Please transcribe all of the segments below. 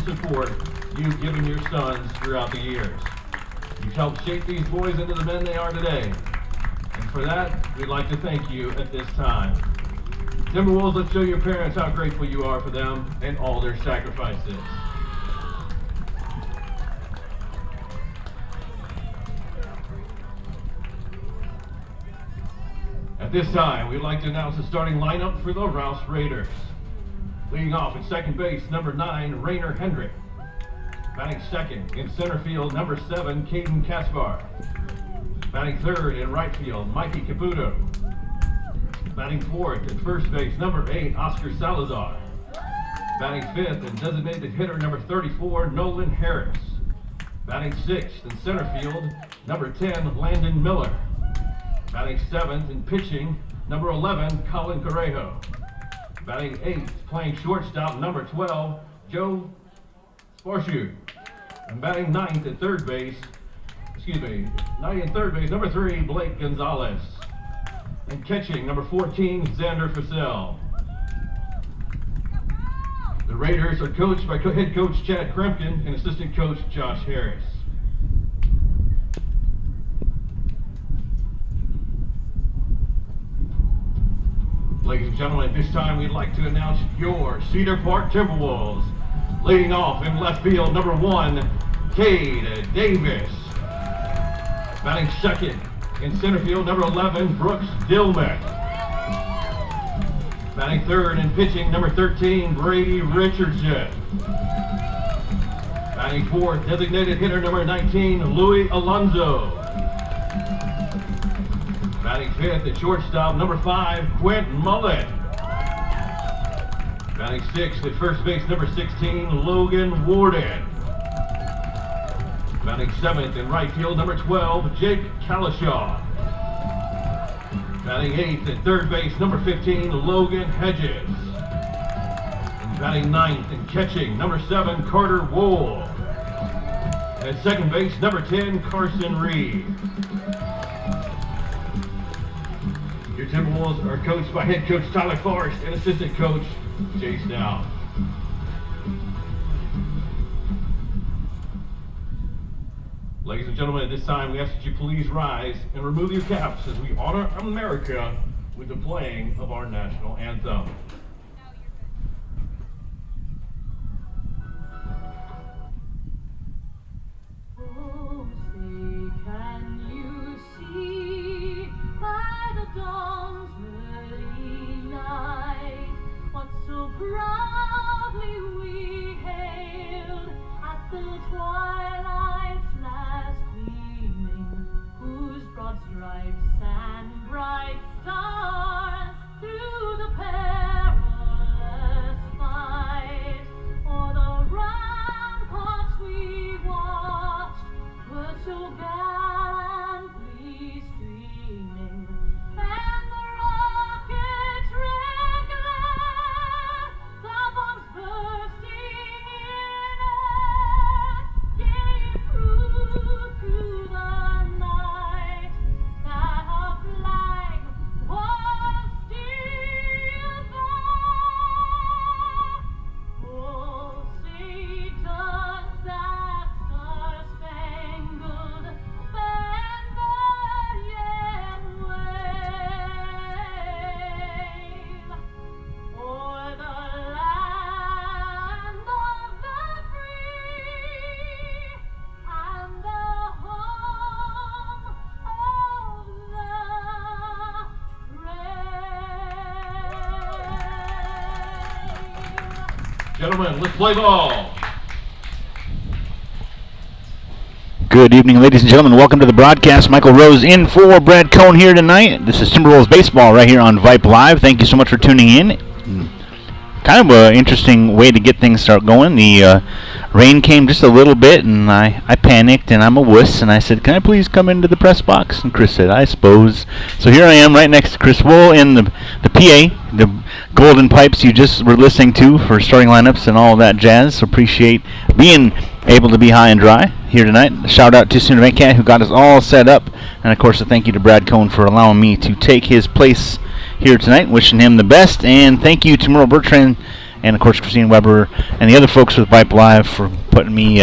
and support you've given your sons throughout the years. You've helped shape these boys into the men they are today. And for that, we'd like to thank you at this time. Timberwolves, let's show your parents how grateful you are for them and all their sacrifices. At this time, we'd like to announce the starting lineup for the Rouse Raiders. Leading off at second base, number 9, Rainer Hendrick. Batting second in center field, number 7, Caden Kaspar. Batting third in right field, Mikey Caputo. Batting fourth at first base, number 8, Oscar Salazar. Batting fifth and designated hitter, number 34, Nolan Harris. Batting sixth in center field, number 10, Landon Miller. Batting seventh and pitching, number 11, Colin Correjo. Batting eighth, playing shortstop, number 12, Joe Sporshu. And batting ninth and third base, number 3, Blake Gonzalez. And catching, number 14, Xander Fussell. The Raiders are coached by head coach Chad Krempkin and assistant coach Josh Harris. Ladies and gentlemen, at this time we'd like to announce your Cedar Park Timberwolves. Leading off in left field, number 1, Cade Davis. Batting second in center field, number 11, Brooks Dillman. Batting third and pitching, number 13, Brady Richardson. Batting fourth, designated hitter, number 19, Louis Alonzo. Batting fifth at shortstop, number 5, Quint Mullet. Batting sixth at first base, number 16, Logan Warden. Batting seventh in right field, number 12, Jake Kalishaw. Batting eighth at third base, number 15, Logan Hedges. And batting ninth and catching, number 7, Carter Wool. And at second base, number 10, Carson Reed. Your Timberwolves are coached by head coach Tyler Forrest and assistant coach Jay Stout. Ladies and gentlemen, at this time we ask that you please rise and remove your caps as we honor America with the playing of our national anthem. Oh, say can you see by the dawn's early light what so proudly we hailed at the twilight's last gleaming, whose broad stripes and bright stars through the perilous fight o'er the ramparts we watched were so gallantly streaming, and the rockets red glare, the bombs bursting in air, gave proof through the night that our flag was still there. Oh, say does that star-spangled banner yet wave o'er the land of the free and the home of the brave? Gentlemen, let's play ball. Good evening, ladies and gentlemen. Welcome to the broadcast. Michael Rose in for Brad Cohn here tonight. This is Timberwolves Baseball right here on Vype Live. Thank you so much for tuning in. Kind of an interesting way to get things start going. The rain came just a little bit, and I panicked, and I'm a wuss, and I said, can I please come into the press box? And Chris said, I suppose. So here I am right next to Chris Wool in the PA, the golden pipes you just were listening to for starting lineups and all that jazz. So appreciate being able to be high and dry here tonight. Shout out to Sooner Venkat who got us all set up. And of course a thank you to Brad Cohn for allowing me to take his place here tonight. Wishing him the best. And thank you to Merle Bertrand and of course Christine Weber and the other folks with Vype Live for putting me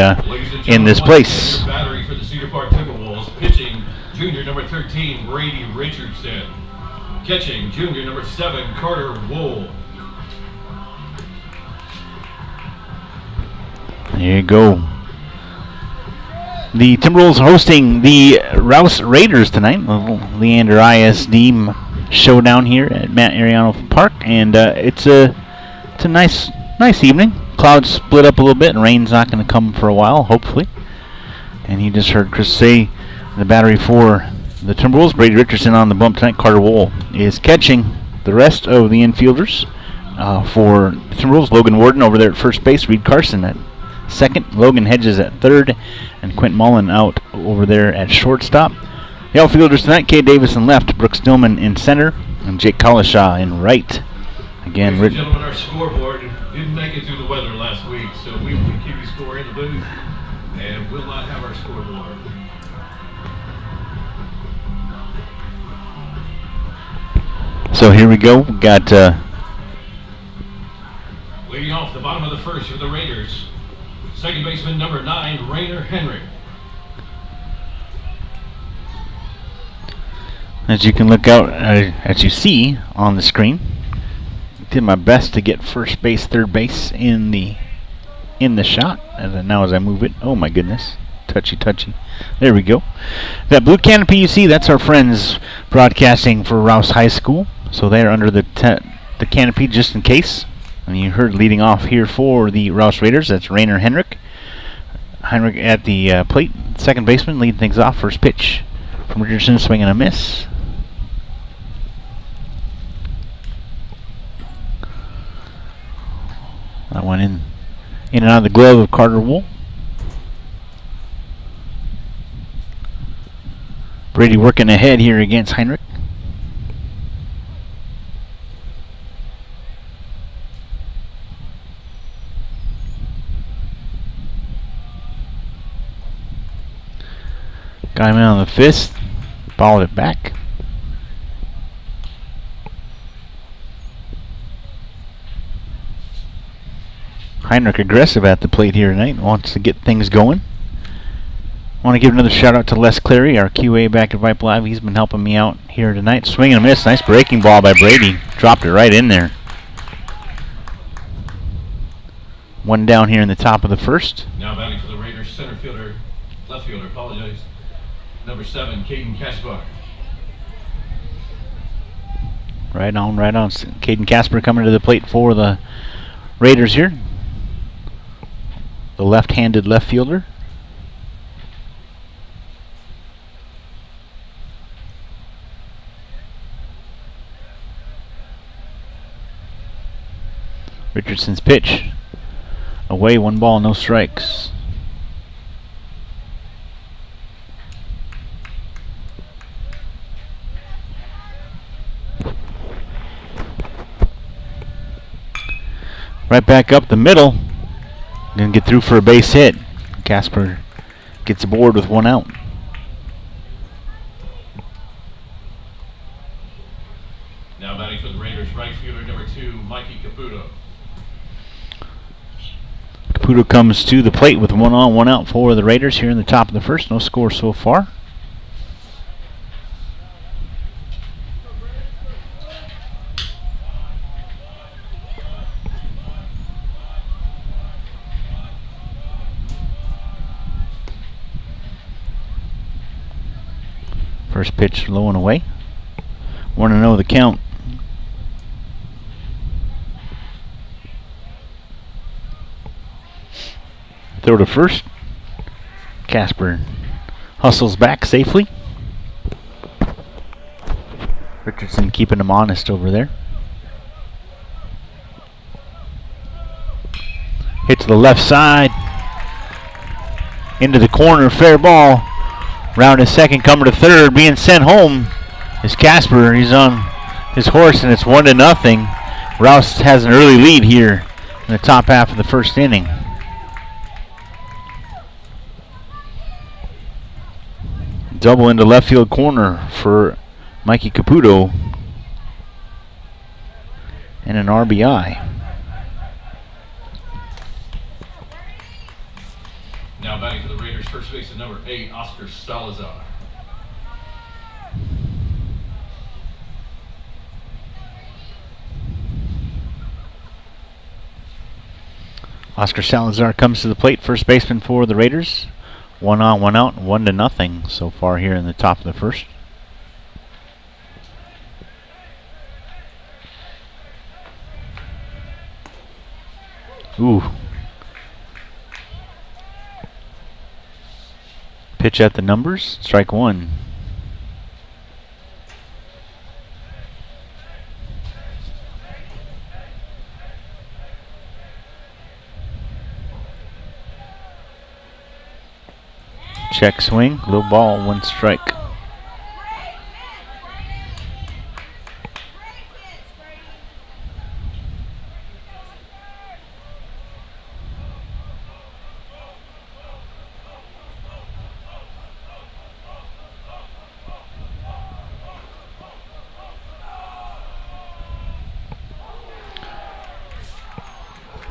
in this place. Battery for the Cedar Park Timberwolves. Pitching, junior number 13, Brady Richardson. Catching, junior number 7, Carter Wool. There you go. The Timberwolves hosting the Rouse Raiders tonight. A little Leander ISD showdown here at Matt Ariano Park, and it's a nice evening. Clouds split up a little bit, and rain's not going to come for a while, hopefully. And you just heard Chris say the battery for the Timberwolves. Brady Richardson on the bump tonight. Carter Wool is catching the rest of the infielders for the Timberwolves. Logan Warden over there at first base. Reed Carson at second. Logan Hedges at third. And Quint Mullen out over there at shortstop. The outfielders tonight, Kay Davis in left, Brooks Dillman in center, and Jake Collishaw in right. Again, ladies and gentlemen, our scoreboard didn't make it through the weather last week, so we will keep you score in the booth, and will not have our scoreboard. So here we go. We got leading off the bottom of the first for the Raiders, second baseman number 9, Rainer Henry. As you can look out, as you see on the screen, did my best to get first base, third base in the shot. Now as I move it, oh my goodness, touchy. There we go. That blue canopy you see, that's our friends broadcasting for Rouse High School. So they're under the canopy just in case. And you heard leading off here for the Rouse Raiders, that's Rainer Henrik. Heinrich at the plate, second baseman, leading things off. First pitch from Richardson, swinging a miss. That went in and out of the glove of Carter Wool. Brady working ahead here against Heinrich. Got him in on the fist, balled it back. Heinrich aggressive at the plate here tonight, wants to get things going. Want to give another shout out to Les Cleary, our QA back at Vype Live. He's been helping me out here tonight. Swing and a miss, nice breaking ball by Brady. Dropped it right in there. One down here in the top of the first. Now batting for the Raiders, center fielder, left fielder, apologize. Number 7, Caden Kaspar. Right on. Caden Casper coming to the plate for the Raiders here. The left-handed left fielder. Richardson's pitch. Away, 1 ball, no strikes. Right back up the middle. Gonna get through for a base hit. Casper gets aboard with 1 out. Now batting for the Raiders, right fielder number 2, Mikey Caputo. Caputo comes to the plate with 1 on, 1 out for the Raiders here in the top of the first. No score so far. First pitch low and away. 1-0 the count. Throw to first. Casper hustles back safely. Richardson keeping him honest over there. Hit to the left side. Into the corner, fair ball. Round is second, coming to third, being sent home is Casper. He's on his horse, and it's 1-0. Rouse has an early lead here in the top half of the first inning. Double into left field corner for Mikey Caputo, and an RBI. Now batting for the Raiders, first base at number 8, Oscar Salazar. Oscar Salazar comes to the plate, first baseman for the Raiders. 1 on, 1 out, 1-0 so far here in the top of the first. Ooh. Pitch at the numbers, strike 1. Check swing, low ball, 1 strike.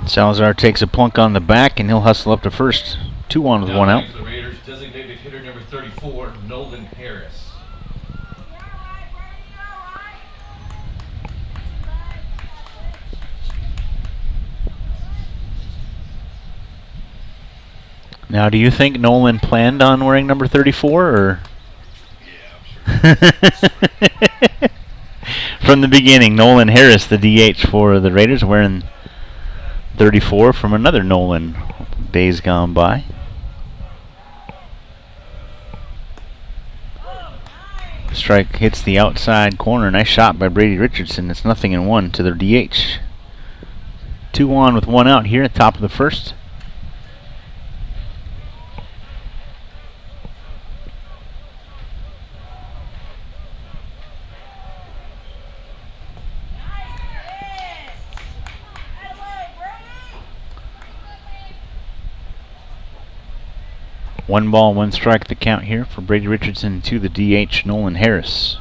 Salazar takes a plunk on the back and he'll hustle up to first. 2-1 with 1 out. The Raiders designated hitter number 34, Nolan Harris. Now, do you think Nolan planned on wearing number 34, or? Yeah, I'm sure. From the beginning, Nolan Harris, the DH for the Raiders, wearing 34 from another Nolan, days gone by. Strike hits the outside corner. Nice shot by Brady Richardson. It's 0-1 to their DH. 2 on with 1 out here at the top of the first. One ball, 1 strike the count here for Brady Richardson to the DH, Nolan Harris.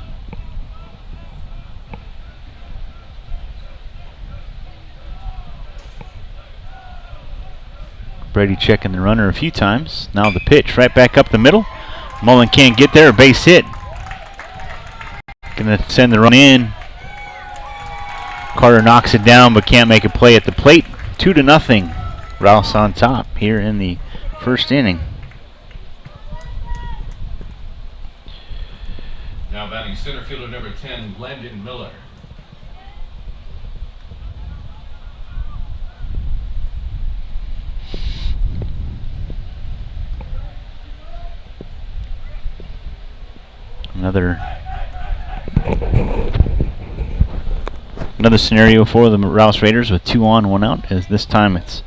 Brady checking the runner a few times. Now the pitch right back up the middle. Mullen can't get there, a base hit. Gonna send the run in. Carter knocks it down but can't make a play at the plate. 2-0. Rouse on top here in the first inning. Now batting center fielder number 10, Landon Miller. Another scenario for the Rouse Raiders with 2 on, 1 out. As this time it's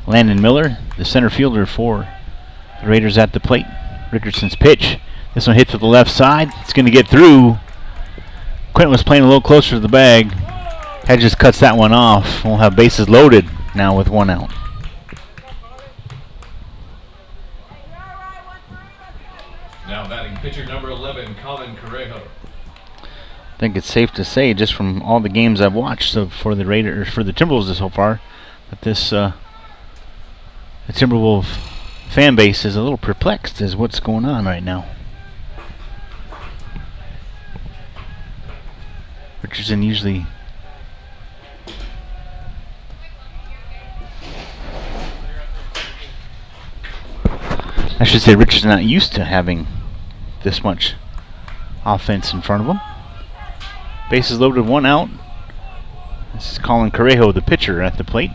Landon Miller, the center fielder for the Raiders at the plate. Richardson's pitch. This one hit to the left side. It's going to get through. Quentin was playing a little closer to the bag. Hedges cuts that one off. We'll have bases loaded now with 1 out. Now batting pitcher number 11, Colin Correjo. I think it's safe to say, just from all the games I've watched for the Raiders, for the Timberwolves so far, that this the Timberwolves fan base is a little perplexed as what's going on right now. Richardson usually Richardson not used to having this much offense in front of him. Bases loaded, 1 out. This is Colin Correjo, the pitcher, at the plate.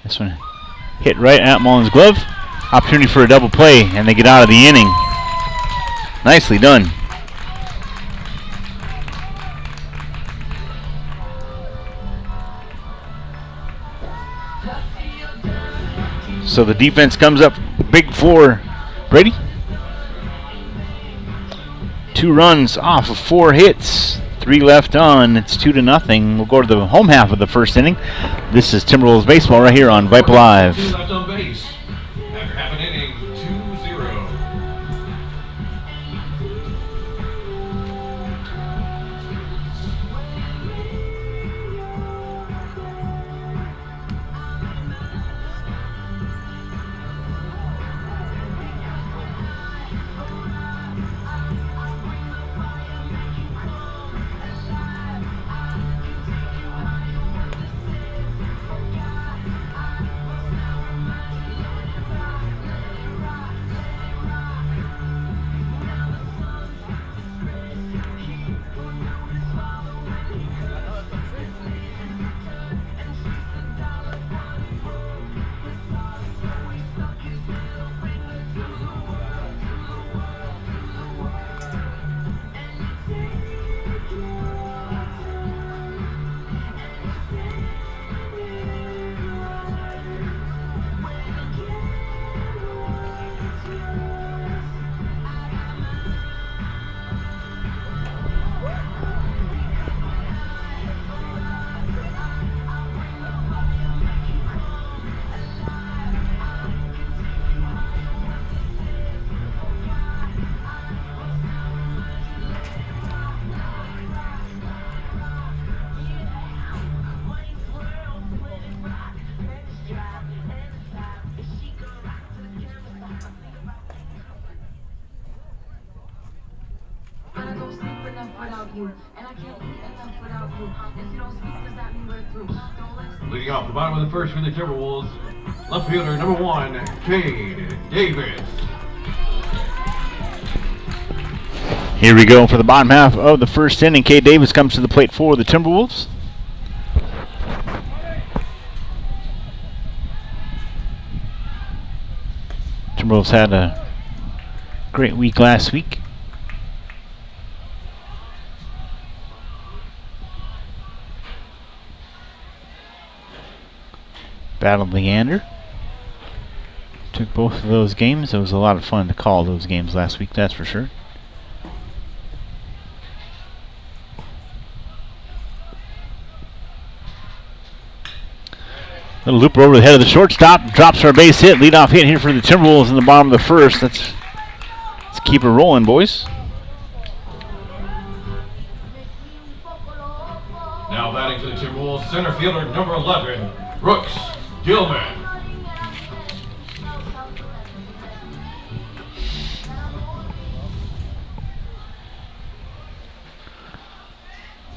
This one hit right at Mullen's glove. Opportunity for a double play, and they get out of the inning. Nicely done. So the defense comes up big for Brady. 2 runs off of 4 hits. 3 left on. It's 2-0. We'll go to the home half of the first inning. This is Timberwolves baseball right here on Vype Live. 2 left on base. After half an inning, 2-0. Leading off the bottom of the first for the Timberwolves, left fielder number 1, Cade Davis. Here we go for the bottom half of the first inning. Cade Davis comes to the plate for the Timberwolves. Timberwolves had a great week last week. Battled Leander. Took both of those games. It was a lot of fun to call those games last week, that's for sure. Little looper over the head of the shortstop. Drops for a base hit. Leadoff hit here for the Timberwolves in the bottom of the first. Let's keep it rolling, boys. Now batting for the Timberwolves, center fielder number 11, Brooks Gilman.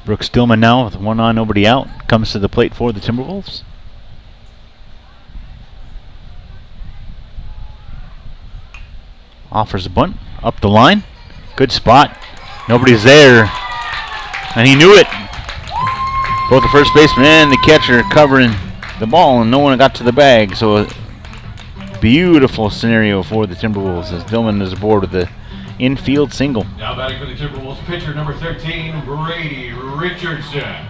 Brooks Dillman now with one on, nobody out. Comes to the plate for the Timberwolves. Offers a bunt up the line. Good spot. Nobody's there. And he knew it. Both the first baseman and the catcher covering the ball, and no one got to the bag. So a beautiful scenario for the Timberwolves as Dillman is aboard with the infield single. Now batting for the Timberwolves, pitcher number 13, Brady Richardson.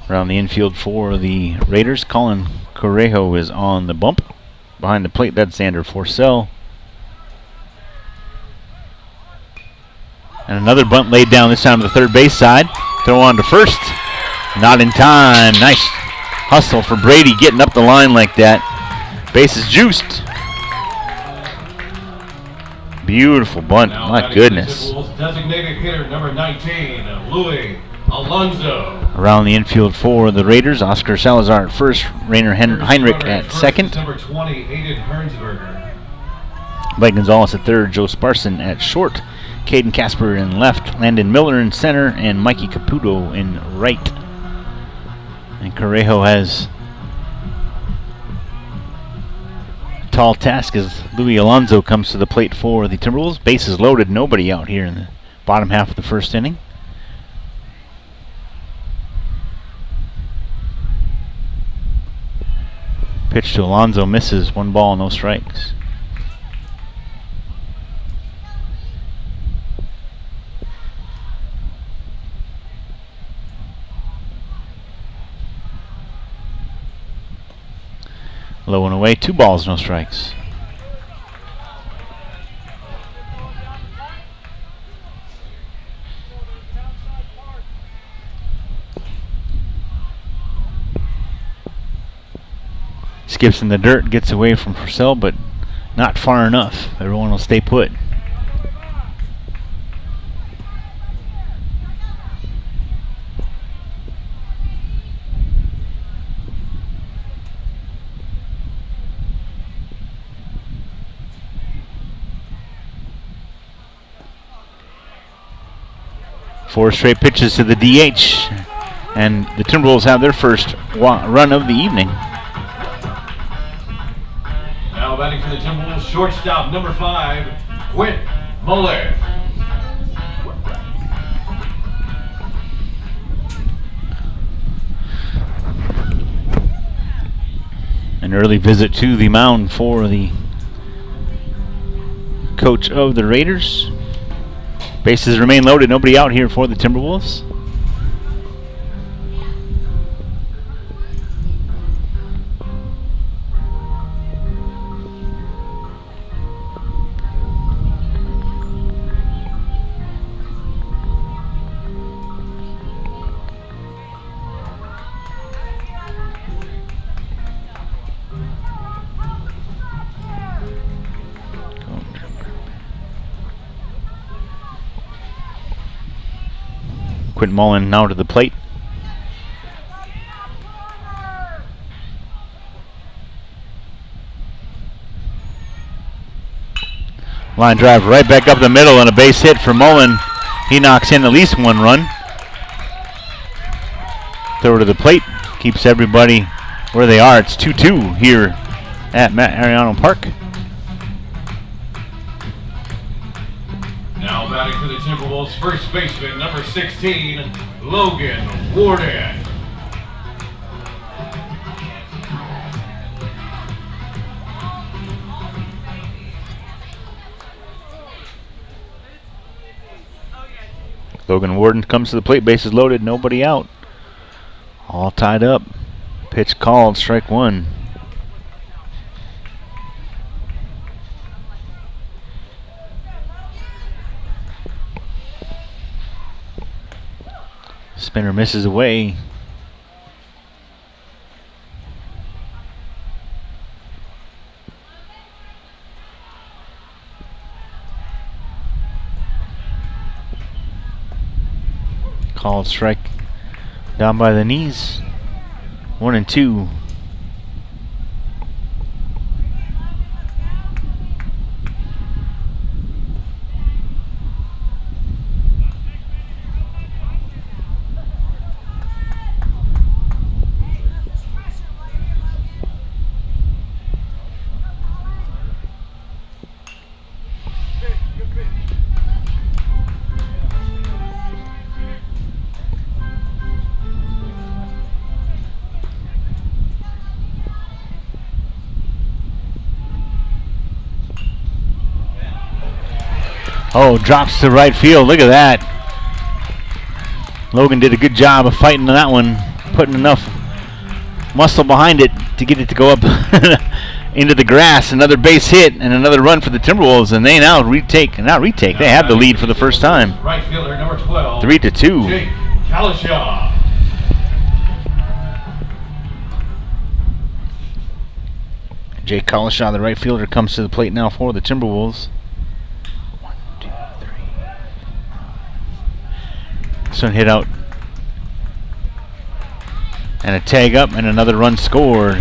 Around the infield for the Raiders, Colin Correjo is on the bump. Behind the plate, that's Xander Forcell. And another bunt laid down, this time to the third base side. Throw on to first. Not in time. Nice hustle for Brady getting up the line like that. Base is juiced. Beautiful bunt. Now My goodness. Designated hitter number 19, Louis Alonso. Around the infield for the Raiders, Oscar Salazar at first, Rainer Heinrich at second. Number 20, Aiden Hernsberger. Blake Gonzalez at third, Joe Sparson at short, Caden Casper in left, Landon Miller in center, and Mikey Caputo in right. And Correjo has a tall task as Louis Alonso comes to the plate for the Timberwolves. Bases loaded, nobody out here in the bottom half of the first inning. Pitch to Alonso misses, 1 ball, no strikes. Low and away, 2 balls, no strikes. Skips in the dirt, gets away from Purcell, but not far enough. Everyone will stay put. Four straight pitches to the DH, and the Timberwolves have their first run of the evening. Now batting for the Timberwolves, shortstop number 5, Quint Muller. An early visit to the mound for the coach of the Raiders. Bases remain loaded, nobody out here for the Timberwolves. Quentin Mullen now to the plate. Line drive right back up the middle and a base hit for Mullen. He knocks in at least one run. Throw to the plate. Keeps everybody where they are. It's 2-2 here at Matt Ariano Park. Now batting for the Timberwolves, first baseman, number 16, Logan Warden. Logan Warden comes to the plate, bases loaded, nobody out. All tied up. Pitch called, strike one. Spinner misses away. Called strike down by the knees. 1-2. Oh, drops to right field. Look at that. Logan did a good job of fighting on that one, putting enough muscle behind it to get it to go up into the grass. Another base hit and another run for the Timberwolves, and they now retake. They have the lead for the first time. Right fielder number 12. 3-2. Jake Kalishaw. Jake Kalishaw, the right fielder, comes to the plate now for the Timberwolves. This one hit out. And a tag up and another run scored.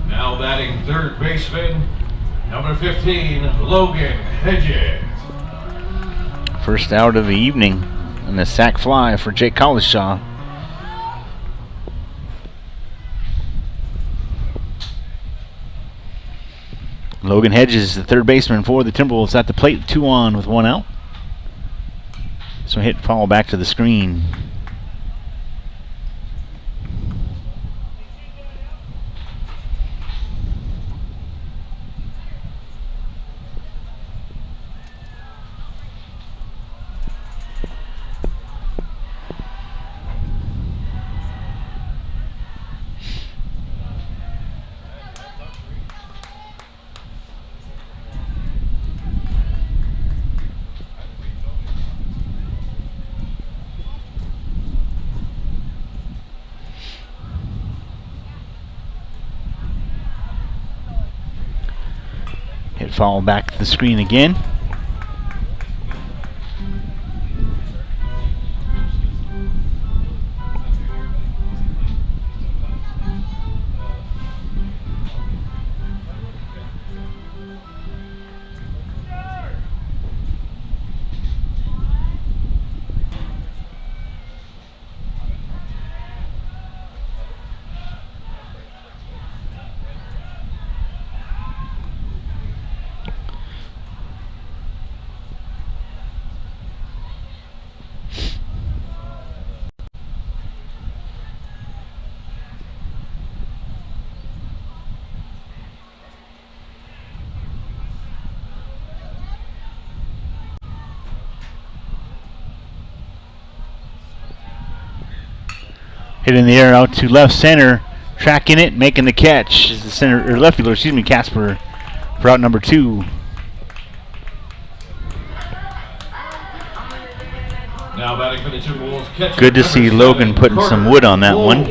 Now batting third baseman, number 15, Logan Hedges. First out of the evening and a sac fly for Jake Kalishaw. Logan Hedges, the third baseman for the Timberwolves, at the plate, 2 on with 1 out. So hit foul back to the screen. Hit foul back to the screen again. Hit in the air out to left center, tracking it, making the catch is the center or left fielder, excuse me, Casper, for out number 2. Now batting for the Timberwolves, catcher, Good to see number Logan 7, putting some wood on that one.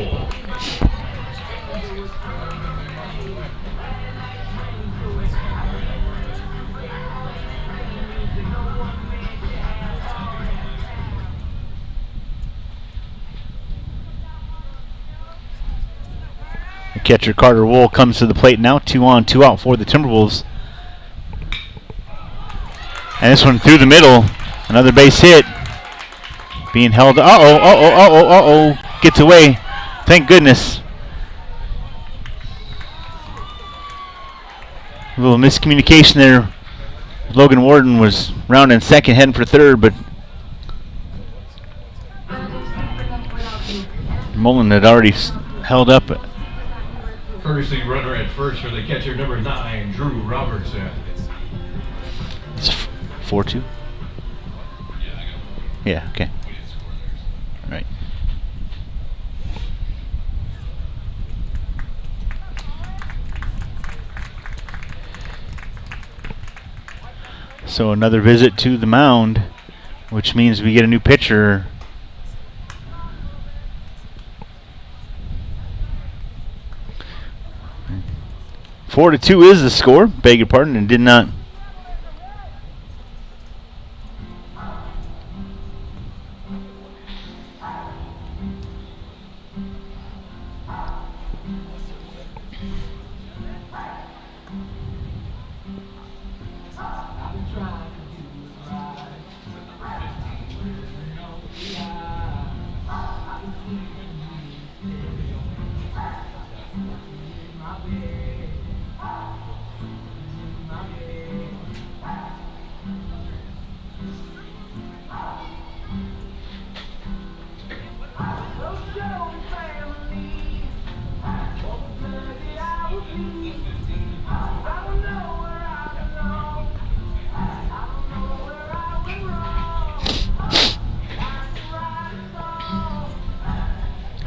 The catcher, Carter Wool, comes to the plate now. 2 on, 2 out for the Timberwolves. And this one through the middle. Another base hit. Being held. Gets away. Thank goodness. A little miscommunication there. Logan Warden was rounding second, heading for third, but Mullen had already held up. Courtesy runner at first for the catcher, number 9, Drew Robertson. It's 4-2? Yeah, okay. All right. So another visit to the mound, which means we get a new pitcher. Four to 2 is the score. Beg your pardon, and did not.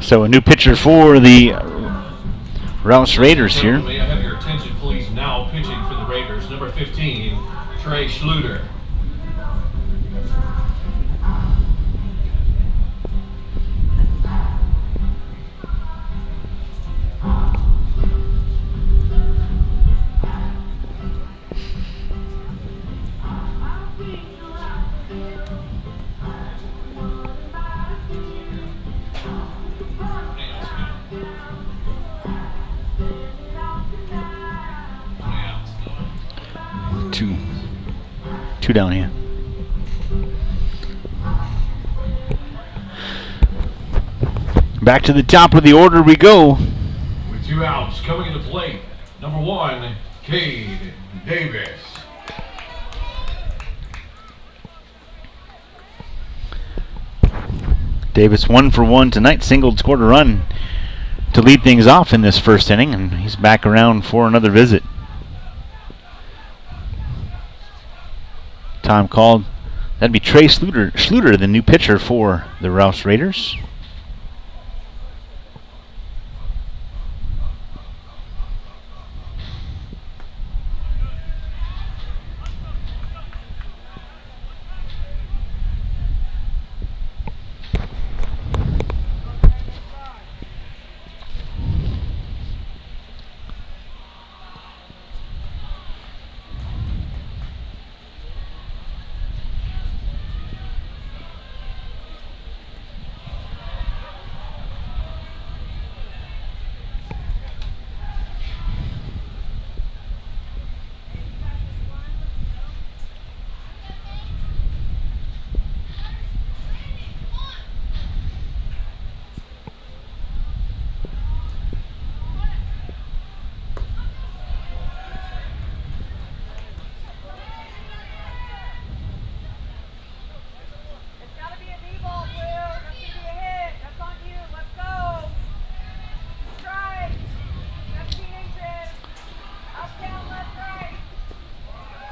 So a new pitcher for the Rouse Raiders here. May I have your attention, please? Now pitching for the Raiders, number 15, Trey Schluter. Two down here. Back to the top of the order we go. With 2 outs coming into plate, number 1, Cade Davis. Davis 1 for 1 tonight, singled, scored a run to lead things off in this first inning, and he's back around for another visit. Time called. That'd be Trey Schluter, the new pitcher for the Rouse Raiders.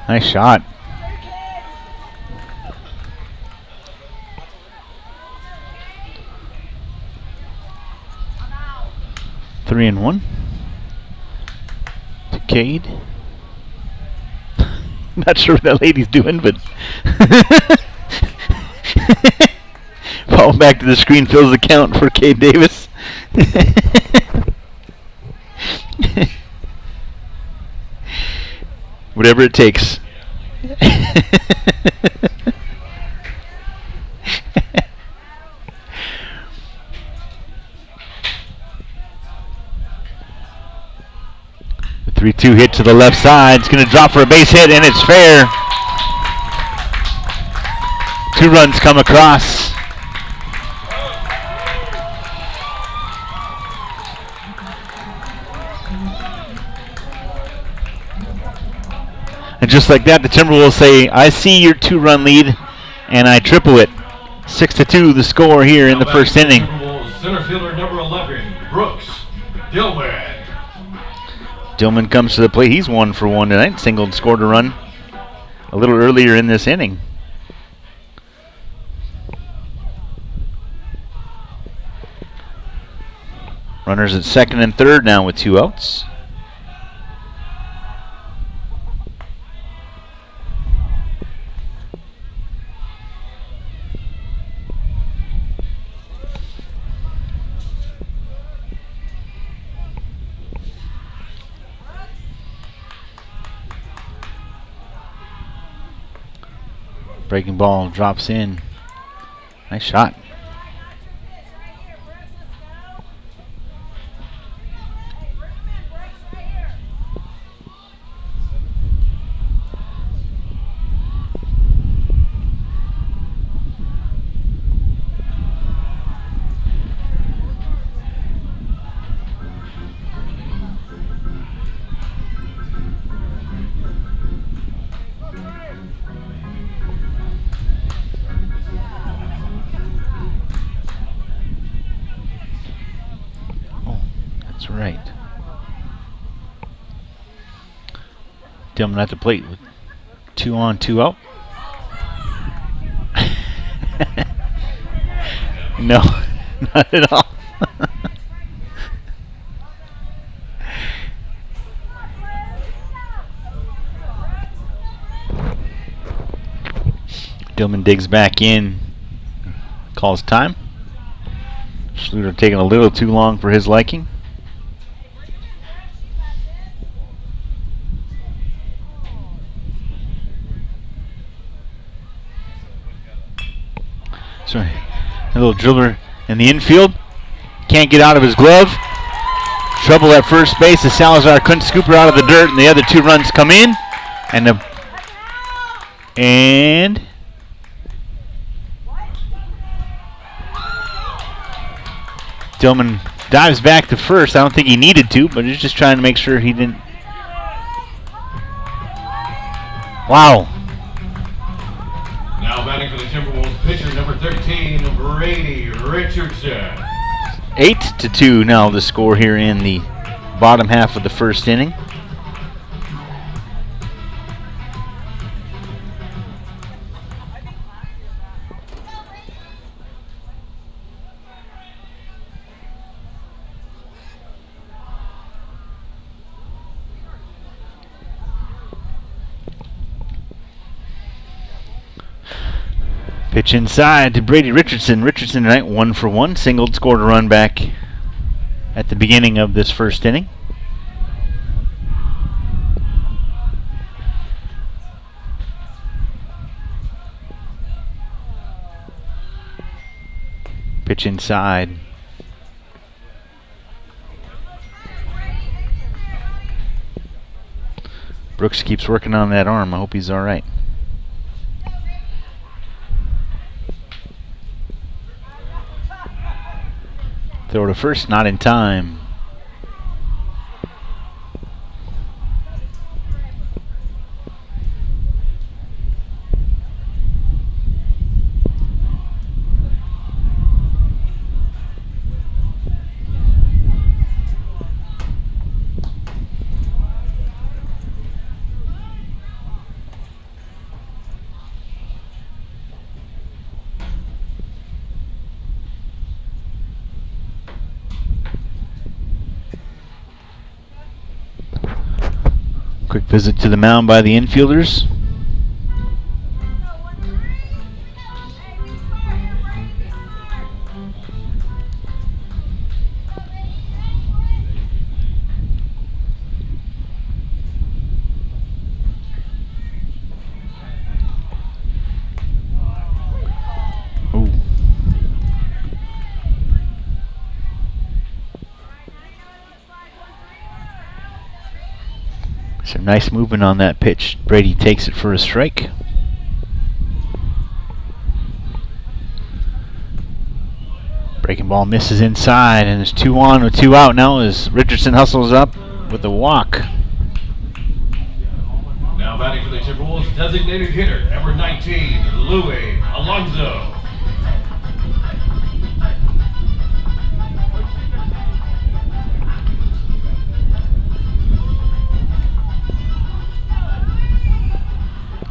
Nice shot. Three and one to Cade. Not sure what that lady's doing, but fall back to the screen, fills the count for Cade Davis. Whatever it takes. 3-2 hit to the left side. It's going to drop for a base hit, and it's fair. 2 runs come across. And just like that, the Timberwolves say, I see your 2-run lead, and I triple it. 6-2 the score here in the first inning. Center fielder number 11, Brooks Dillman. Dillman comes to the plate. He's 1 for 1 tonight. Singled, scored a run a little earlier in this inning. Runners at second and third now with 2 outs. Breaking ball drops in. Nice shot. That's right. Dillman at the plate with 2 on, 2 out. No, not at all. Dillman digs back in, calls time. Schluter taking a little too long for his liking. Sorry, a little driller in the infield. Can't get out of his glove. Trouble at first base as Salazar couldn't scoop her out of the dirt, and the other 2 runs come in. And Dillman dives back to first. I don't think he needed to, but he's just trying to make sure he didn't. Wow. Now batting for the Timberwolves, pitcher number 13, Brady Richardson. 8-2 now the score here in the bottom half of the first inning. Pitch inside to Brady Richardson. Richardson tonight 1 for 1. Singled, scored a run back at the beginning of this first inning. Pitch inside. Brooks keeps working on that arm. I hope he's all right. Throw to first, not in time. Quick visit to the mound by the infielders. Some nice movement on that pitch. Brady takes it for a strike. Breaking ball misses inside, and it's 2 on with 2 out now as Richardson hustles up with a walk. Now batting for the Timberwolves, designated hitter, number 19, Louis Alonso.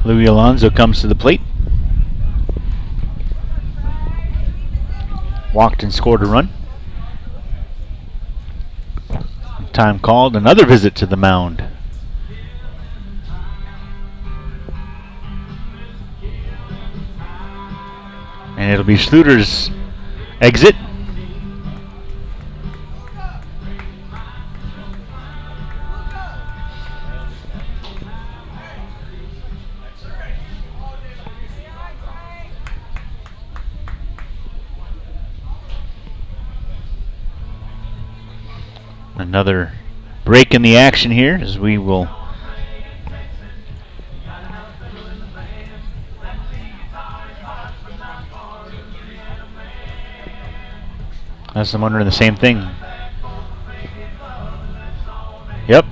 Louis Alonso comes to the plate. Walked and scored a run. Time called, another visit to the mound. And it'll be Schluter's exit. Another break in the action here as we will as I'm wondering the same thing. Yep.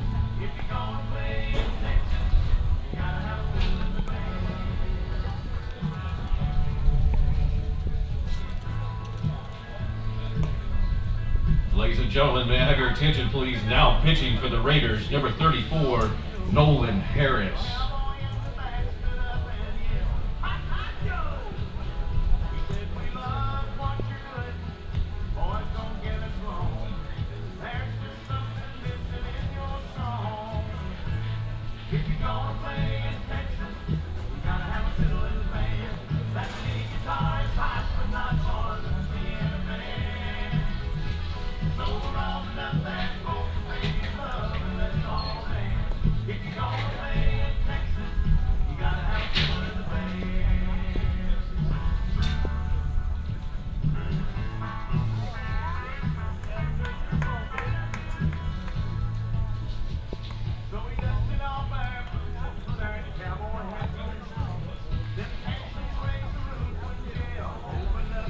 Ladies and gentlemen, may I have your attention, please? Now pitching for the Raiders, number 34, Nolan Harris.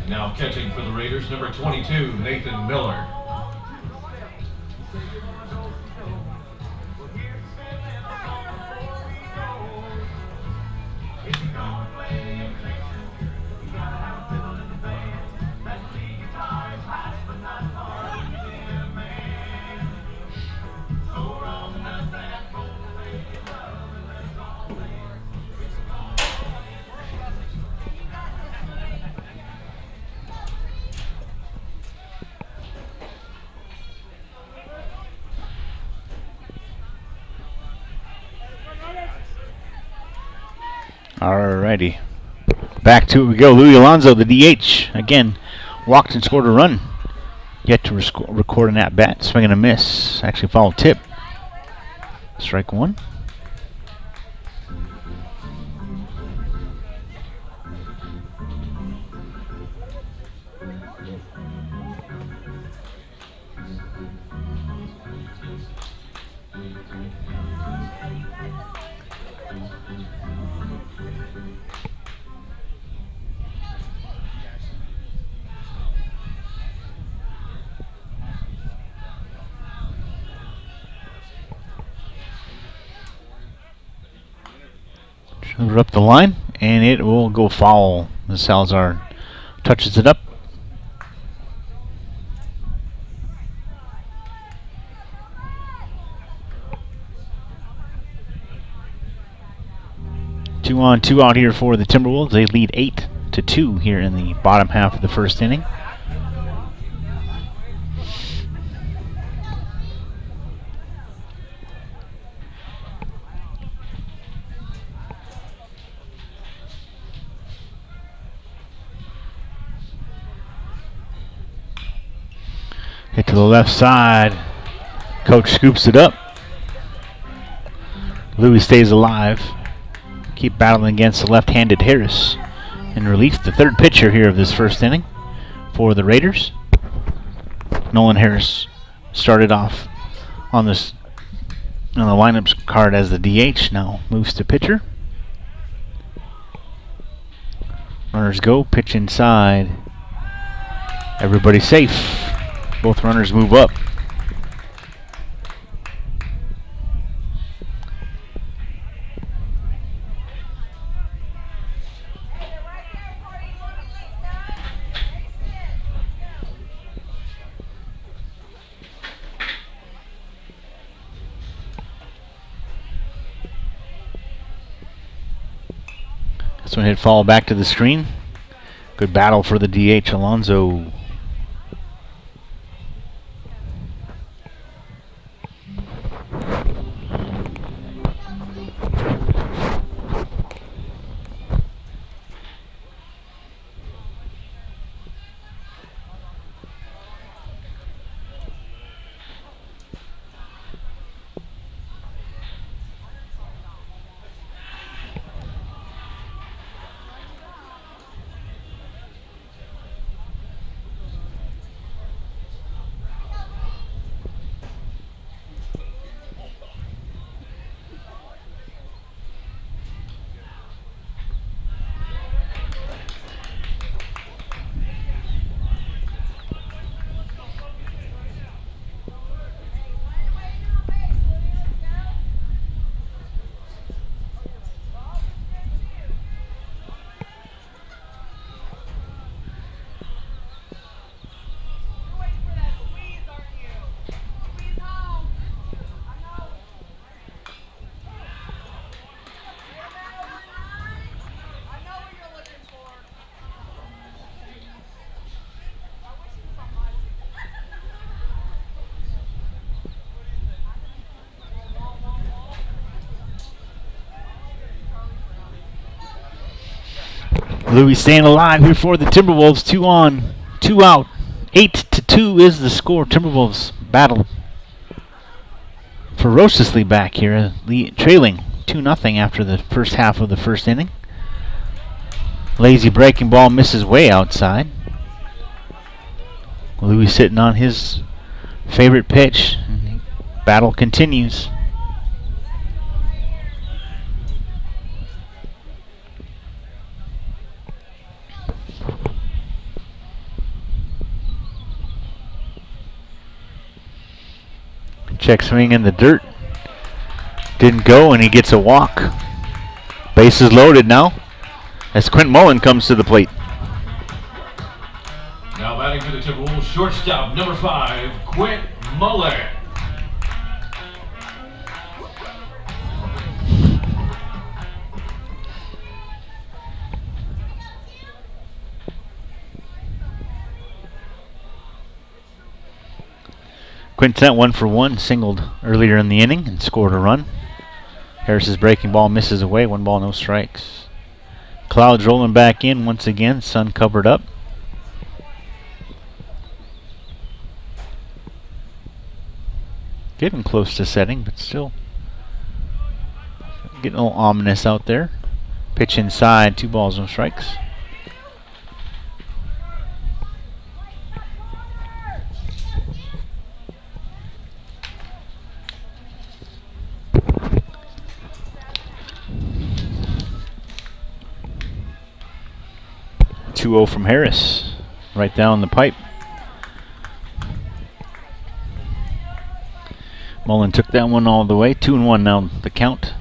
Now catching for the Raiders, number 22, Nathan Miller. Alrighty. Back to it we go. Louis Alonso, the DH. Again, walked and scored a run. Yet to record an at-bat. Swing and a miss. Actually fouled tip. Strike 1. Up the line, and it will go foul as Salazar touches it up. Two on, 2 out here for the Timberwolves. They lead 8-2 here in the bottom half of the first inning. Hit to the left side. Coach scoops it up. Louis stays alive. Keep battling against the left-handed Harris. And release the third pitcher here of this first inning for the Raiders. Nolan Harris started off on this On the lineup card as the DH now moves to pitcher. Runners go, pitch inside. Everybody safe. Both runners move up. This one hit foul back to the screen. Good battle for the DH, Alonso. Louis staying alive here for the Timberwolves. 2 on, 2 out. 8-2 is the score. Timberwolves battle ferociously back here, trailing 2-0 after the first half of the first inning. Lazy breaking ball misses way outside. Louis sitting on his favorite pitch. Battle continues. Check swing in the dirt. Didn't go, and he gets a walk. Bases loaded now as Quint Mullen comes to the plate. Now batting for the Timberwolves, shortstop number 5, Quint Mullen. Quint sent 1 for 1, singled earlier in the inning and scored a run. Harris's breaking ball misses away, 1 ball, no strikes. Clouds rolling back in once again, sun covered up. Getting close to setting, but still getting a little ominous out there. Pitch inside, 2 balls, no strikes. Two-0 from Harris, right down the pipe. Mullen took that one all the way. 2-1 now the count.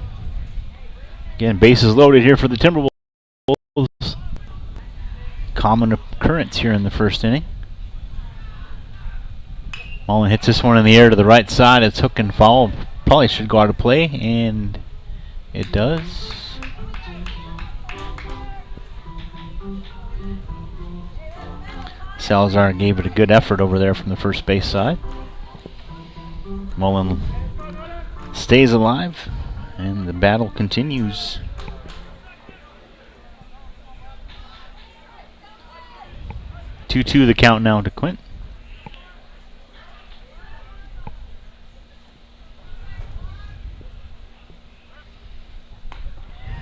Again, bases loaded here for the Timberwolves. Common occurrence here in the first inning. Mullen hits this one in the air to the right side. It's hook and foul. Probably should go out of play, and it does. Salazar gave it a good effort over there from the first base side. Mullen stays alive, and the battle continues. Two the count now to Quint.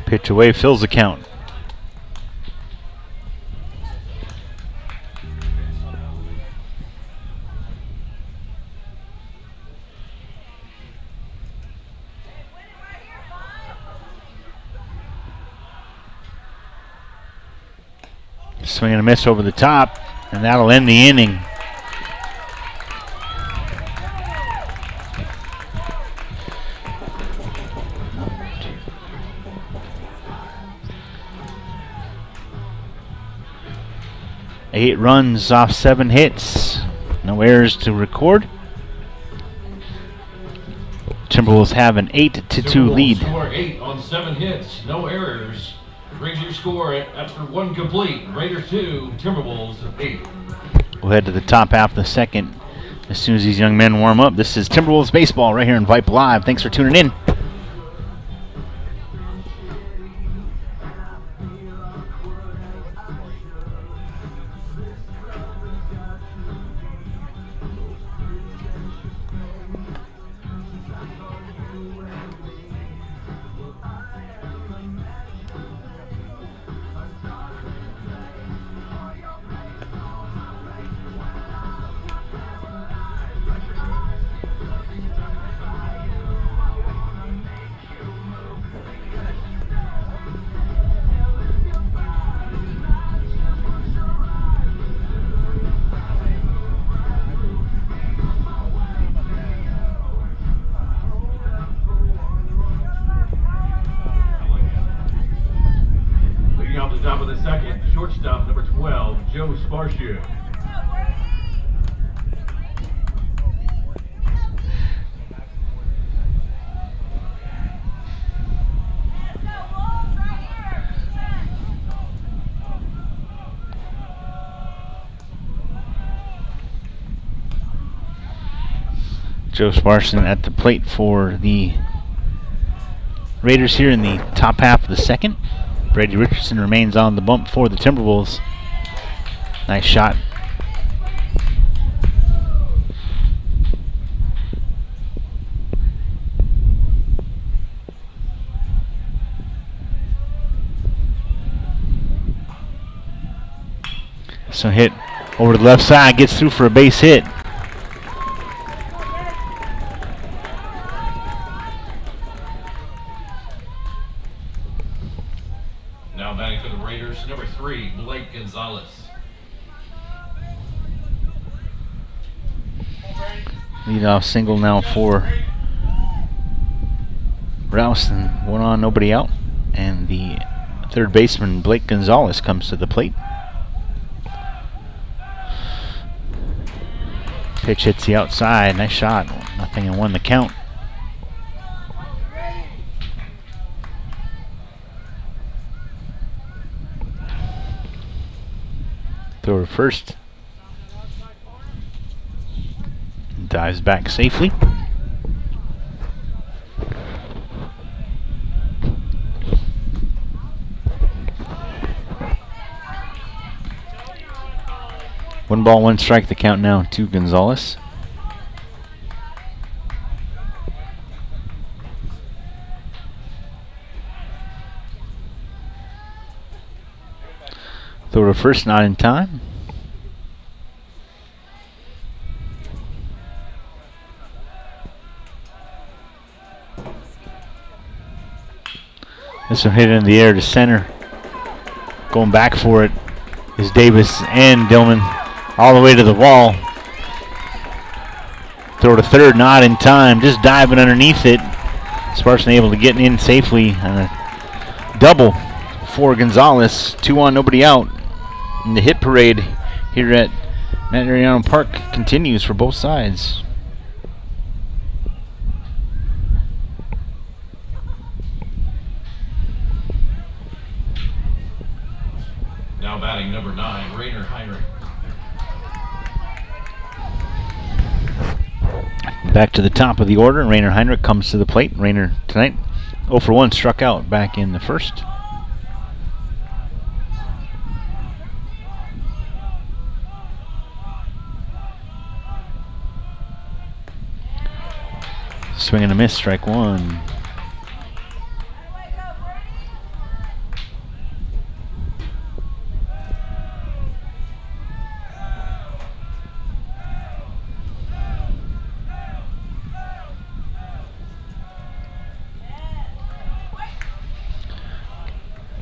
Pitch away, fills the count. Swing and a miss over the top, and that'll end the inning. Eight runs off 7 hits. No errors to record. Timberwolves have an 8-2 lead. Score 8 on 7 hits, no errors. Brings your score after 1 complete. Raiders 2, Timberwolves 8. We'll head to the top half of the second as soon as these young men warm up. This is Timberwolves baseball right here on Vype Live. Thanks for tuning in. Off the top of the second, shortstop number 12, Joe Sparshu. Joe Sparson at the plate for the Raiders here in the top half of the second. Brady Richardson remains on the bump for the Timberwolves. Nice shot. So hit over to the left side, gets through for a base hit. Now batting for the Raiders, number 3, Blake Gonzalez. Leadoff single now for Rouse, and 1 on, nobody out. And the third baseman, Blake Gonzalez, comes to the plate. Pitch hits the outside, nice shot. 0-1 the count. Throw to first. Dives back safely. One ball, one strike, the count now to Gonzalez. Throw to first, not in time. This one hit in the air to center. Going back for it is Davis and Dillman all the way to the wall. Throw to third, not in time. Just diving underneath it. Sparson able to get in safely. And a double for Gonzalez. 2 on, nobody out. And the hit parade here at Matt Ariano Park continues for both sides. Now batting number 9, Rainer Heinrich. Back to the top of the order, Rainer Heinrich comes to the plate. Rainer tonight 0 for 1, struck out back in the first. Swing and a miss, strike 1.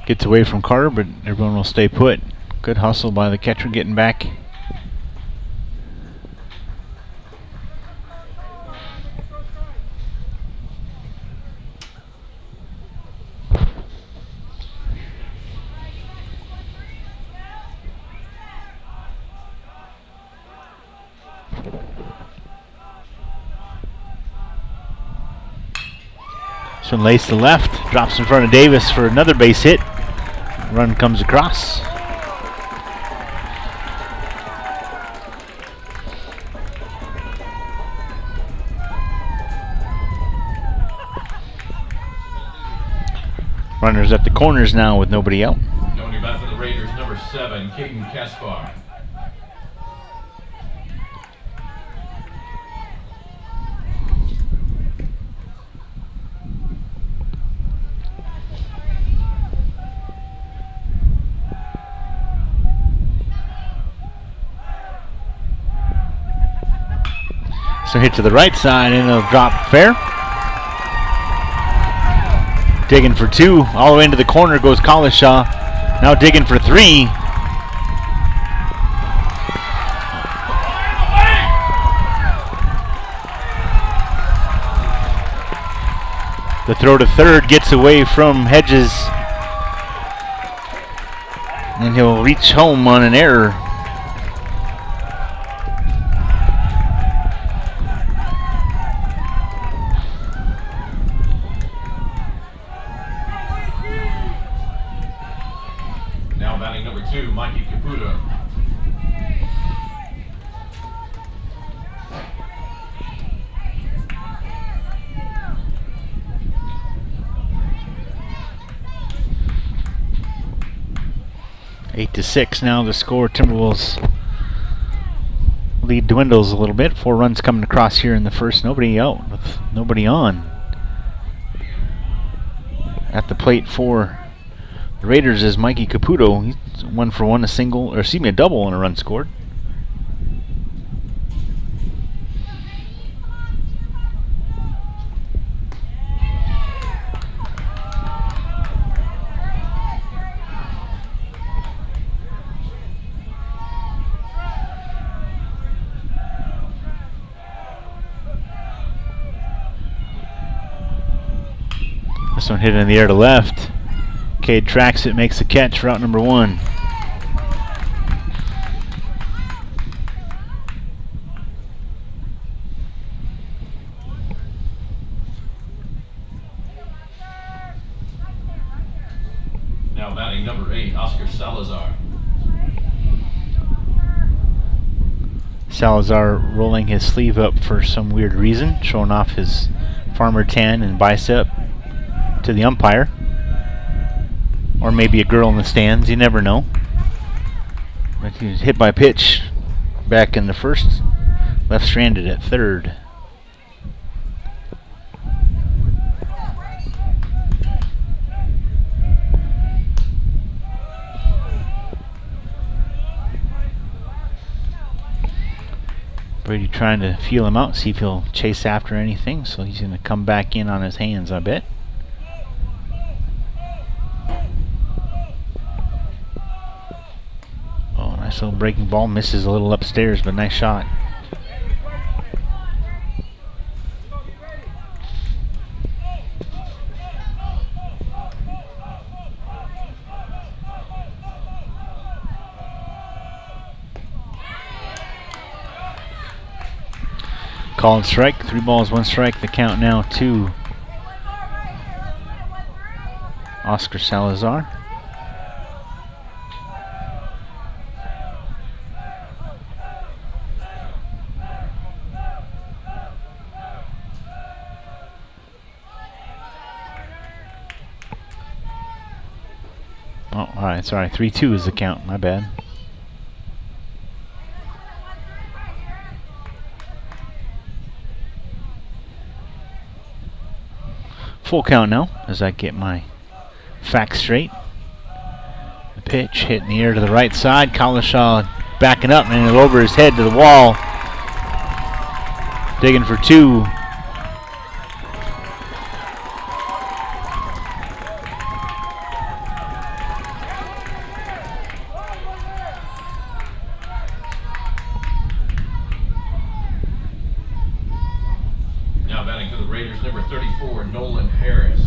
Gets away from Carter, but everyone will stay put. Good hustle by the catcher getting back. This one lays to left, drops in front of Davis for another base hit. Run comes across. Runners at the corners now with nobody out. Nobody back for the Raiders, number 7, Caden Kaspar. So hit to the right side and it'll drop fair. Digging for 2, all the way into the corner goes Collishaw. Now digging for 3. The throw to third gets away from Hedges. And he'll reach home on an error. Now batting number 2, Mikey Caputo. Eight to 6 now the score. Timberwolves lead dwindles a little bit. 4 runs coming across here in the first. Nobody out with nobody on. At the plate for the Raiders is Mikey Caputo. He's 1 for 1, a single, or excuse me, a double and a run scored. This one hit in the air to left. Cade tracks it, makes the catch for out number 1. Now batting number 8, Oscar Salazar. Salazar rolling his sleeve up for some weird reason, showing off his farmer tan and bicep to the umpire. Or maybe a girl in the stands, you never know. But he was hit by pitch back in the first, left stranded at third. Brady trying to feel him out, see if he'll chase after anything, so he's going to come back in on his hands, I bet. Nice little breaking ball, misses a little upstairs, but nice shot. Call and strike, 3 balls, 1 strike. The count now to Oscar Salazar. Oh, alright, sorry. 3-2 is the count. My bad. Full count now as I get my facts straight. The pitch hit in the air to the right side. Collishaw backing up and it over his head to the wall. Digging for 2. Raiders, number 34, Nolan Harris.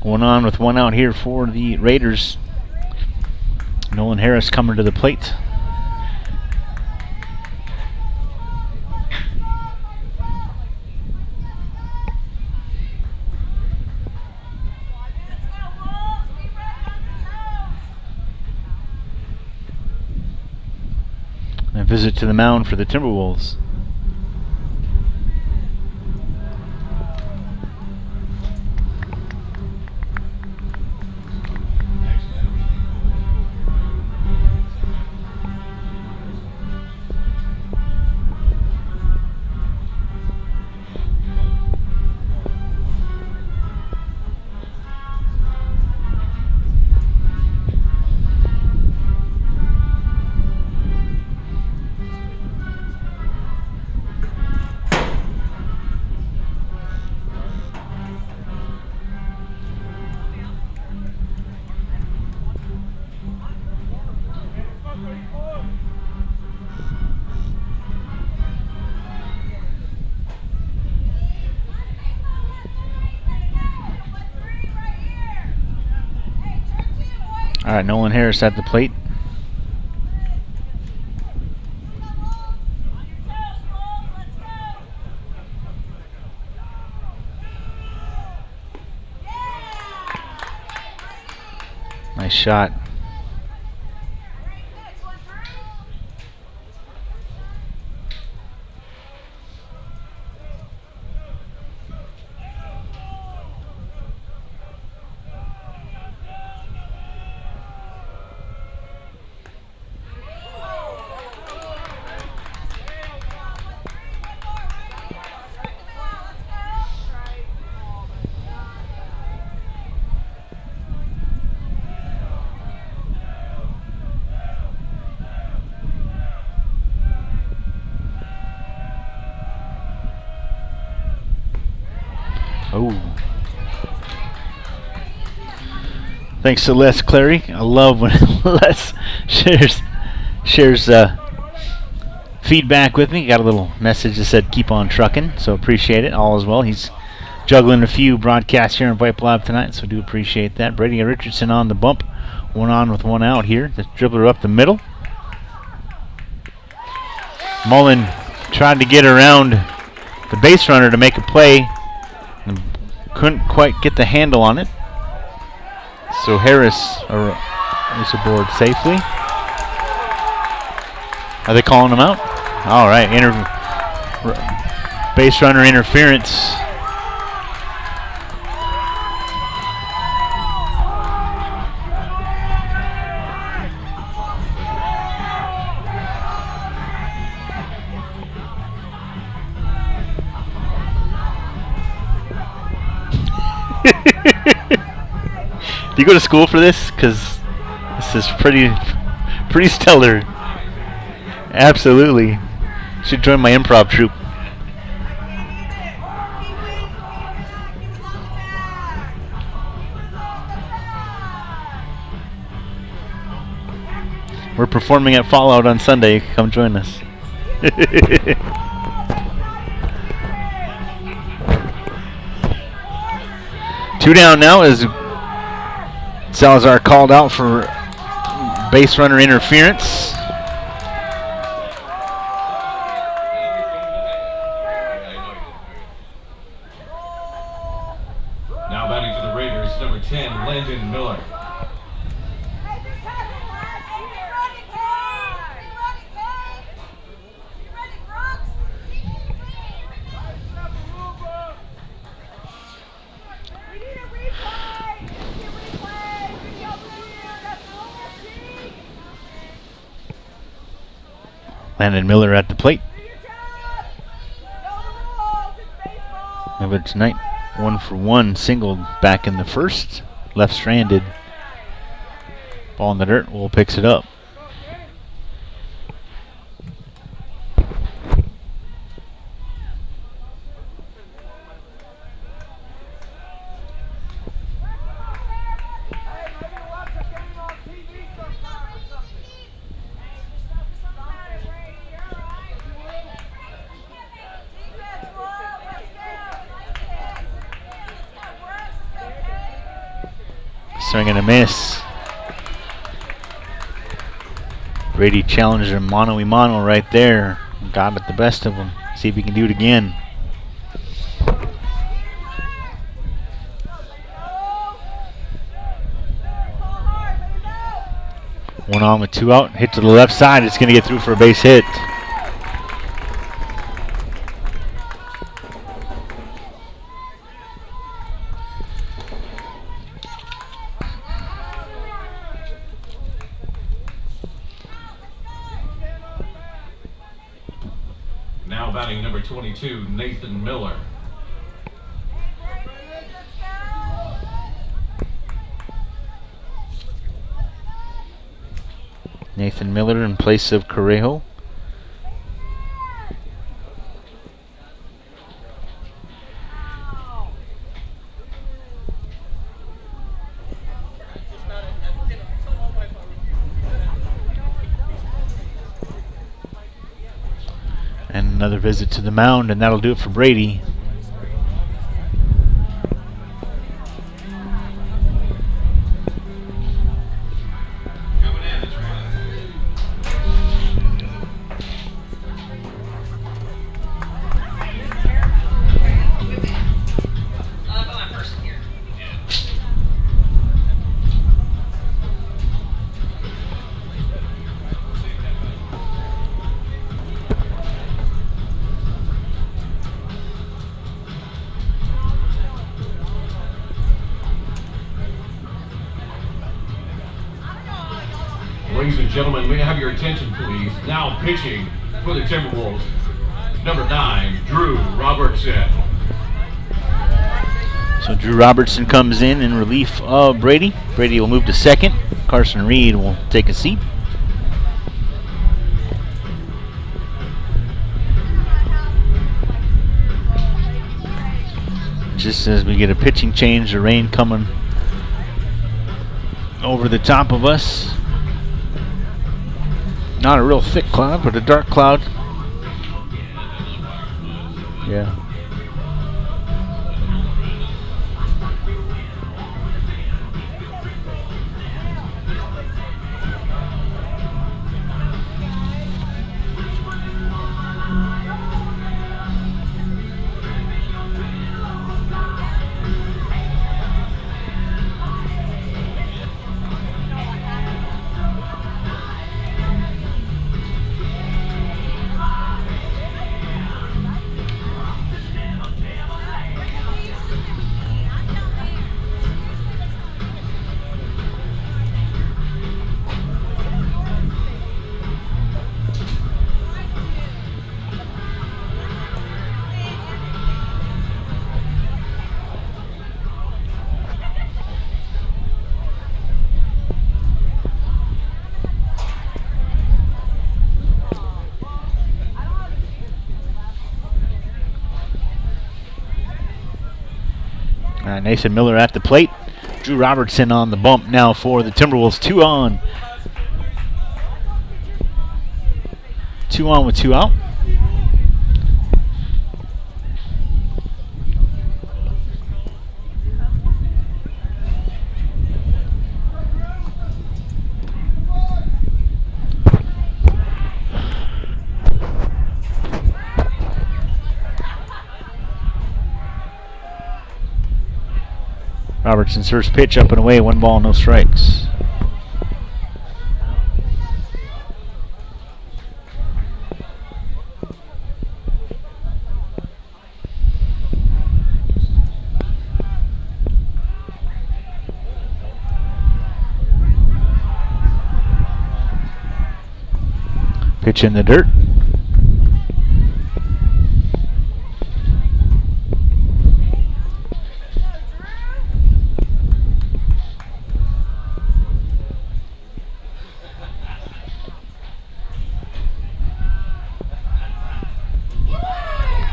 One on with one out here for the Raiders. Nolan Harris coming to the plate. A visit to the mound for the Timberwolves. All right, Nolan Harris at the plate. Nice shot. Oh. Thanks to Les Clary. I love when Les shares feedback with me. Got a little message that said keep on trucking, so appreciate it. All is well. He's juggling a few broadcasts here in Vype Live tonight, so do appreciate that. Brady Richardson on the bump. One on with one out here. The dribbler up the middle. Mullen tried to get around the base runner to make a play. And couldn't quite get the handle on it. So Harris is aboard safely. Are they calling him out? All right, base runner interference. Do you go to school for this? Because this is pretty stellar. Absolutely. Should join my improv troupe. We're performing at Fallout on Sunday. You can come join us. Two down now as Salazar called out for base runner interference. Now batting for the Raiders, number 10, Landon Miller. Landon Miller at the plate. Miller tonight, 1-for-1, singled back in the first. Left stranded. Ball in the dirt. Will picks it up. Swing and a miss. Brady challenged him mano-a-mano right there. Got at the best of him. See if he can do it again. One on with two out. Hit to the left side. It's going to get through for a base hit. Now batting number 22, Nathan Miller. Nathan Miller in place of Correjo. And another visit to the mound, and that'll do it for Brady. Ladies and gentlemen, may I have your attention, please? Now pitching for the Timberwolves, number 9, Drew Robertson. So Drew Robertson comes in relief of Brady. Brady will move to second. Carson Reed will take a seat. Just as we get a pitching change, the rain coming over the top of us. Not a real thick cloud, but a dark cloud. Yeah. Nathan Miller at the plate. Drew Robertson on the bump now for the Timberwolves. 2 on. 2 on with 2 out. Robertson's first pitch up and away, 1 ball, no strikes. Pitch in the dirt.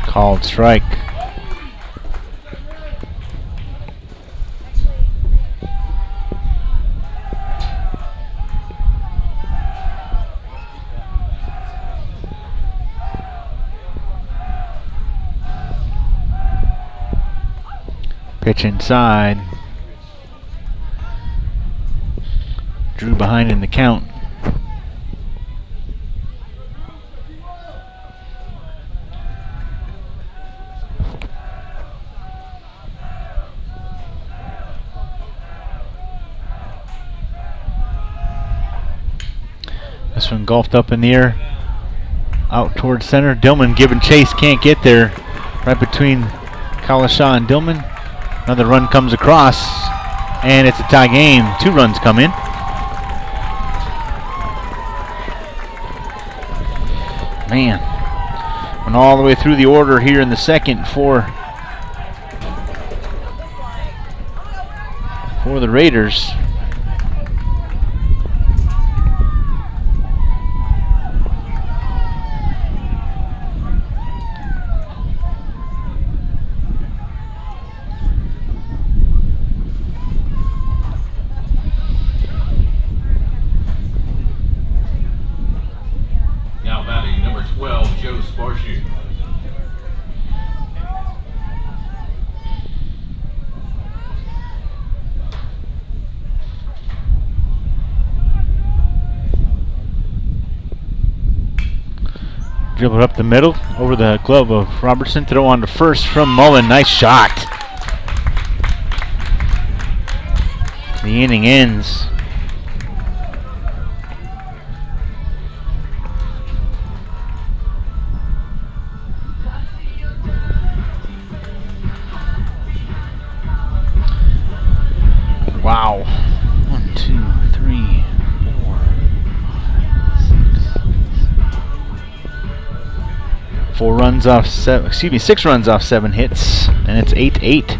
Called strike. Pitch inside. Drew behind in the count. This one golfed up in the air, out towards center. Dillman giving chase, can't get there. Right between Kalashaw and Dillman. Another run comes across, and it's a tie game. 2 runs come in. Man, went all the way through the order here in the second for the Raiders. Dribbled up the middle, over the glove of Robertson. Throw on to first from Mullen. Nice shot. The inning ends. Wow. 1, 2, 3, 4, 6. 4 runs off 7. Excuse me, 6 runs off 7 hits, and it's 8-8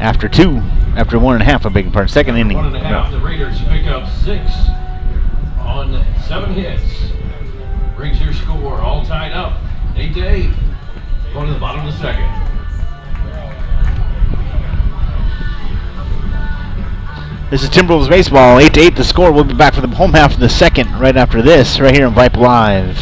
after 2. After 1.5, I beg your pardon. Second inning. 1.5. The Raiders pick up 6 on 7 hits. Brings your score all tied up. 8-8. Going to the bottom of the second. This is Timberwolves baseball. 8-8 the score. We'll be back for the home half of the second right after this, right here on Vype Live.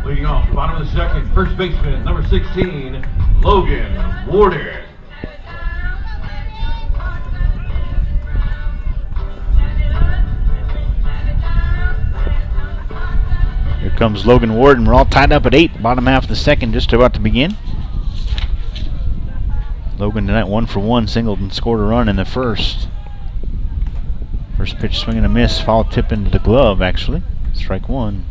Leading off the bottom of the second, first baseman, number 16, Logan Warder. Here comes Logan Warden. We're all tied up at 8. Bottom half of the second just about to begin. Logan tonight 1 for 1, singled and scored a run in the first. First pitch swing and a miss. Foul tip into the glove, actually. Strike 1.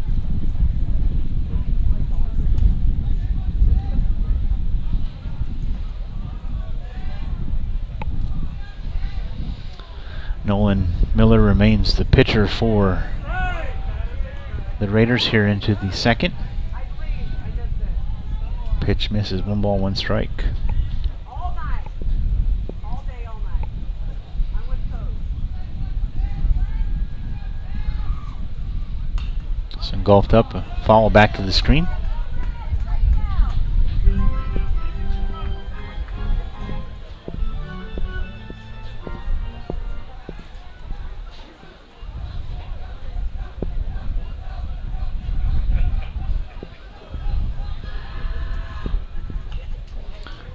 Nolan Miller remains the pitcher for the Raiders here into the second. Pitch misses. 1 ball, 1 strike. All night. All day, all night. I'm with Coach. So engulfed up, a foul back to the screen.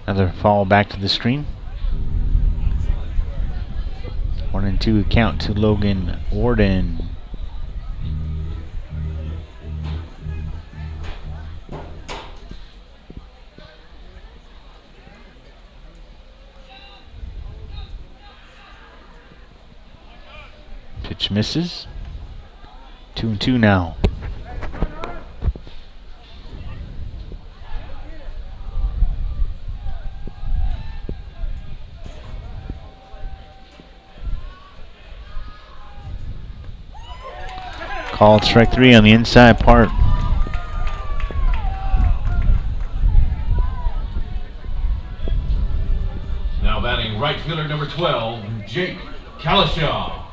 Another foul back to the screen. 1-2 count to Logan Warden. Pitch misses. 2-2 now. Called strike 3 on the inside part. outfielder number 12, Jake Kalishaw.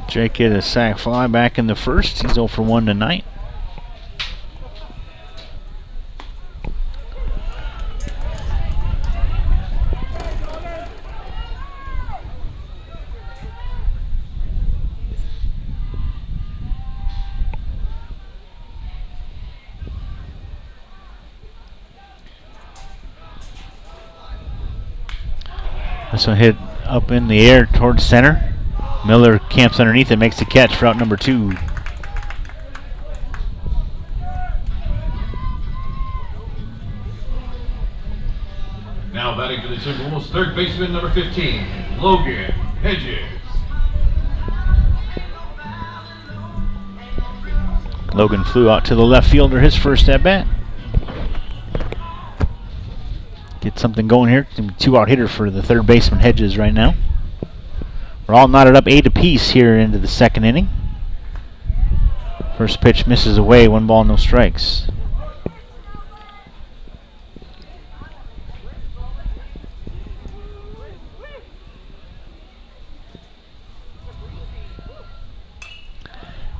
Jake hit a sac fly back in the first. He's 0 for 1 tonight. This one hit up in the air towards center. Miller camps underneath and makes the catch for out number 2. Now batting for the Timberwolves, third baseman number 15, Logan Hedges. Logan flew out to the left fielder his first at bat. Get something going here. 2-out hitter for the third baseman Hedges right now. We're all knotted up 8 apiece here into the second inning. First pitch misses away, 1 ball, no strikes.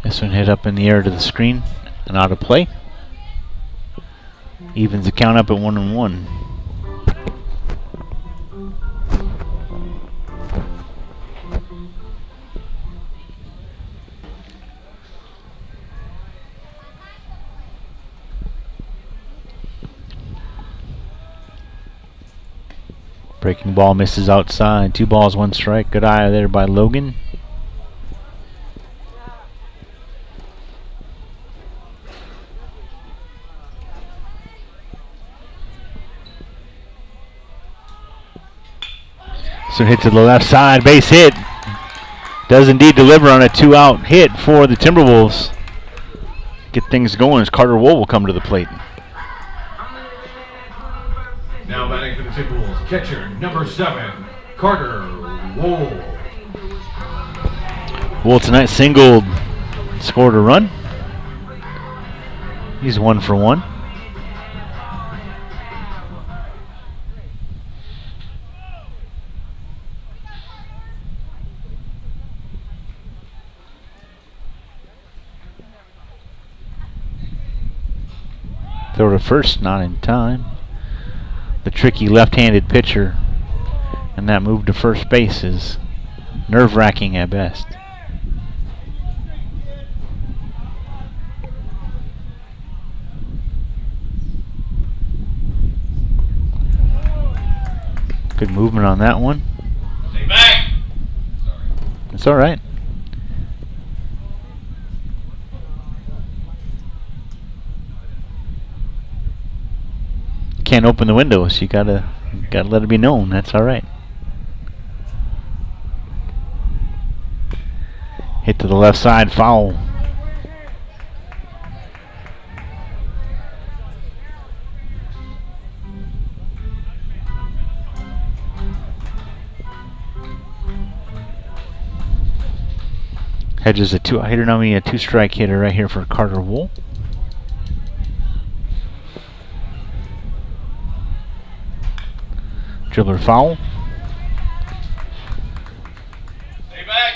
This one hit up in the air to the screen and out of play. Evens the count up at 1-1. Breaking ball misses outside. 2 balls, 1 strike. Good eye there by Logan. So hit to the left side, base hit. Does indeed deliver on a 2-out hit for the Timberwolves. Get things going as Carter Wool will come to the plate. Now batting for the Timberwolves, catcher number 7, Carter Wool. Wool tonight singled, scored a run. He's 1 for 1. Throw to first, not in time. The tricky left-handed pitcher, and that move to first base is nerve-wracking at best. Good movement on that one. Stay back. Sorry. It's all right. Can't open the windows. You gotta let it be known. That's all right. Hit to the left side, foul. Hedges a 2-out hitter, now a 2-strike hitter right here for Carter Wool. Dribbler foul. Stay back.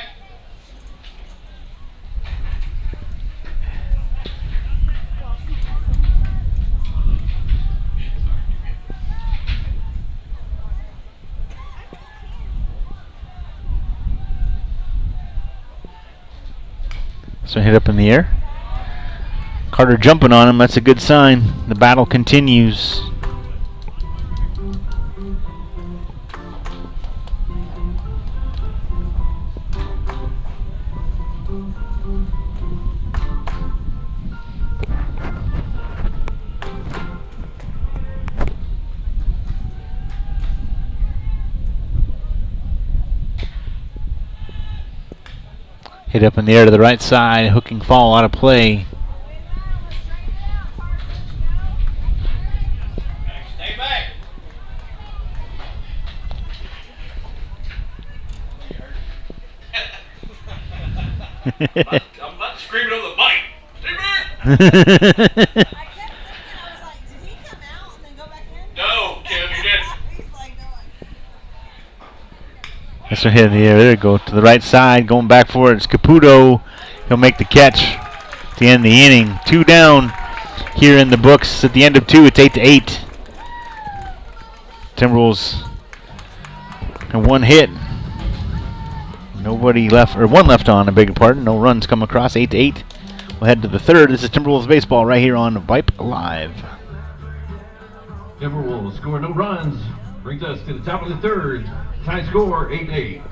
So hit up in the air. Carter jumping on him, that's a good sign. The battle continues. Hit up in the air to the right side, hooking foul out of play. Stay back. I'm not screaming over the mic. Stay back. This one hit in the air. There you go. To the right side. Going back for it. It's Caputo. He'll make the catch at the end of the inning. 2 down here in the books. At the end of 2, it's 8-8. Timberwolves and 1 hit. Nobody left, or 1 left on, I beg your pardon. No runs come across. 8-8. We'll head to the 3rd. This is Timberwolves baseball right here on Vype Live. Timberwolves score no runs. Brings us to the top of the 3rd. Tie score 8-8.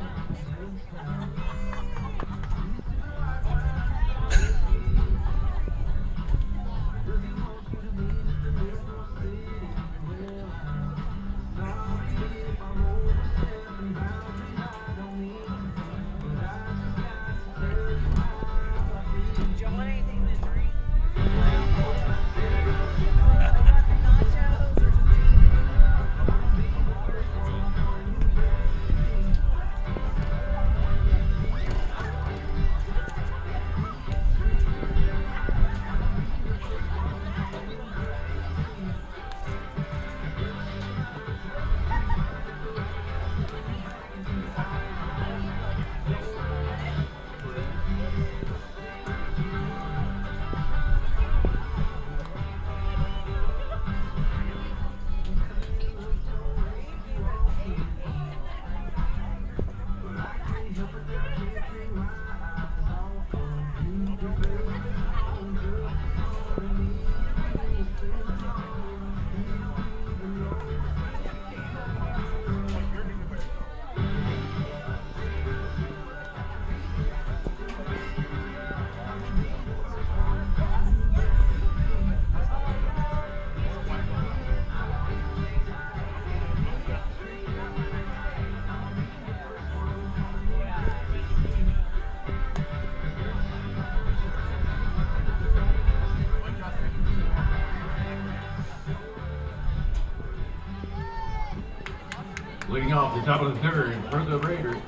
Leading off the top of the 3rd for the Raiders.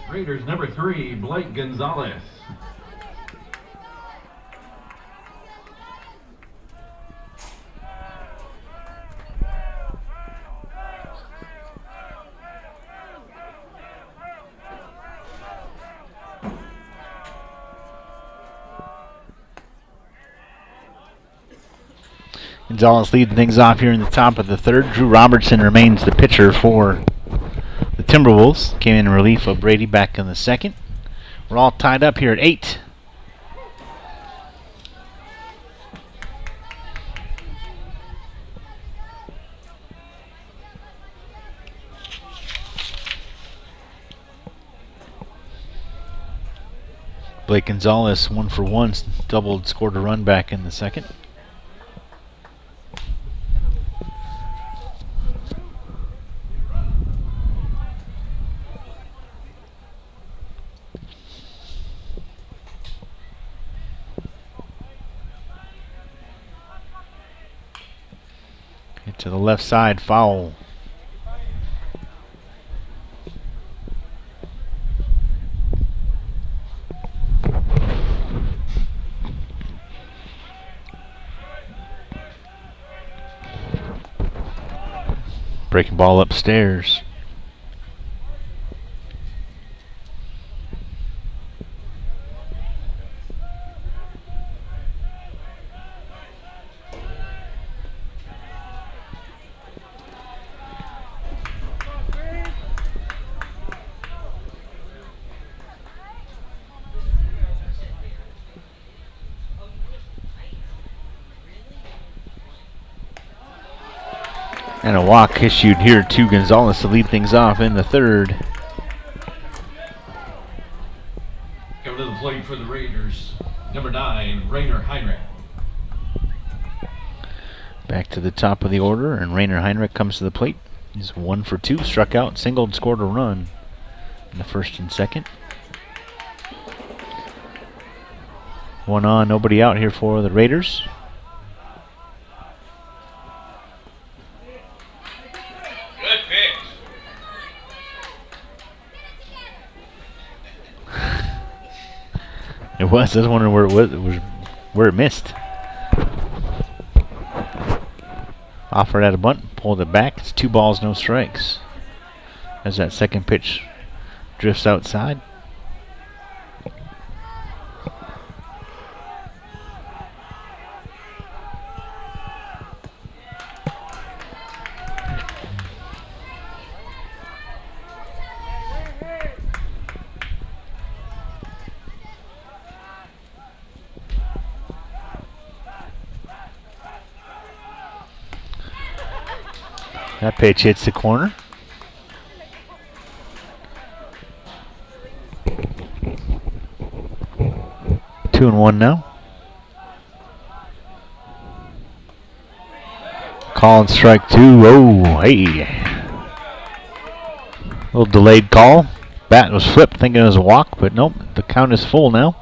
Raiders number 3, Blake Gonzalez. Gonzalez leading things off here in the top of the 3rd. Drew Robertson remains the pitcher for the Timberwolves. Came in relief of Brady back in the 2nd. We're all tied up here at 8. Blake Gonzalez 1 for 1, doubled, scored a run back in the 2nd. To the left side, foul. Breaking ball upstairs. And a walk issued here to Gonzalez to lead things off in the 3rd. Coming to the plate for the Raiders, number 9, Rainer Heinrich. Back to the top of the order, and Rainer Heinrich comes to the plate. He's 1 for 2, struck out, singled, scored a run in the 1st and 2nd. 1 on, nobody out here for the Raiders. It was. I was wondering where it was where it missed. Offered at a bunt, pulled it back. It's 2 balls, no strikes. As that 2nd pitch Drifts outside. That pitch hits the corner. Two and one now. Call and strike two. Oh, hey. Little delayed call. Bat was flipped thinking it was a walk, but nope, the count is full now.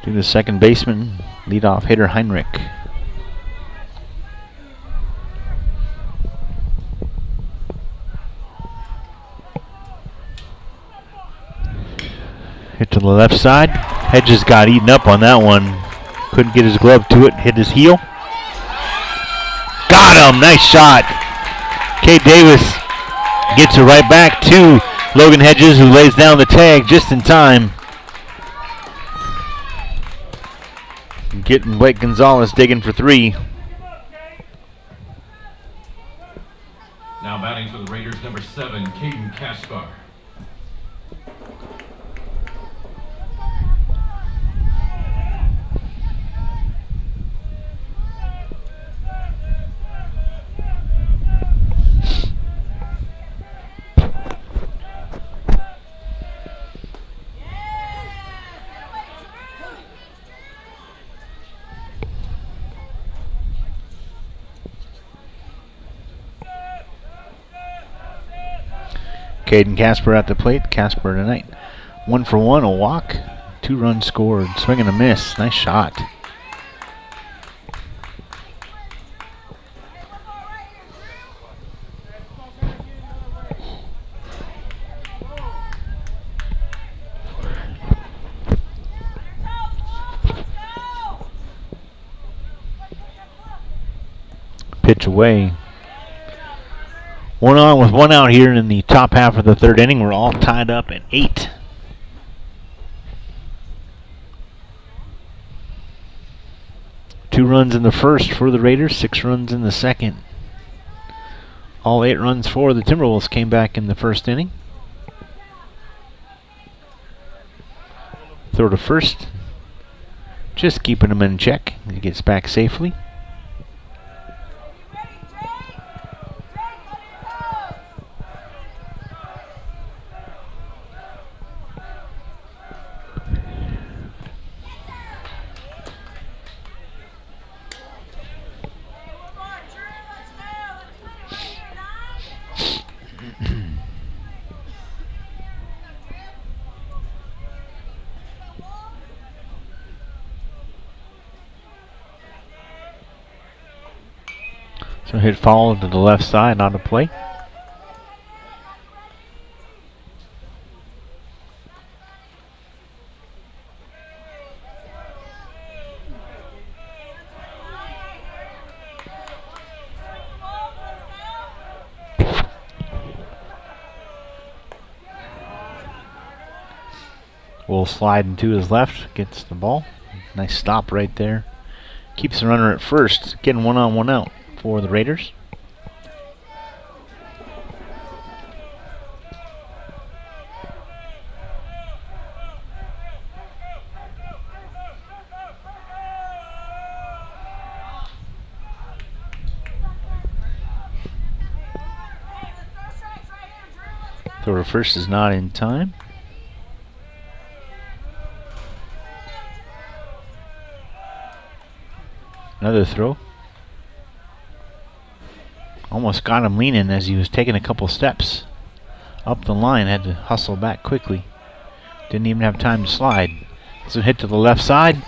To the second baseman, leadoff hitter Heinrich. Hit to the left side. Hedges got eaten up on that one. Couldn't get his glove to it. Hit his heel. Got him. Nice shot. Cade Davis gets it right back to Logan Hedges, who lays down the tag just in time. Getting Blake Gonzalez digging for three. Now batting for the Raiders, number 7, Caden Kaspar. Caden Casper at the plate. Casper tonight 1 for 1, a walk, 2 runs scored. Swing and a miss. Nice shot. Pitch away. 1 on with 1 out here in the top half of the third inning. We're all tied up at 8. Two runs in the first for the Raiders, 6 runs in the second. All 8 runs for the Timberwolves came back in the first inning. Throw to first. Just keeping him in check. He gets back safely. So hit foul to the left side on the play. Will slide into his left, gets the ball. Nice stop right there. Keeps the runner at first, getting 1 on 1 out for the Raiders. Throw to first is not in time. Another throw. Almost got him leaning as he was taking a couple steps up the line. Had to hustle back quickly. Didn't even have time to slide. So hit to the left side.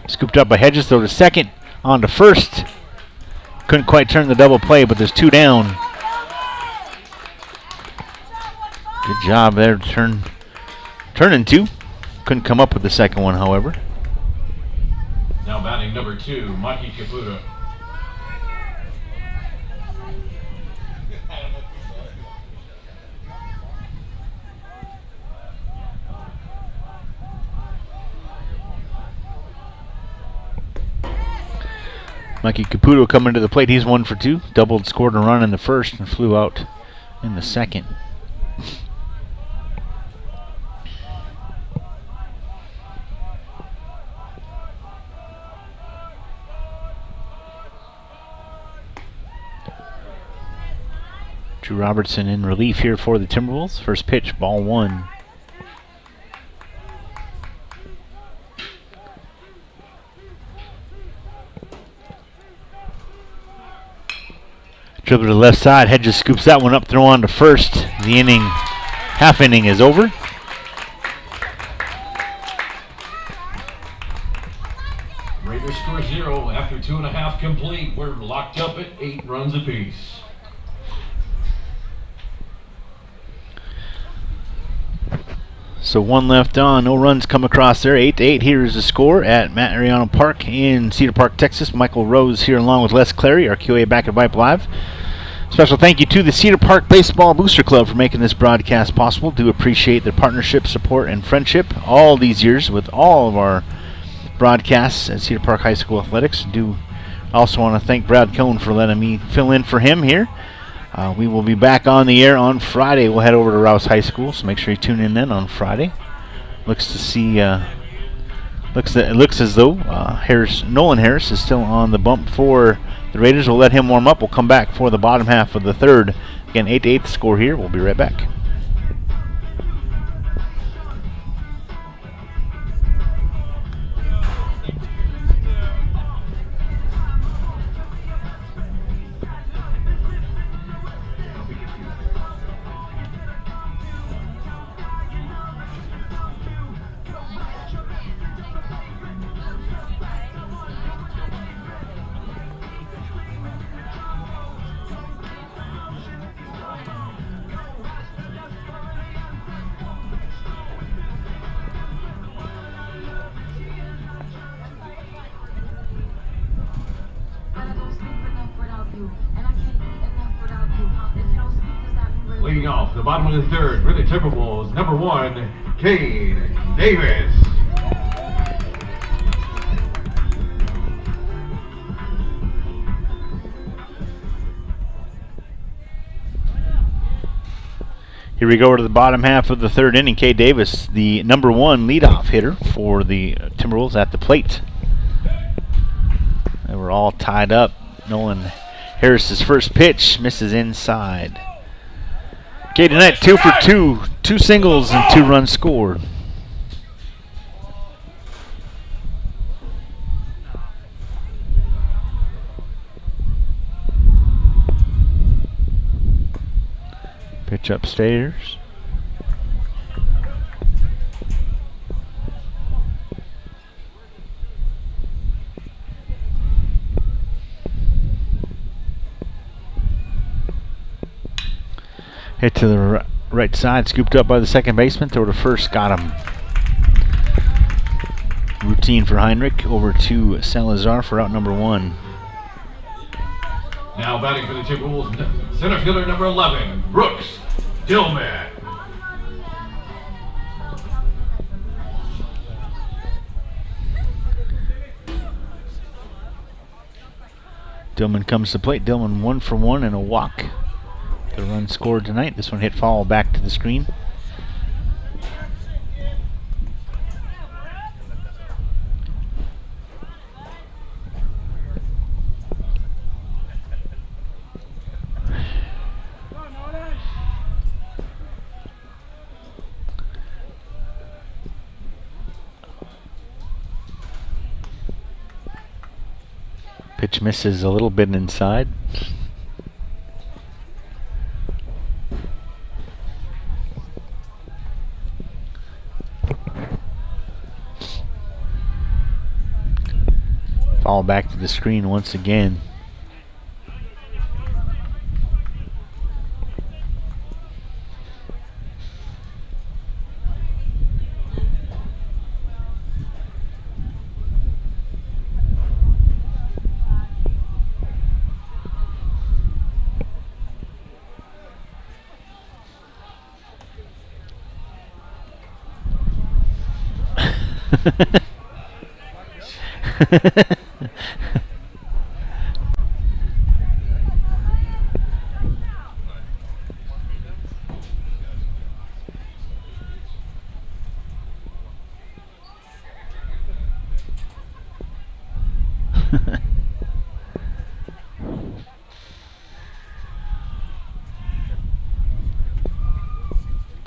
Scooped up by Hedges. Throw to second. On to first. Couldn't quite turn the double play, but there's 2 down. Good job there to turn 2. Couldn't come up with the second one, however. Now batting number 2, Maki Caputo. Mikey Caputo coming to the plate. He's 1 for 2. Doubled, scored a run in the first, and flew out in the second. Drew Robertson in relief here for the Timberwolves. First pitch, ball 1. Dribble to the left side. Hedges scoops that one up, throw on to first. The inning, half inning is over. Raiders score 0 after 2.5 complete. We're locked up at 8 runs apiece. So 1 left on, no runs come across there. 8-8. Here is the score at Matt Ariano Park in Cedar Park, Texas. Michael Rouse here along with Les Clary, our QA back at Vype Live. Special thank you to the Cedar Park Baseball Booster Club for making this broadcast possible. Do appreciate their partnership, support, and friendship all these years with all of our broadcasts at Cedar Park High School Athletics. Do also want to thank Brad Cohn for letting me fill in for him here. We will be back on the air on Friday. We'll head over to Rouse High School, so make sure you tune in then on Friday. Looks as though Nolan Harris is still on the bump for the Raiders. We'll let him warm up. We'll come back for the bottom half of the third. Again, 8-8 score here. We'll be right back. Leading off the bottom of the third for the Timberwolves, number 1, Cade Davis. Here we go to the bottom half of the third inning. Cade Davis, the number 1 leadoff hitter for the Timberwolves at the plate. They were all tied up. Nolan Harris's first pitch misses inside. Cade tonight 2 for 2, 2 singles and 2 runs scored. Pitch upstairs. Hit to the right side, scooped up by the second baseman. Throw to first, got him. Routine for Heinrich. Over to Salazar for out number 1. Now batting for the Timberwolves, center fielder number 11, Brooks Dillman. Dillman comes to plate. Dillman 1 for 1 and a walk. The run scored tonight. This one hit foul back to the screen. Pitch misses a little bit inside. Fall back to the screen once again.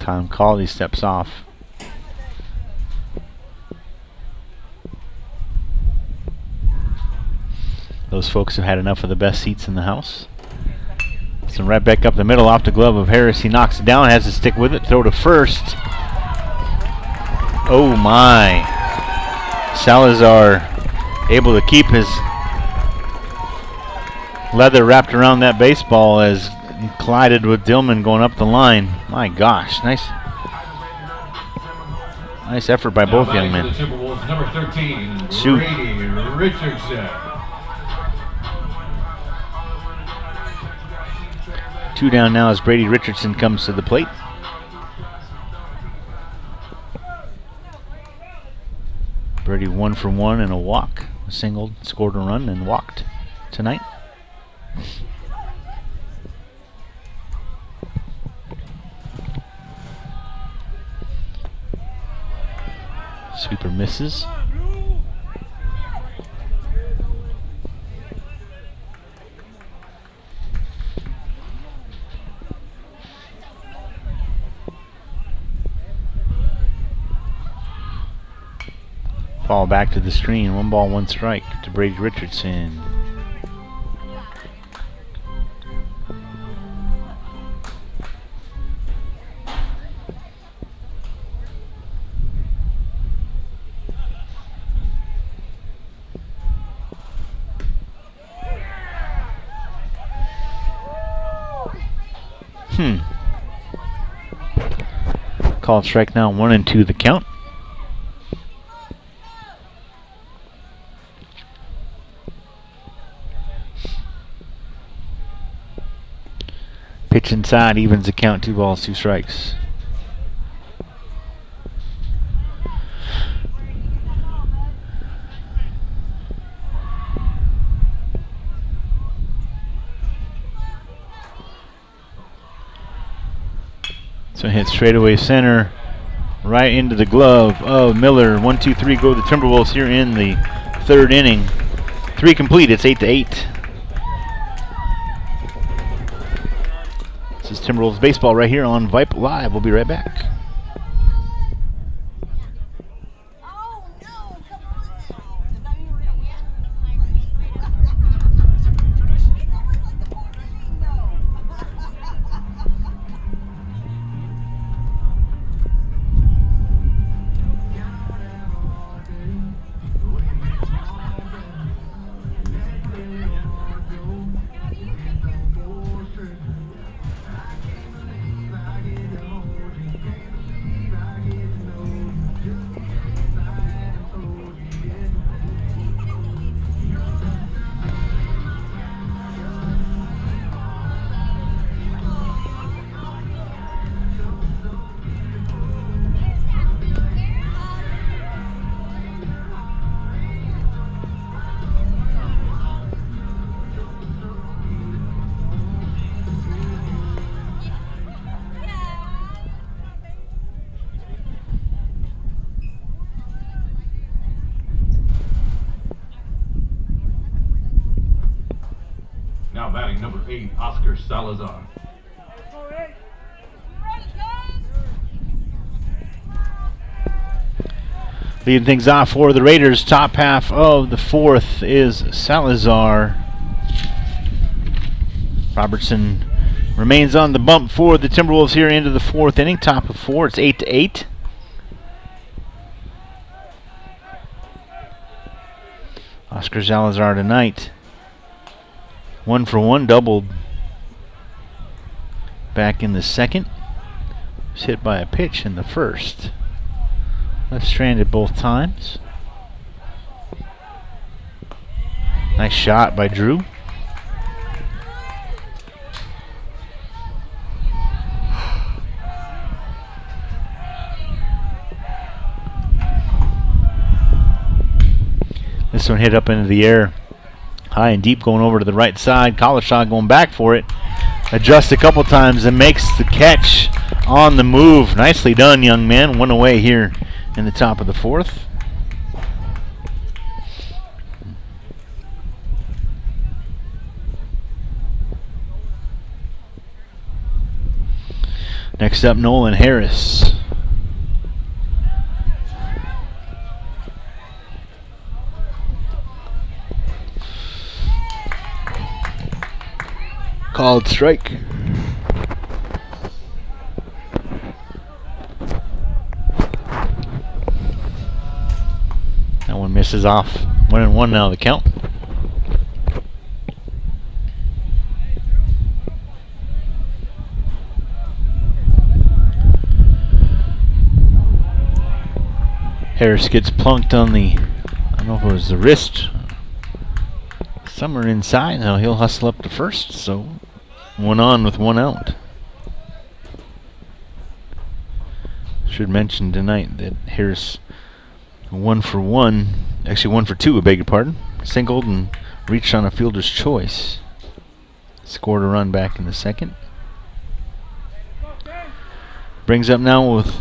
time Caldy steps off. Those folks have had enough of the best seats in the house. So right back up the middle, off the glove of Harris. He knocks it down, has to stick with it, throw to first. Oh my. Salazar able to keep his leather wrapped around that baseball as he collided with Dillman going up the line. My gosh, nice effort by both young men. Number 13, Shoot. Brady Richardson. 2 down now as Brady Richardson comes to the plate. Brady 1 for 1 and a walk. A single, scored a run, and walked tonight. Sweeper misses. Ball back to the screen. 1 ball, 1 strike to Brady Richardson. Called strike now, 1-2 the count. Pitch inside, evens the count, 2 balls, 2 strikes. So hit straightaway center, right into the glove of Miller. 1, 2, 3 go the Timberwolves here in the 3rd inning. 3 complete, it's 8-8. This is Timberwolves baseball right here on Vype Live. We'll be right back. Oh no, come on now. Does that mean we're gonna win? It's almost like the pool machine though. Now batting number 8, Oscar Salazar. Leading things off for the Raiders, top half of the 4th is Salazar. Robertson remains on the bump for the Timberwolves here into the 4th inning, top of 4. It's 8-8. Oscar Salazar tonight. 1 for 1, doubled back in the 2nd. Was hit by a pitch in the 1st. Left stranded both times. Nice shot by Drew. This one hit up into the air. High and deep, going over to the right side. Collishaw going back for it. Adjusts a couple times and makes the catch on the move. Nicely done, young man. 1 away here in the top of the 4th. Next up, Nolan Harris. Called strike. That one misses off. 1-1 now the count. Harris gets plunked on the, I don't know if it was the wrist, somewhere inside. Now he'll hustle up to first, so 1 on with 1 out. Should mention tonight that Harris 1 for 1, actually 1 for 2, I beg your pardon, singled and reached on a fielder's choice. Scored a run back in the second. Brings up now with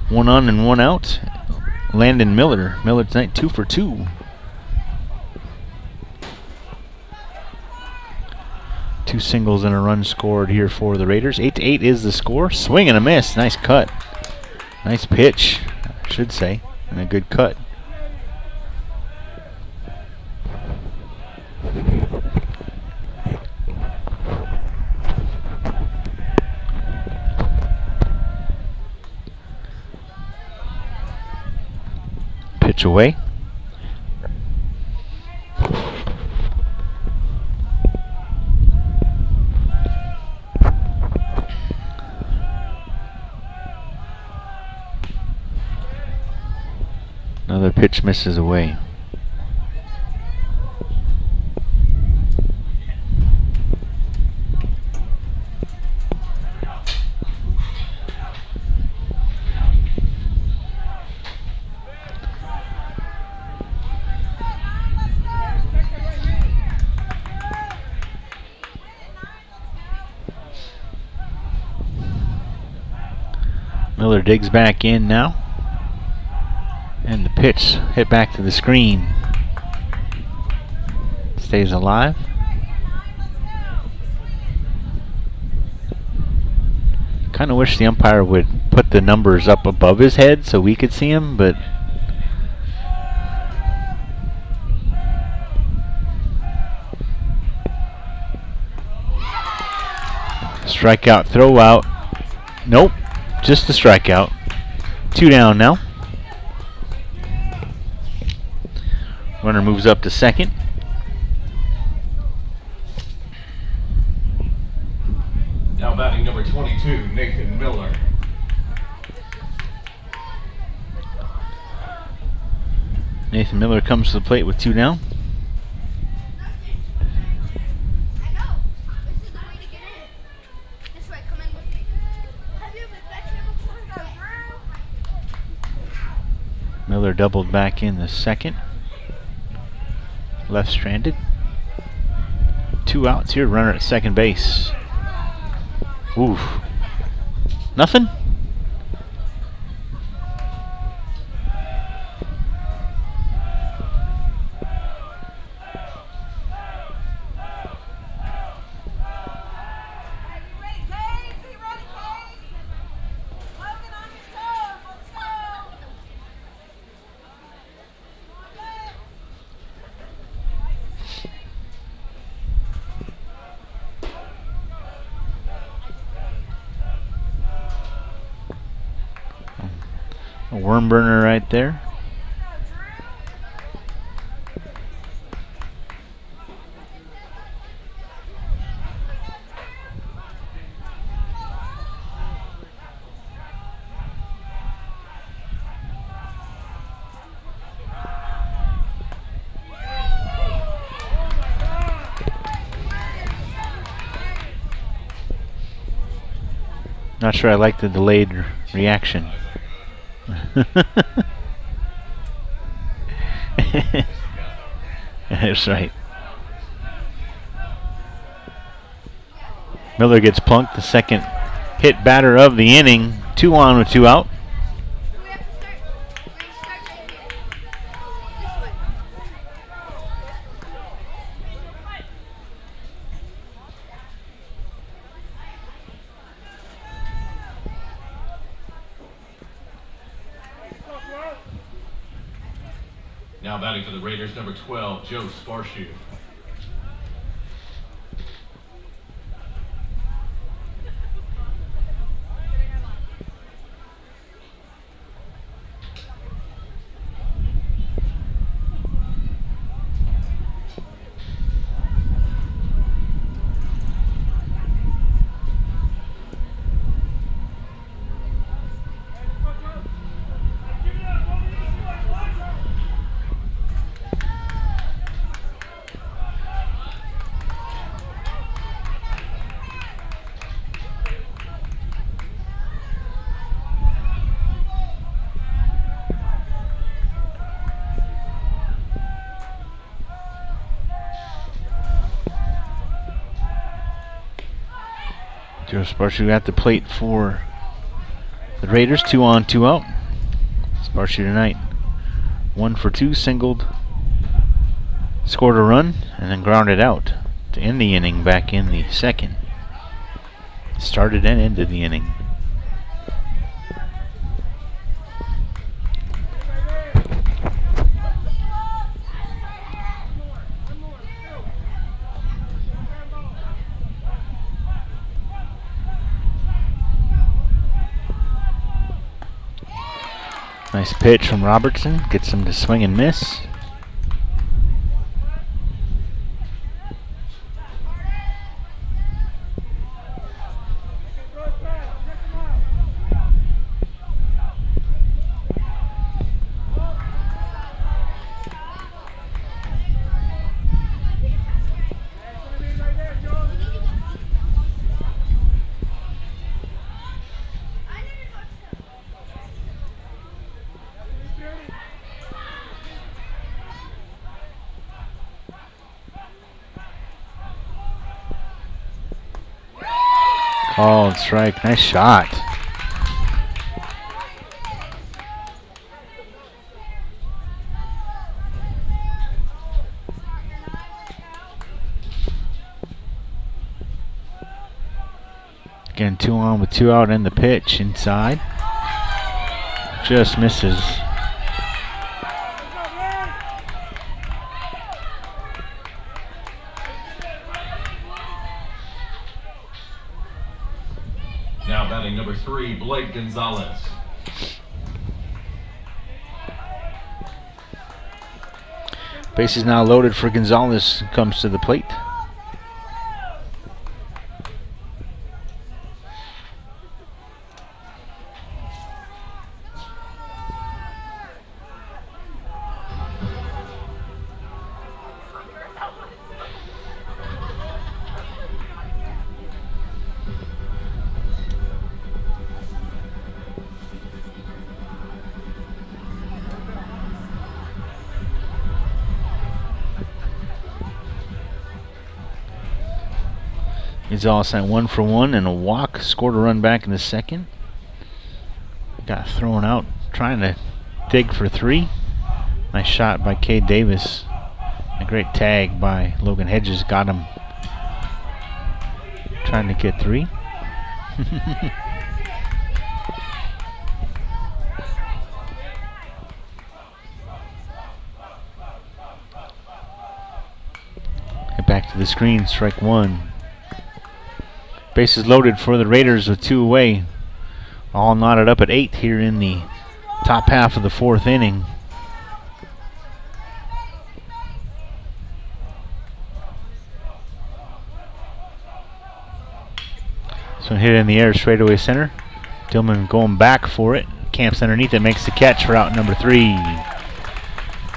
1 on and 1 out. Landon Miller. Miller tonight 2 for 2. 2 singles and a run scored here for the Raiders. 8-8 is the score. Swing and a miss. Nice cut. Nice pitch, I should say, and a good cut. Pitch away. Another pitch misses away. Miller digs back in now. And the pitch hit back to the screen. Stays alive. Kind of wish the umpire would put the numbers up above his head so we could see him, but strikeout, throw out. Nope, just the strikeout. 2 down now. Runner moves up to second. Now batting number 22, Nathan Miller. Nathan Miller comes to the plate with 2 down. Miller doubled back in the second. Left stranded. 2 outs here. Runner at second base. Oof. Nothing? A worm burner right there. Not sure I like the delayed reaction. That's right. Miller gets plunked, the second hit batter of the inning. 2 on with 2 out. Now batting for the Raiders, number 12, Joe Sparshoe. Joe Sparshoe at the plate for the Raiders. 2 on, 2 out. Sparshoe tonight 1 for 2, singled, scored a run, and then grounded out to end the inning back in the second. Started and ended the inning. Nice pitch from Robertson. Gets him to swing and miss. Called strike. Nice shot. Again, 2 on with 2 out, and the pitch inside. Just misses. Now batting number 3, Blake Gonzalez. Base is now loaded for Gonzalez. Comes to the plate. Gonzalez sent 1 for 1 and a walk. Scored a run back in the second. Got thrown out trying to dig for 3. Nice shot by Cade Davis. A great tag by Logan Hedges. Got him trying to get 3. Get back to the screen. Strike 1. Bases loaded for the Raiders with 2 away. All knotted up at 8 here in the top half of the 4th inning. So hit in the air straightaway center. Tillman going back for it. Camps underneath it, makes the catch for out number 3.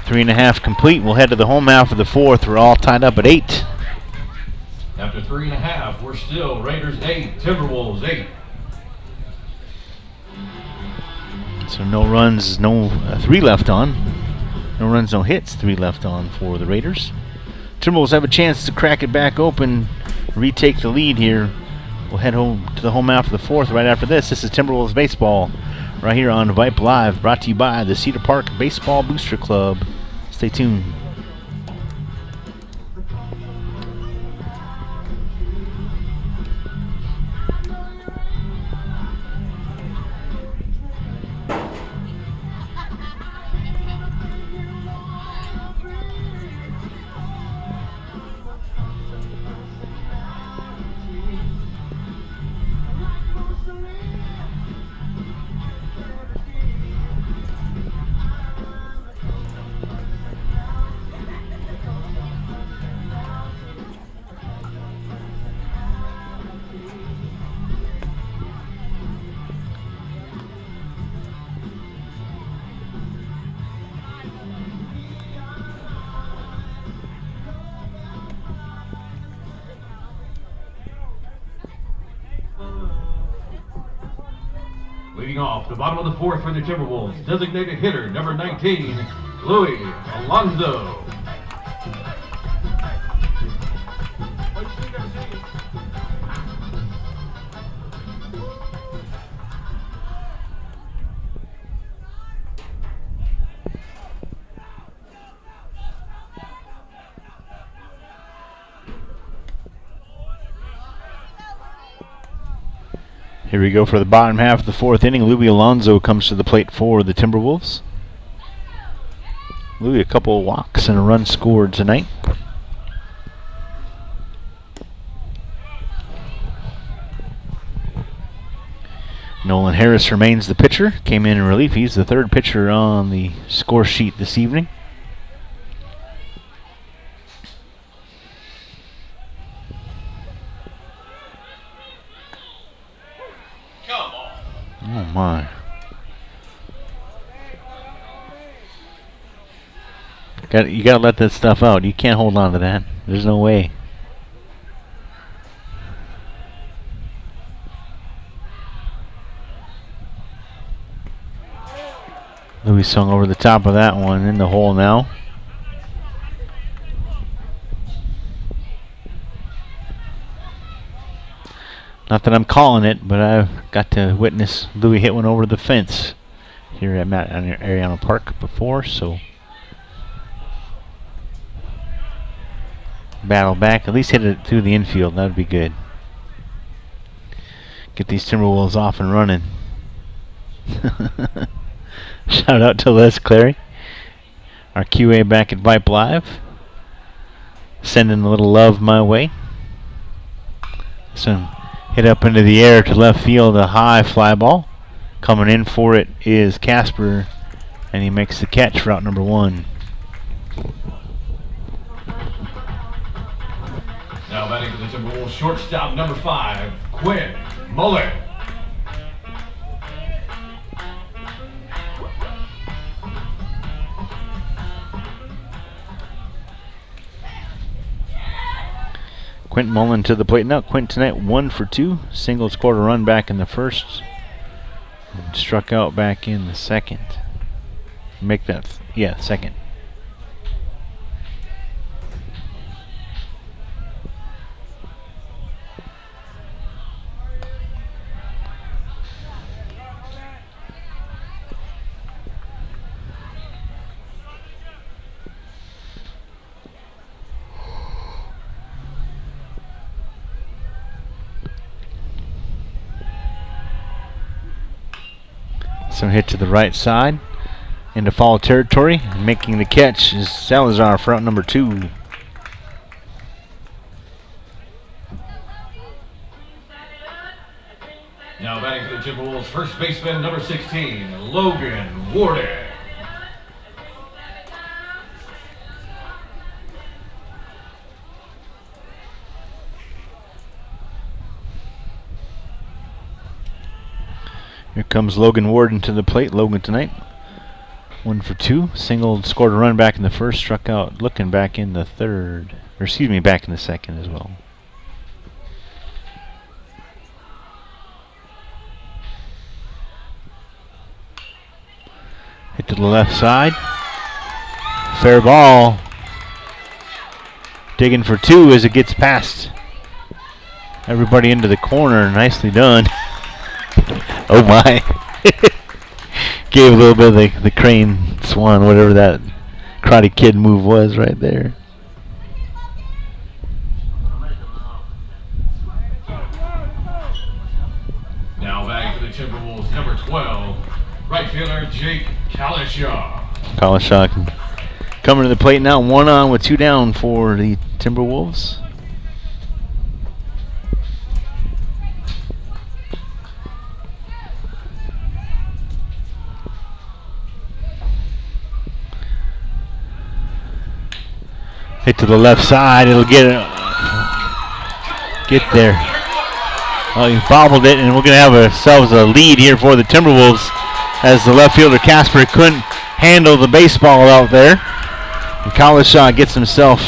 3.5 complete. We'll head to the home half of the 4th. We're all tied up at 8. After 3.5, we're still Raiders 8, Timberwolves 8. So no runs, no 3 left on. No runs, no hits, 3 left on for the Raiders. Timberwolves have a chance to crack it back open, retake the lead here. We'll head home to the home half of the 4th right after this. This is Timberwolves Baseball right here on Vype Live, brought to you by the Cedar Park Baseball Booster Club. Stay tuned. Leading off the bottom of the fourth for the Timberwolves, designated hitter number 19, Louis Alonzo. Here we go for the bottom half of the fourth inning. Louis Alonzo comes to the plate for the Timberwolves. Louis, a couple of walks and a run scored tonight. Nolan Harris remains the pitcher. Came in relief. He's the third pitcher on the score sheet this evening. Oh my. You gotta let that stuff out. You can't hold on to that. There's no way. Louis swung over the top of that one, in the hole now. Not that I'm calling it, but I've got to witness Louis hit one over the fence here at Ariana Park before, so battle back. At least hit it through the infield. That would be good. Get these Timberwolves off and running. Shout out to Les Clary, our QA back at Vype Live, sending a little love my way. Some hit up into the air to left field, a high fly ball. Coming in for it is Casper, and he makes the catch for out number one. Now batting for the Timberwolves, shortstop number 5, Quinn Muller. Quint Mullen to the plate now. Quint tonight 1 for 2. Single, scored a run back in the first. And struck out back in the second. Make that, second. Some hit to the right side into foul territory. Making the catch is Salazar for out number 2. Now batting for the Timberwolves, first baseman number 16, Logan Warden. Here comes Logan Warden to the plate. Logan tonight 1 for 2. Single, scored a run back in the first, struck out looking back in the third. Or excuse me, back in the second as well. Hit to the left side. Fair ball. Digging for 2 as it gets past everybody into the corner. Nicely done. Oh my. Gave a little bit of the crane swan, whatever that Karate Kid move was right there. Now batting for the Timberwolves, number 12, right fielder Jake Kalishaw. Kalishaw coming to the plate now, 1 on with 2 down for the Timberwolves. Hit to the left side, it'll get there. Oh, he bobbled it, and we're going to have ourselves a lead here for the Timberwolves as the left fielder Casper couldn't handle the baseball out there. And Kalishaw gets himself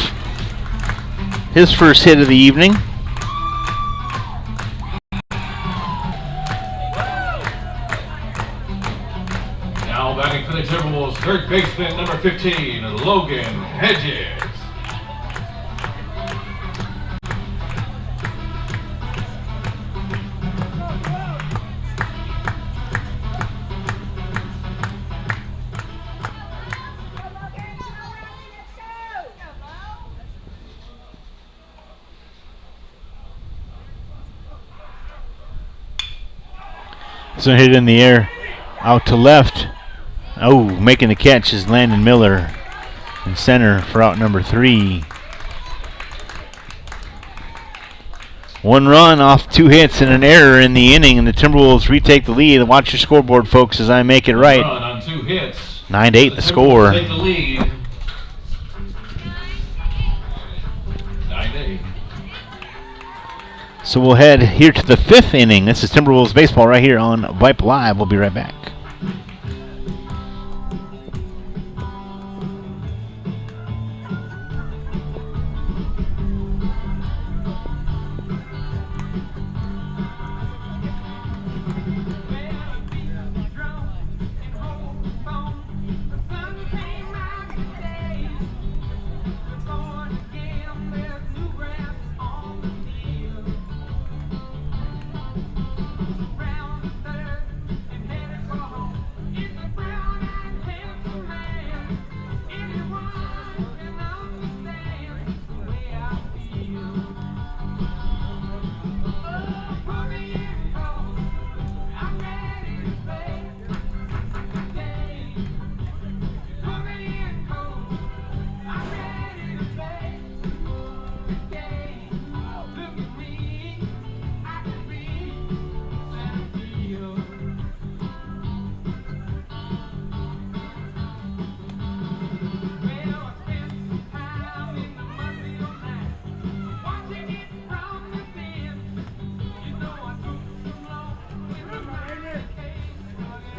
his first hit of the evening. Batting for the Timberwolves, third baseman, number 15, Logan Hedges. So hit it in the air, out to left. Oh, making the catch is Landon Miller in center for out number 3. 1 run off 2 hits and an error in the inning, and the Timberwolves retake the lead. Watch your scoreboard, folks, as I make it right. 1 run on 2 hits. 9-8 the score. Take the lead. 9-8. So we'll head here to the 5th inning. This is Timberwolves baseball right here on Vype Live. We'll be right back.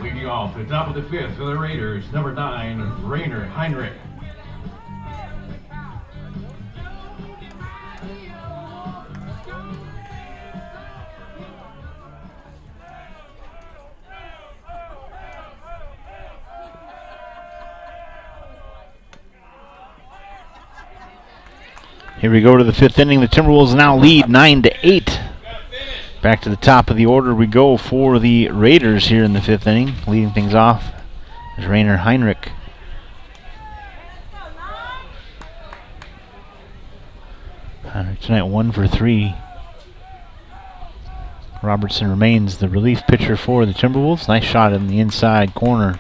Leading off the top of the 5th for the Raiders, number 9, Rainer Heinrich. Here we go to the 5th inning. The Timberwolves now lead 9-8. Back to the top of the order we go for the Raiders here in the 5th inning. Leading things off is Rainer Heinrich. Heinrich tonight 1 for 3. Robertson remains the relief pitcher for the Timberwolves. Nice shot in the inside corner.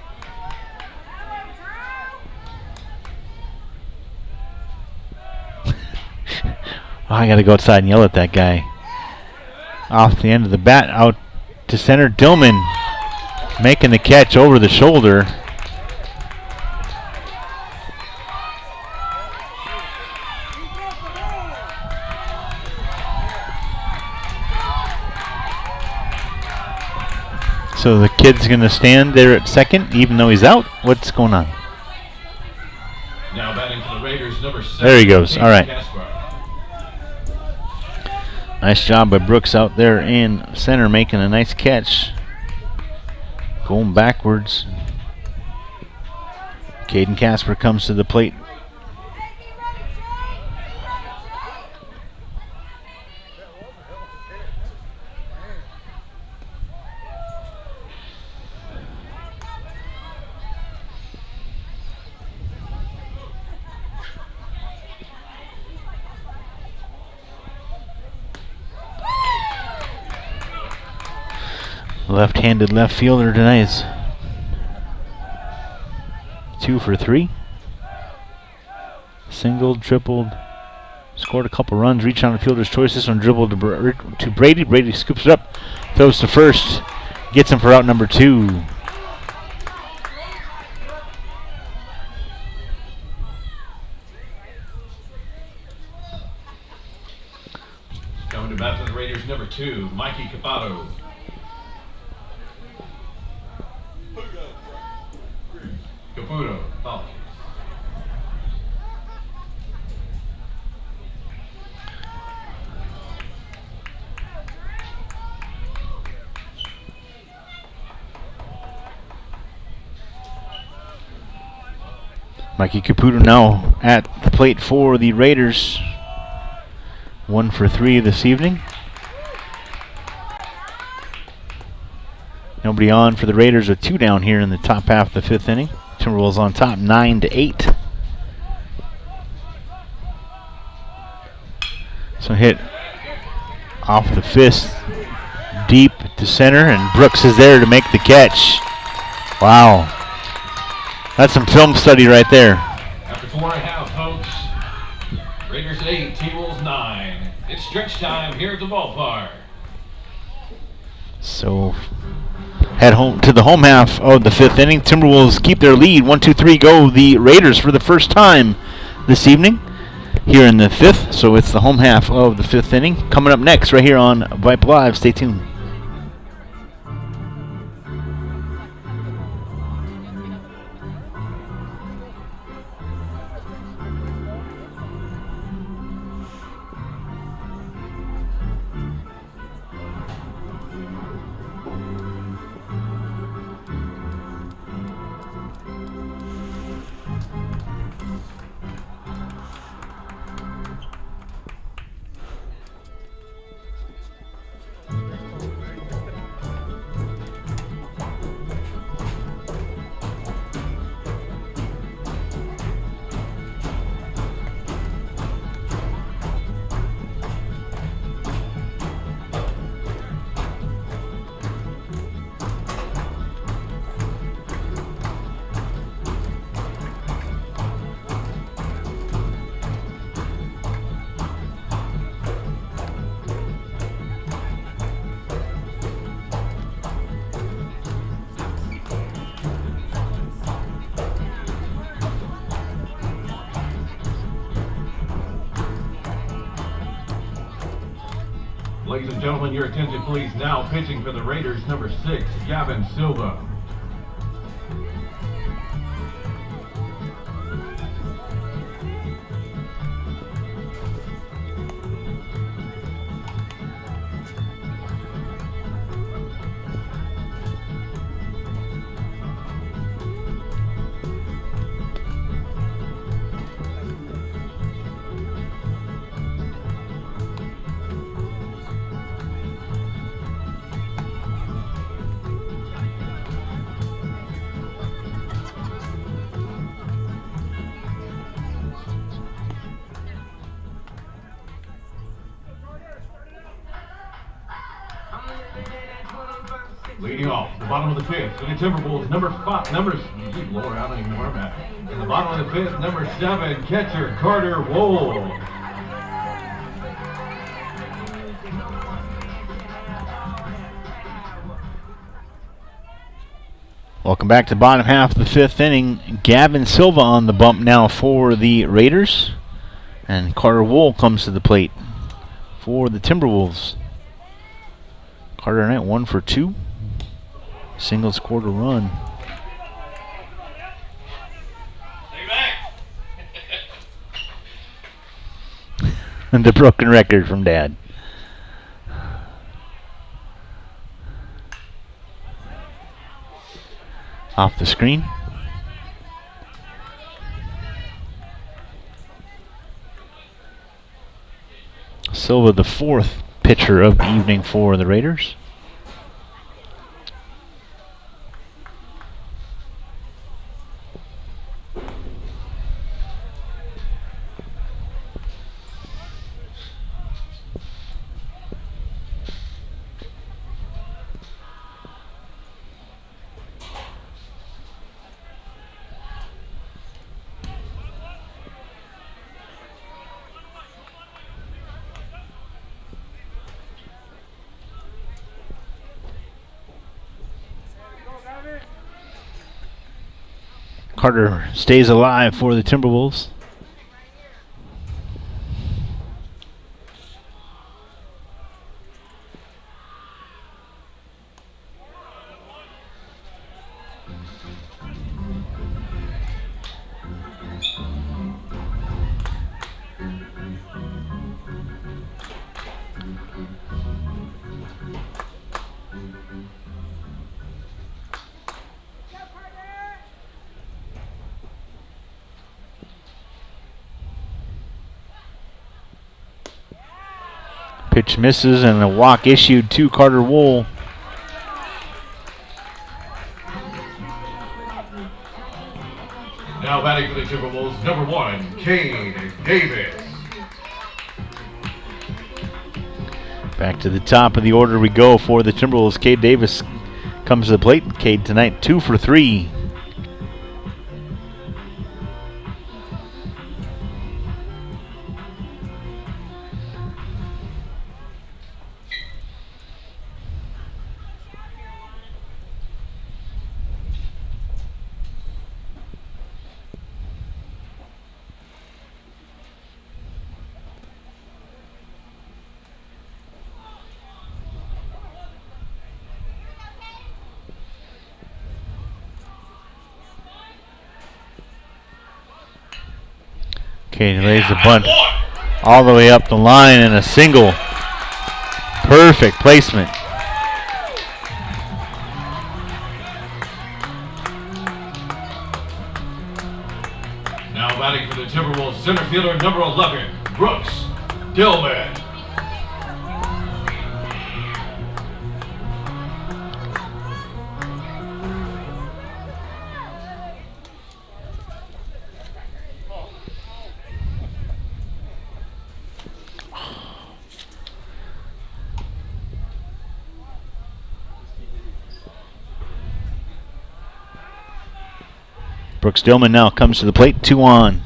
I got to go outside and yell at that guy. Off the end of the bat, out to center. Dillman making the catch over the shoulder. So the kid's going to stand there at second, even though he's out. What's going on? Now batting for the Raiders, number 7. There he goes. All right. Kaspar. Nice job by Brooks out there in center, making a nice catch. Going backwards. Caden Casper comes to the plate. Left-handed left fielder tonight is 2 for 3. Singled, tripled, scored a couple runs, reached on the fielder's choice. This one dribbled to Brady. Brady scoops it up, throws to first, gets him for out number 2. Coming to bat for the Raiders, number 2, Mikey Capato. Caputo, apologies. Mikey Caputo now at the plate for the Raiders. 1 for 3 this evening. Nobody on for the Raiders with 2 down here in the top half of the 5th inning. Timberwolves on top 9-8. So hit off the fist deep to center, and Brooks is there to make the catch. Wow. That's some film study right there. After 4.5, folks. Raiders 8, T-Wolves 9. It's stretch time here at the ballpark. So head home to the home half of the 5th inning. Timberwolves keep their lead. 1-2-3 go the Raiders for the first time this evening here in the 5th. So it's the home half of the 5th inning. Coming up next right here on Vype Live. Stay tuned. Ladies and gentlemen, your attention please. Now pitching for the Raiders, number 6, Gavin Silva. Leading off the bottom of the 5th for the Timberwolves, number 5, good Lord, I don't even know where I'm at. In the bottom of the 5th, number 7, catcher Carter Wool. Welcome back to the bottom half of the 5th inning. Gavin Silva on the bump now for the Raiders. And Carter Wool comes to the plate for the Timberwolves. Carter Knight 1 for 2. Single scored a run. Stay back. And the broken record from Dad. Off the screen. Silva, the 4th pitcher of the evening for the Raiders. Carter stays alive for the Timberwolves. Pitch misses and a walk issued to Carter Wool. Now batting for the Timberwolves, number 1, Cade Davis. Back to the top of the order we go for the Timberwolves. Cade Davis comes to the plate. Cade tonight 2 for 3. Cade lays the bunt all the way up the line and a single. Perfect placement. Now batting for the Timberwolves, center fielder number 11, Brooks Gilman. Brooks Dillman now comes to the plate, 2 on,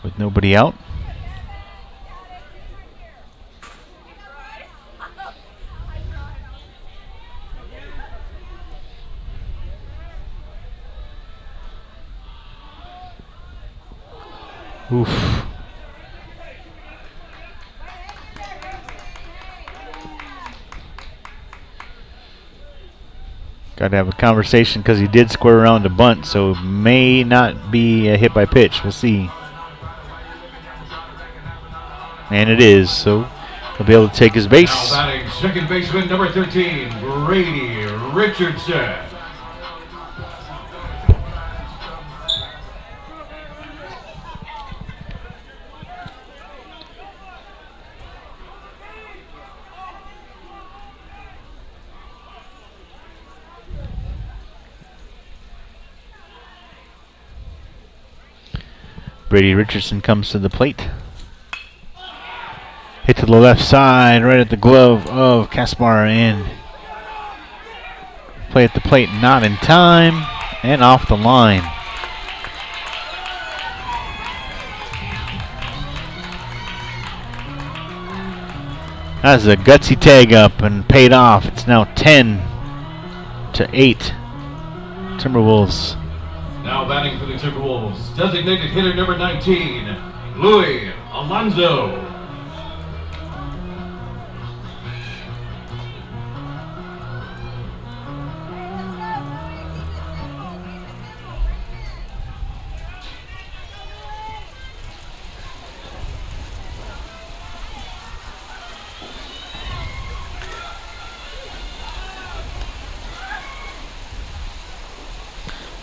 with nobody out. Oof. Got to have a conversation because he did square around the bunt, so may not be a hit by pitch. We'll see. And it is, so he'll be able to take his base. Now batting second baseman number 13, Brady Richardson. Brady Richardson comes to the plate. Hit to the left side, right at the glove of Kaspar, and play at the plate, not in time, and off the line. That's a gutsy tag up and paid off. It's now 10-8. Timberwolves. Now batting for the Timberwolves, designated hitter number 19, Louis Alonzo.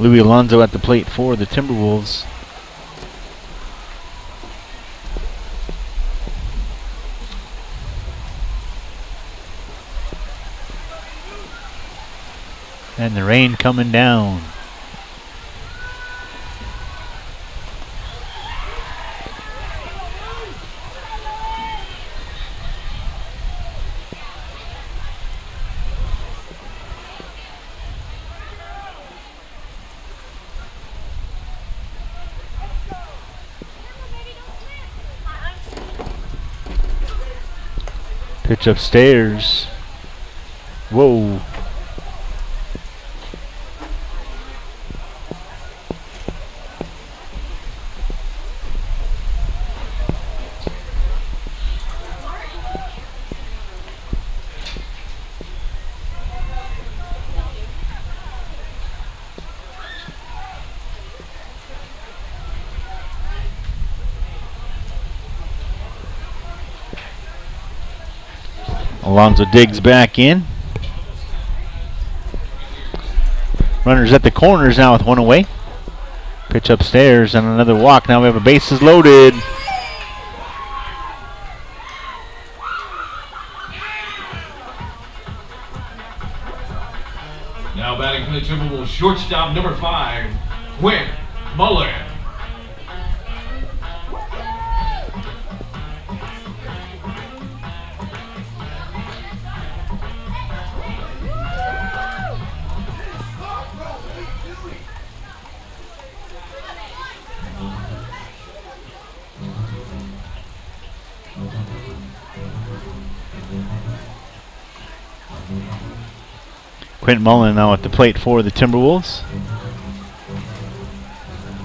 Louis Alonzo at the plate for the Timberwolves. And the rain coming down. Pitch upstairs. Whoa. Alonzo digs back in. Runners at the corners now with 1 away. Pitch upstairs and another walk. Now we have a bases loaded. Now batting for the Timberwolves, shortstop number 5, Quinn Mullen. Quentin Mullen now at the plate for the Timberwolves.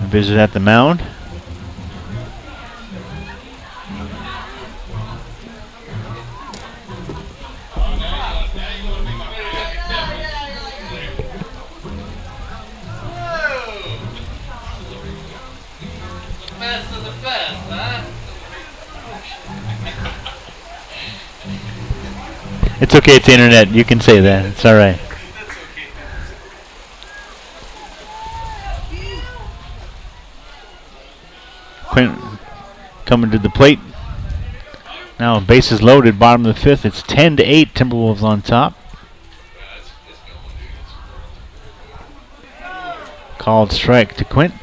Visit at the mound. Best of the best, huh? It's okay, it's the internet. You can say that. It's all right. Quinn coming to the plate. Now bases loaded, bottom of the 5th. It's 10-8, Timberwolves on top. Called strike to Quint.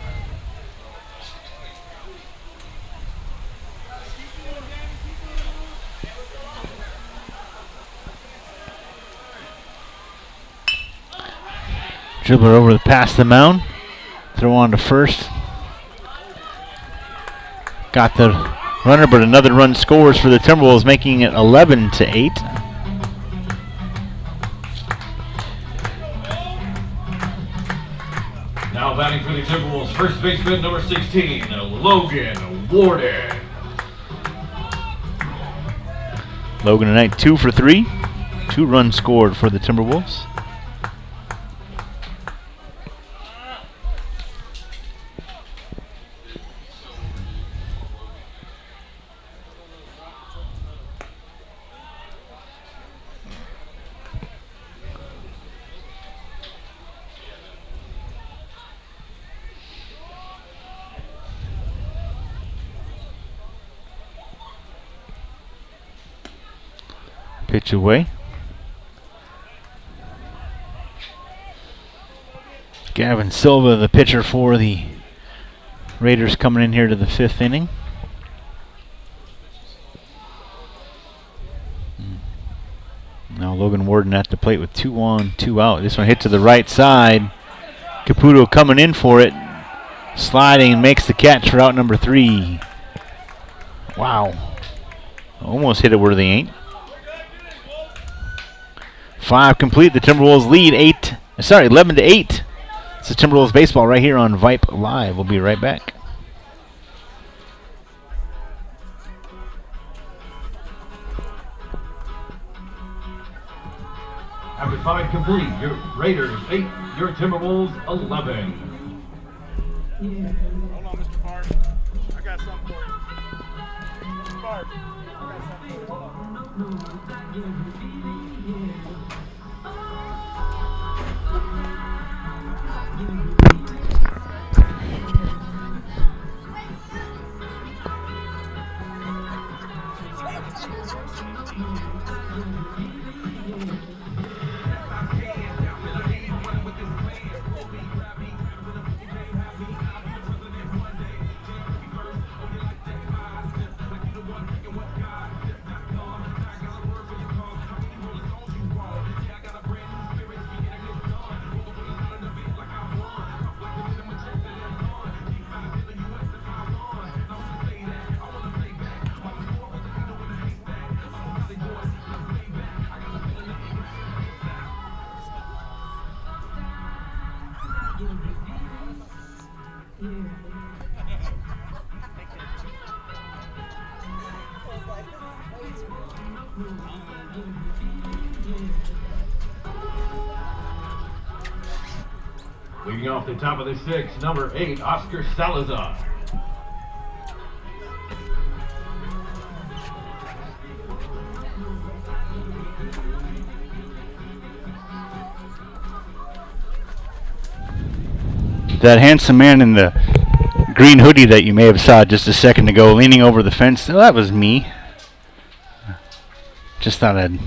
Dribbler over past the mound. Throw on to first. Got the runner, but another run scores for the Timberwolves, making it 11-8. Now batting for the Timberwolves, first baseman number 16, Logan Warden. Logan tonight 2 for 3. 2 runs scored for the Timberwolves. Pitch away. Gavin Silva, the pitcher for the Raiders, coming in here to the 5th inning. Now Logan Warden at the plate with 2 on, 2 out. This one hit to the right side. Caputo coming in for it. Sliding and makes the catch for out number 3. Wow. Almost hit it where they ain't. 5 complete. The Timberwolves lead 11-8. It's the Timberwolves baseball right here on Vype Live. We'll be right back. After 5 complete, your Raiders 8, your Timberwolves 11. Hold on, Mr. Bart. I got something for you. Mr. Bart, I got something for you. Hold on. Leading off the top of the 6th, number 8, Oscar Salazar. That handsome man in the green hoodie that you may have saw just a second ago leaning over the fence, oh, that was me. Just thought I'd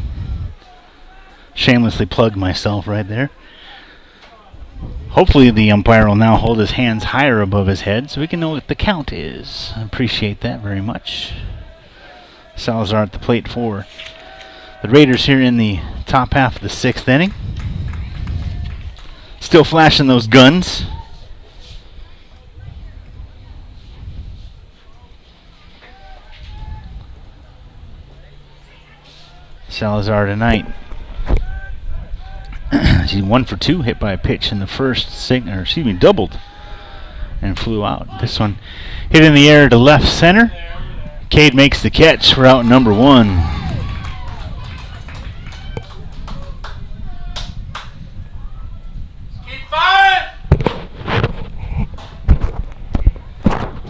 shamelessly plug myself right there. Hopefully the umpire will now hold his hands higher above his head so we can know what the count is. I appreciate that very much. Salazar at the plate for the Raiders here in the top half of the 6th inning. Still flashing those guns. Salazar tonight. He's 1 for 2, hit by a pitch in the first, doubled and flew out. This one hit in the air to left center. Cade makes the catch for out number 1. Keep firing!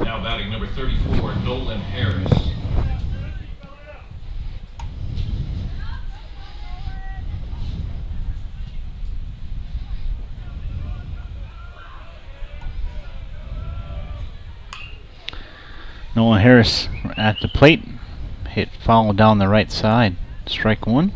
Now batting number 34, Nolan Harris. Nolan Harris at the plate. Hit foul down the right side. Strike 1.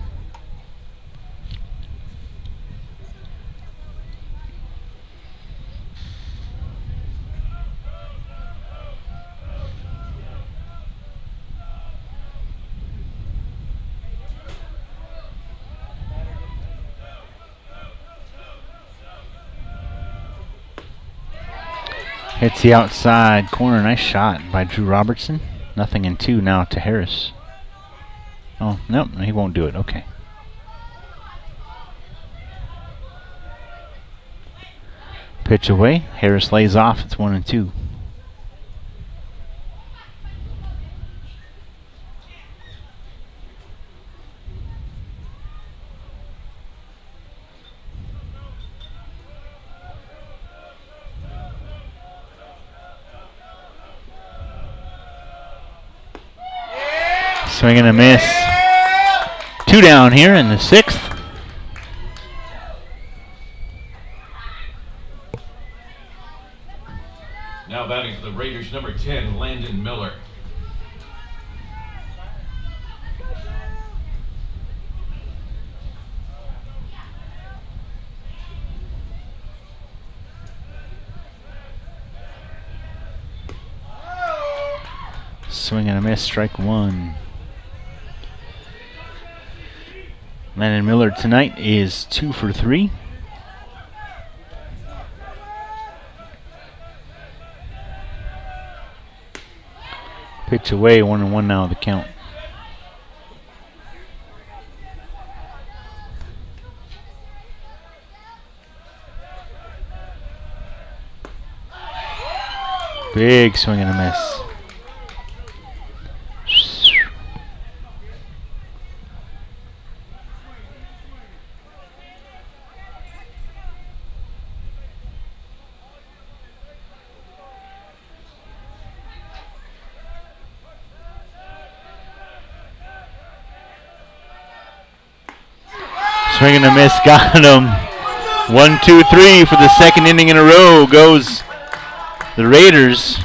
Hits the outside corner. Nice shot by Drew Robertson. 0-2 now to Harris. Oh, nope, he won't do it. Okay. Pitch away. Harris lays off. It's 1-2. Swing and a miss. 2 down here in the 6th. Now batting for the Raiders, number 10, Landon Miller. Swing and a miss. Strike 1. Landon Miller tonight is 2 for 3. Pitch away, 1-1 now the count. Big swing and a miss. Swing and a miss, got him. 1, 2, 3 for the 2nd inning in a row goes the Raiders.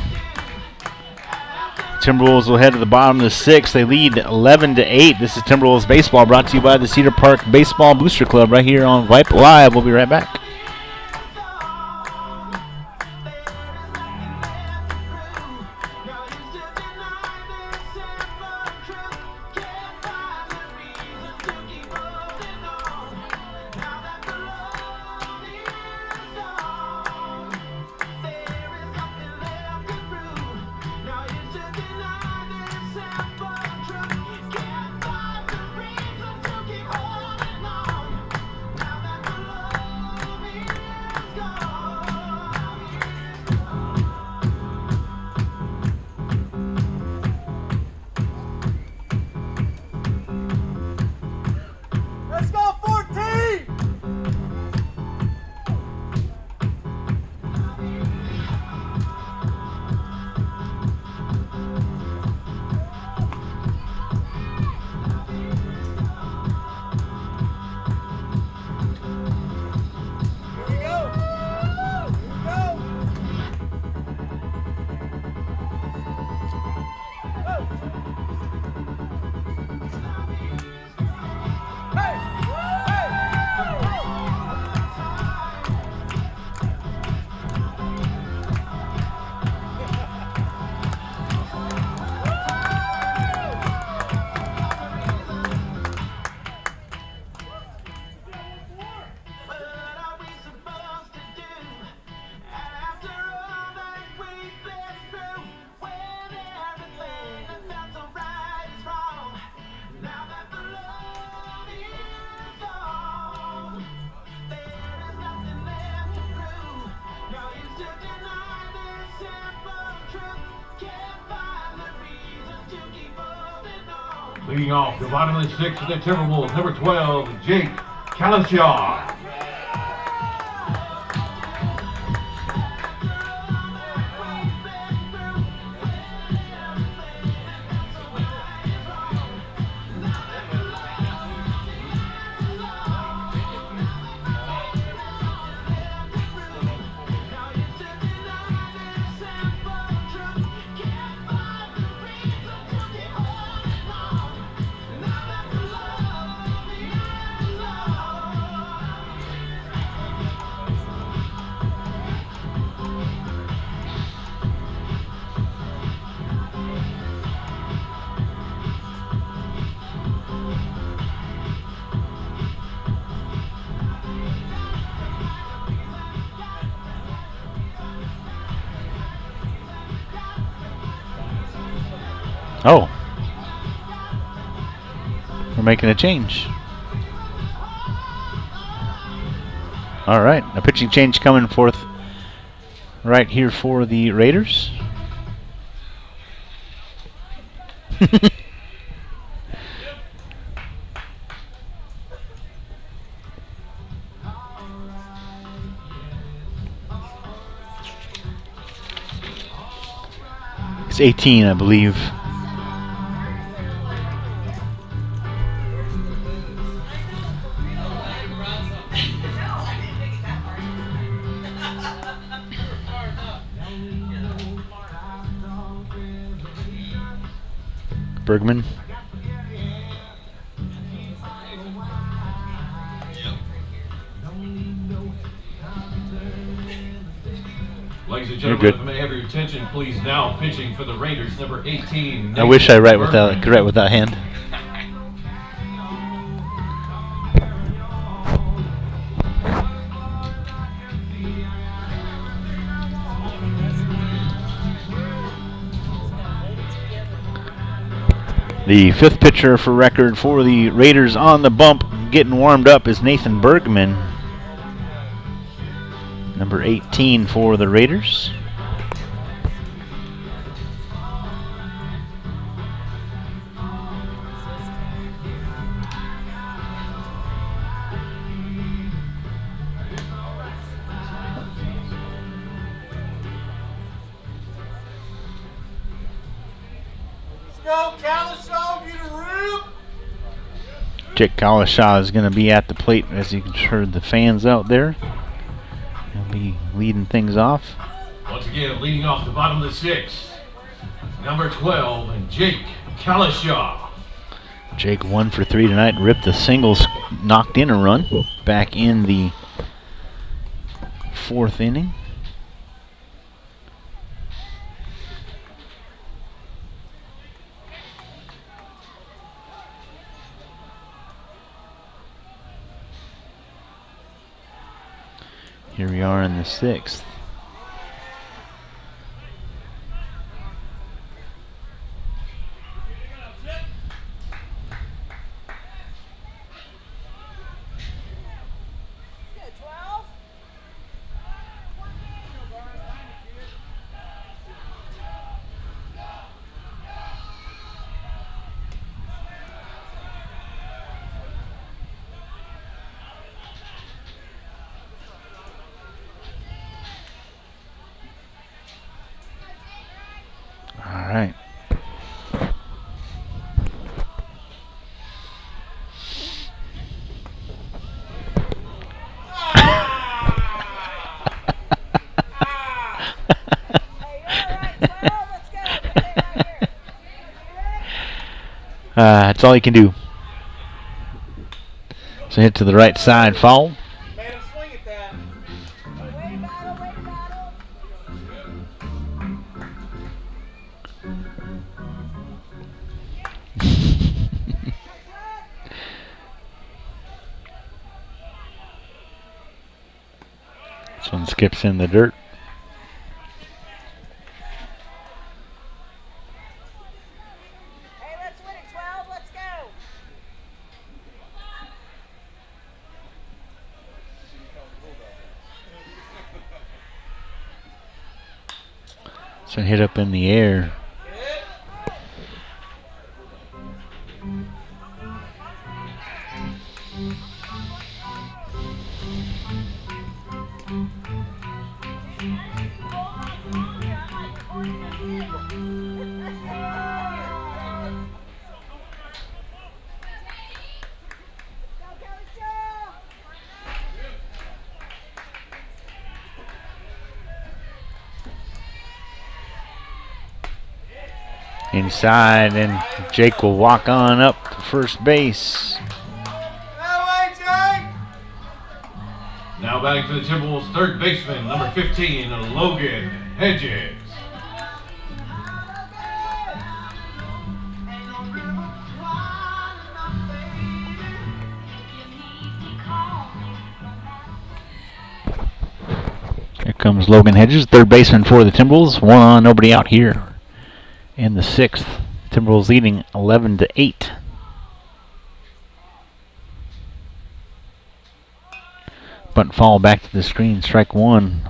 Timberwolves will head to the bottom of the 6th. They lead 11-8. This is Timberwolves Baseball, brought to you by the Cedar Park Baseball Booster Club right here on Vype Live. We'll be right back. Leading off the bottom of the sixth for the Timberwolves, number 12, Jake Kalashaw. Oh. We're making a change. All right, a pitching change coming forth right here for the Raiders. It's 18, I believe. Bergman. Ladies and gentlemen, if I may have your attention, please. Now pitching for the Raiders, number 18. I wish I could write with that hand. The fifth pitcher for record for the Raiders on the bump, getting warmed up, is Nathan Bergman, number 18 for the Raiders. Go, Kalashaw, get a rip! Jake Kalashaw is going to be at the plate, as you can heard the fans out there. He'll be leading things off. Once again, leading off the bottom of the sixth, number 12, and Jake Kalashaw. Jake 1 for 3 tonight, ripped the singles, knocked in a run back in the fourth inning. Here we are in the sixth. All right. That's all he can do. So hit to the right side, foul. Man, swing at that. This one skips in the dirt. Hey, let's win it, 12. Let's go. So hit up in the air. inside, and Jake will walk on up to first base. Now batting for the Timberwolves, third baseman, number 15, Logan Hedges. Here comes Logan Hedges, third baseman for the Timberwolves. 1 on, nobody out here in the 6th. Timberwolves leading 11-8. Bunt foul back to the screen, strike 1.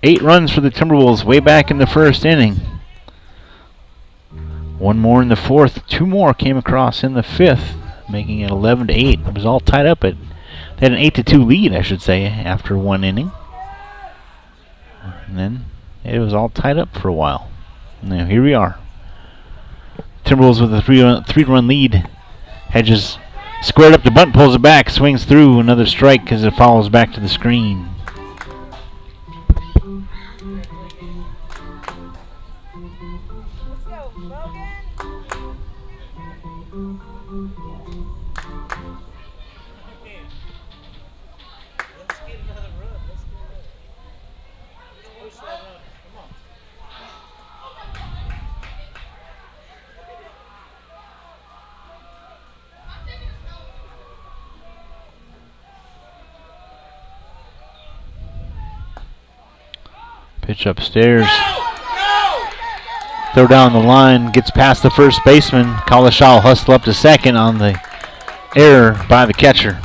8 runs for the Timberwolves way back in the first inning. 1 more in the 4th, 2 more came across in the 5th, making it 11-8. It was all tied up at, they had an 8-2 lead, I should say, after 1 inning. And then it was all tied up for a while. Now here we are. Timberwolves with a 3-run lead. Hedges squared up the bunt, pulls it back, swings through, another strike as it follows back to the screen. Let's go, Logan. Pitch upstairs. Throw down the line, gets past the first baseman. Kalashal hustle up to second on the error by the catcher.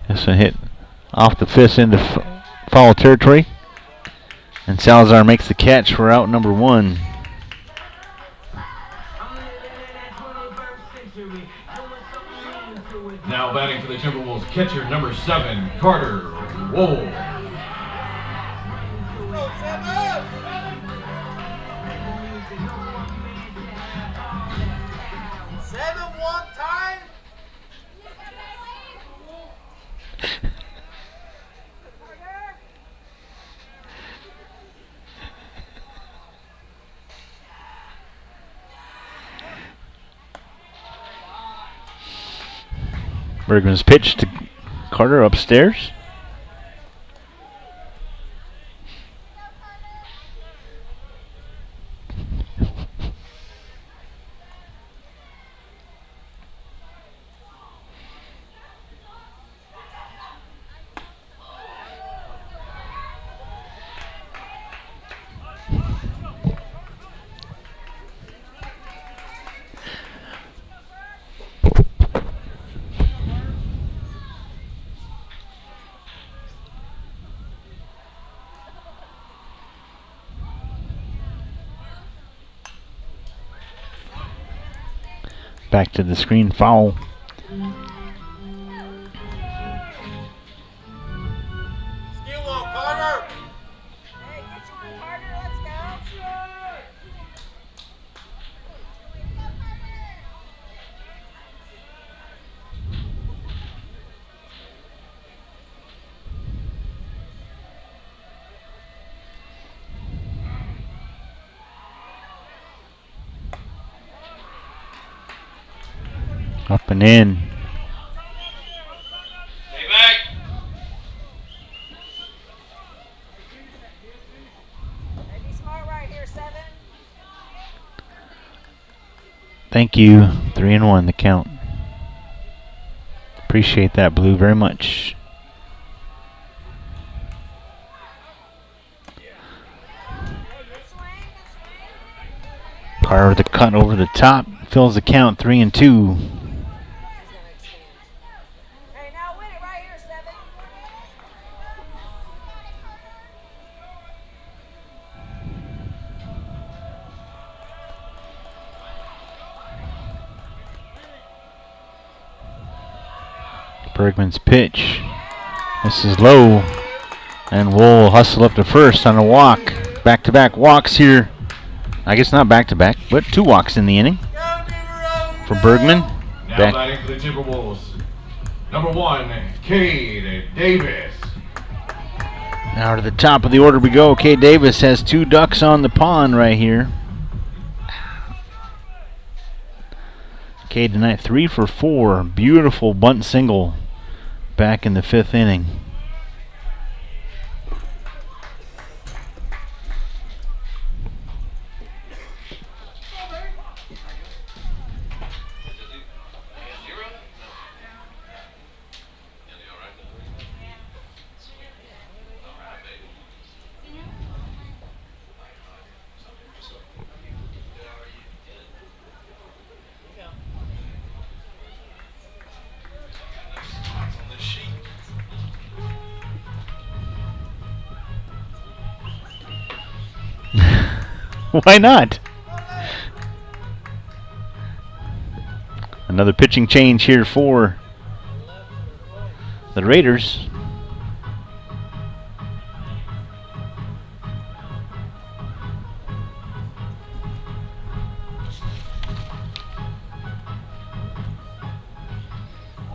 This one hit off the fist into foul territory. And Salazar makes the catch for out number 1. Now batting for the Timberwolves, catcher number 7, Carter Wool. Bergman's pitch to Carter upstairs. Back to the screen, foul. Up and in. Stay back. Be smart right here, 7. Thank you. 3-1 the count. Appreciate that, Blue, very much. Carter with the cut over the top. Fills the count 3-2. Hey, now win it right here. Bergman's pitch. This is low. And we'll hustle up to first on a walk. Back-to-back walks here. I guess not back-to-back, but 2 walks in the inning for Bergman. Now Back. batting for the Timberwolves, number 1, Cade Davis. Now to the top of the order we go. Cade Davis has 2 ducks on the pond right here. Cade tonight 3 for 4. Beautiful bunt single back in the 5th inning. Why not? Another pitching change here for the Raiders.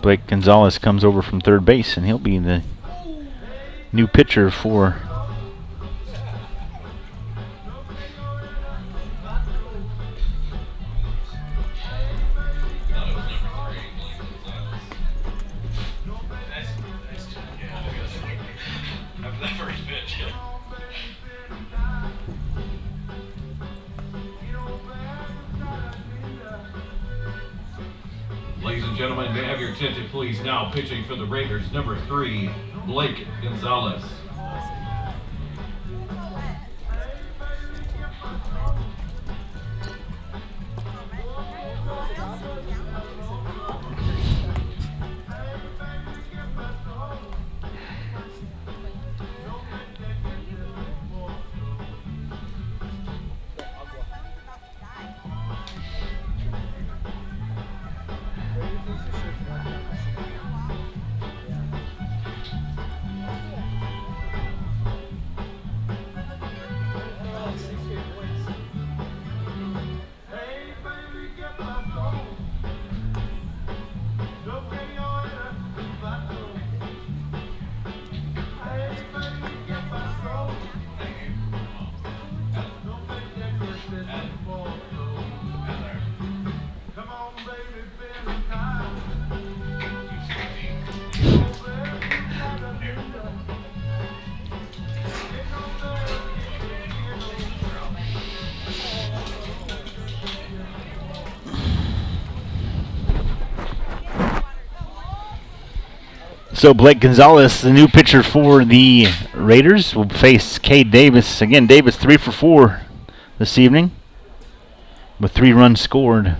Blake Gonzalez comes over from third base, and he'll be the new pitcher for Ladies and gentlemen, may I have your attention, please? Now pitching for the Raiders, number 3, Blake Gonzalez. So Blake Gonzalez, the new pitcher for the Raiders, will face Cade Davis. Again, Davis 3 for 4 this evening with 3 runs scored.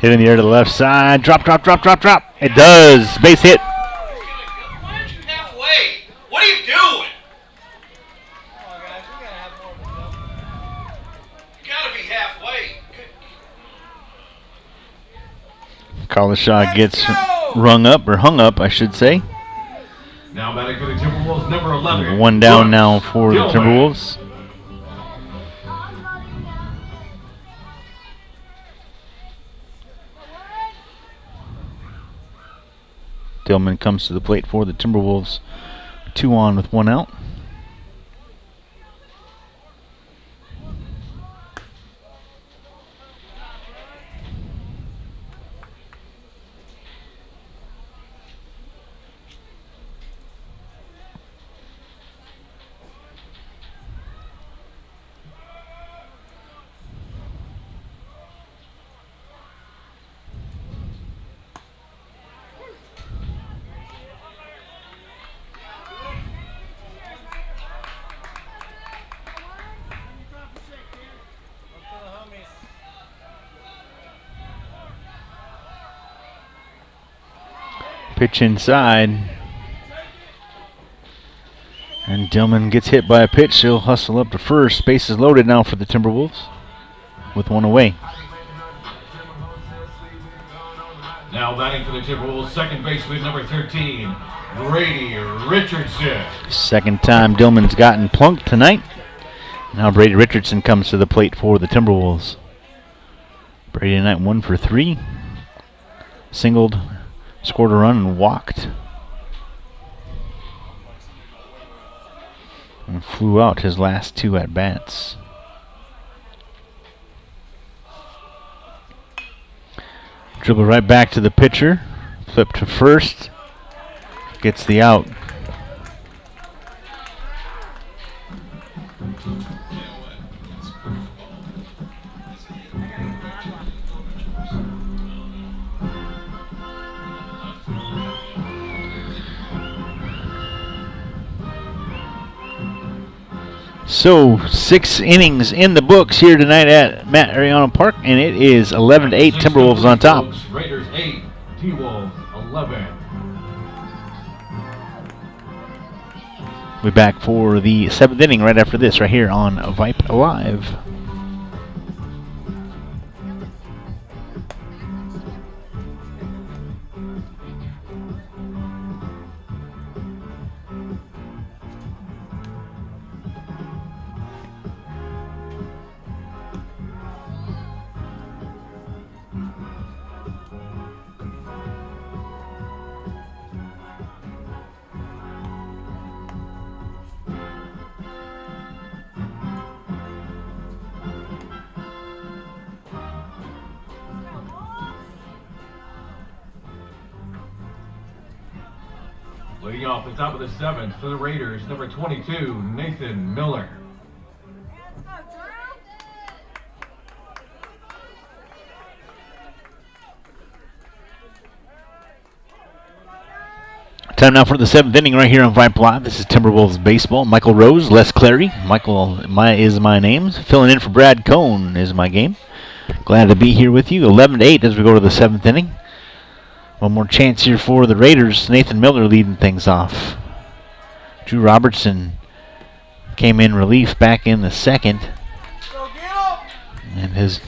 Hit in the air to the left side. Drop, drop, drop, drop, drop. It does. Base hit. Why aren't you halfway? What are you doing? You gotta be halfway. Collishaw gets rung up, or hung up, I should say. Now batting for the Timberwolves, number 11. One down now Rouse. for the Timberwolves. Dillman comes to the plate for the Timberwolves. 2 on with 1 out. Pitch inside. And Dillman gets hit by a pitch. He'll hustle up to first. Base is loaded now for the Timberwolves with 1 away. Now batting for the Timberwolves, second baseman number 13, Brady Richardson. Second time Dillman's gotten plunked tonight. Now Brady Richardson comes to the plate for the Timberwolves. Brady tonight 1 for 3. Singled, scored a run, and walked. And flew out his last 2 at-bats. Dribble right back to the pitcher. Flip to first. Gets the out. So 6 innings in the books here tonight at Matt Ariano Park, and it is 11-8 Timberwolves on top. Raiders 8, T-Wolves 11. We'll be back for the 7th inning right after this, right here on Vype Live. Leading off the top of the 7th for the Raiders, number 22, Nathan Miller. Time now for the 7th inning right here on Vype Live. This is Timberwolves baseball. Michael Rose, Les Clary. Michael is my name. Filling in for Brad Cohn is my game. Glad to be here with you. 11-8 as we go to the 7th inning. One more chance here for the Raiders. Nathan Miller leading things off. Drew Robertson came in relief back in the 2nd and has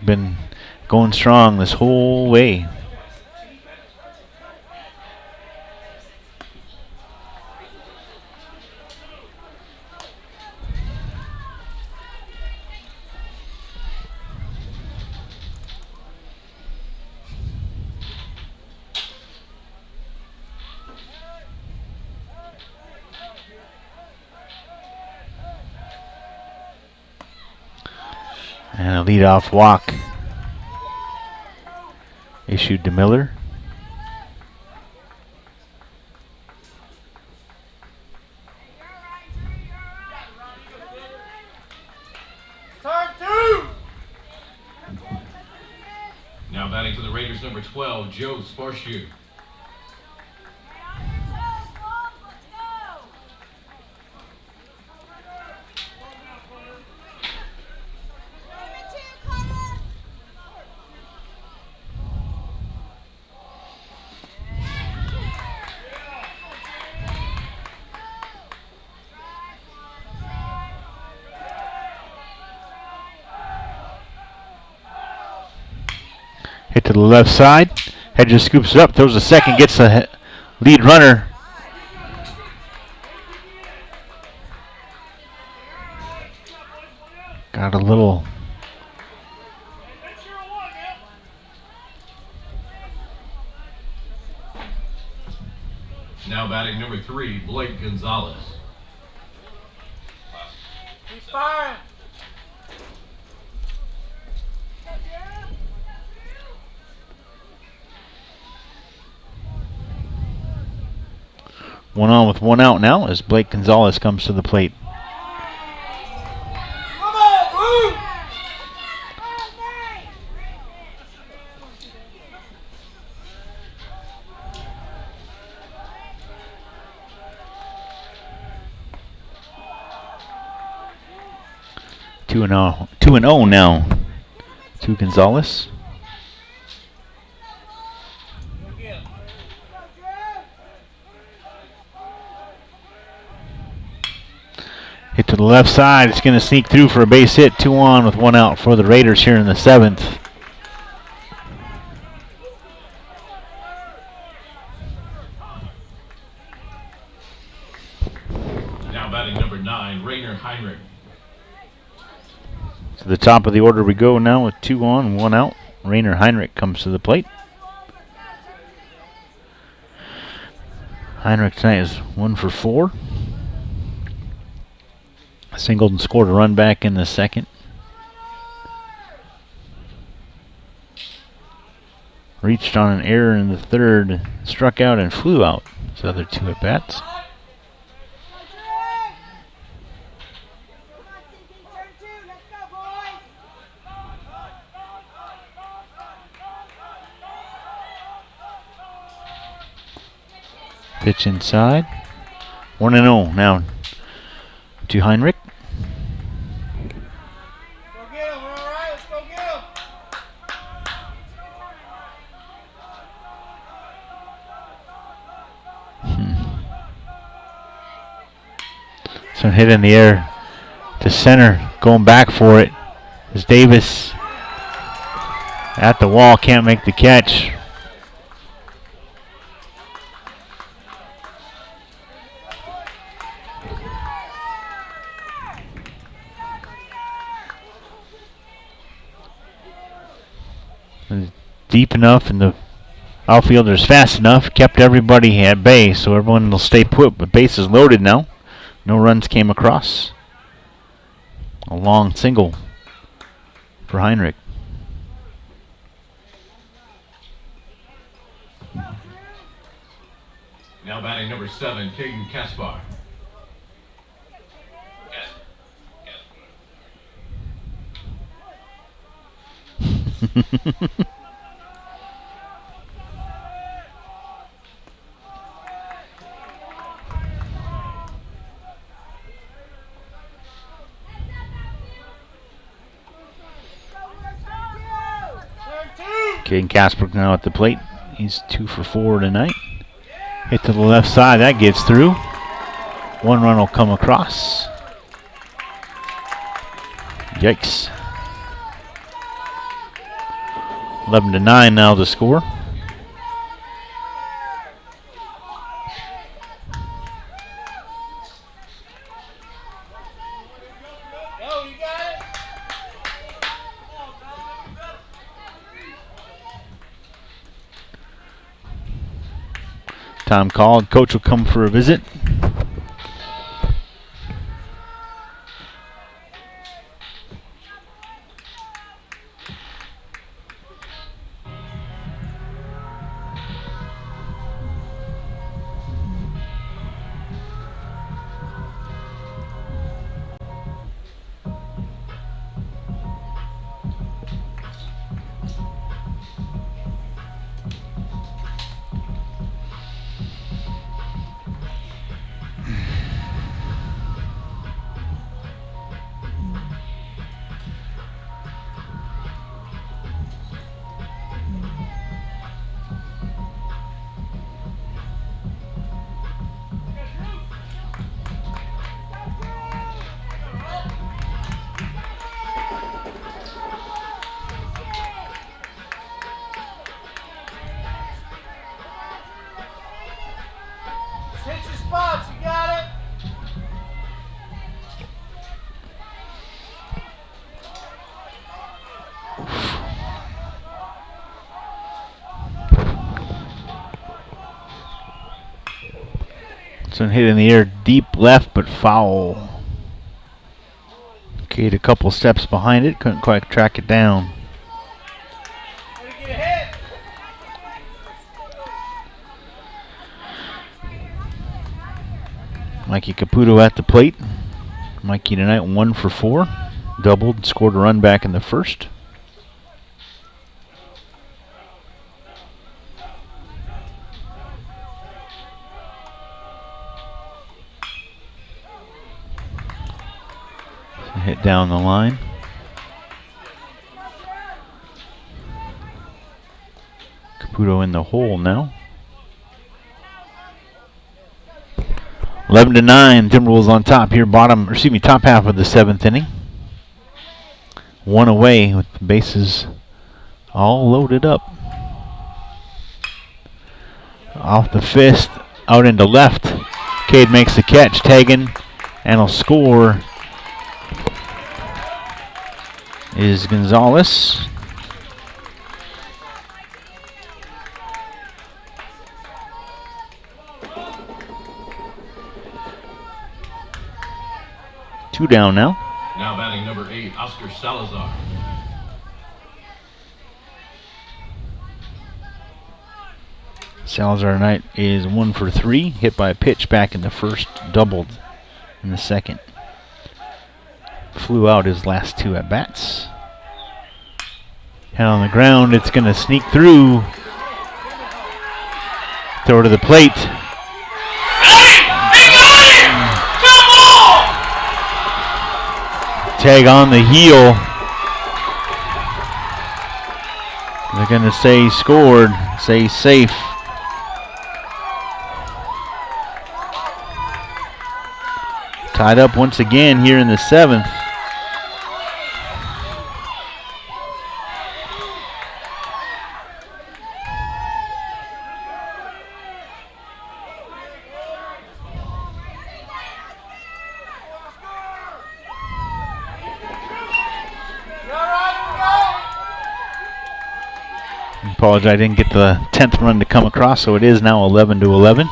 been going strong this whole way. And a leadoff walk issued to Miller. Now batting for the Raiders, number 12, Joe Sparshu. Hit to the left side. Hedges scoops it up, throws a second, gets the lead runner. Got a little batting number 3, Blake Gonzalez. He's firing. One on with one out now as Blake Gonzalez comes to the plate. Come on, move! 2-0 now to Gonzalez. Hit to the left side. It's going to sneak through for a base hit. 2 on with 1 out for the Raiders here in the 7th. Now batting number 9, Rainer Heinrich. To the top of the order we go now with 2 on, 1 out. Rainer Heinrich comes to the plate. Heinrich tonight is 1 for 4. Singled and scored a run back in the 2nd. Reached on an error in the 3rd, struck out and flew out. His other 2 at bats. Pitch inside. 1-0 now to Heinrich. Go get him, all right? Let's go get him. Some hit in the air to center, going back for it. As Davis at the wall, can't make the catch. Deep enough and the outfielder's fast enough, kept everybody at bay, so everyone will stay put, but base is loaded now. No runs came across. A long single for Heinrich. Now batting number 7, Caden Kaspar. Caden Casper now at the plate. He's 2 for 4 tonight. Hit to the left side. That gets through. 1 run will come across. Yikes. 11-9 now the score. Go, you got it. Time called. Coach will come for a visit. One hit in the air deep left, but foul. Cade a couple steps behind it, couldn't quite track it down. Mikey Caputo at the plate. Mikey tonight 1 for 4. Doubled, scored a run back in the first. Hit down the line. Caputo in the hole now. 11-9, Timberwolves on top here, top half of the 7th inning. 1 away with the bases all loaded up. Off the fist, out into left. Cade makes the catch, tagging, and will score. Is Gonzalez. Two down now. Now batting number 8, Oscar Salazar. Salazar tonight is 1 for 3. Hit by a pitch back in the first, doubled in the second. Flew out his last 2 at bats. And on the ground, it's going to sneak through. Throw to the plate. Tag on the heel. They're going to say scored, say safe. Tied up once again here in the 7th. Apologize, I didn't get the 10th run to come across, so it is now 11-11.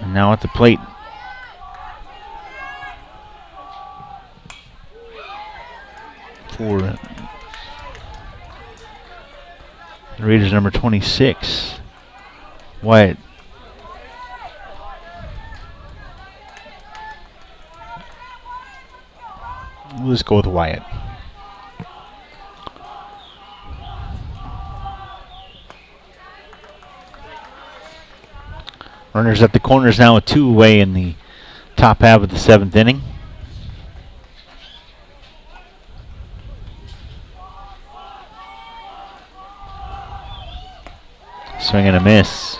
And now at the plate, for the Raiders, number 26, Wyatt. Let's go with Wyatt. Runners at the corners now, a 2 away in the top half of the 7th inning. Swing and a miss.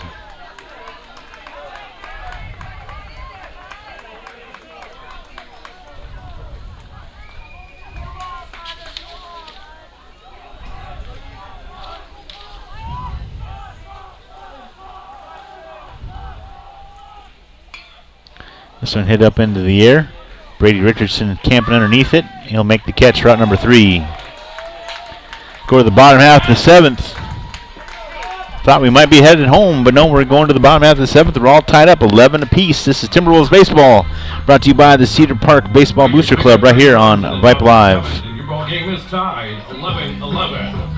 This one hit up into the air. Brady Richardson camping underneath it. He'll make the catch, route number 3. Go to the bottom half of the 7th. Thought we might be headed home, but no, we're going to the bottom half of the 7th. We're all tied up, 11 apiece. This is Timberwolves Baseball, brought to you by the Cedar Park Baseball Booster Club right here on Vype Live. Your ball game is tied, 11-11.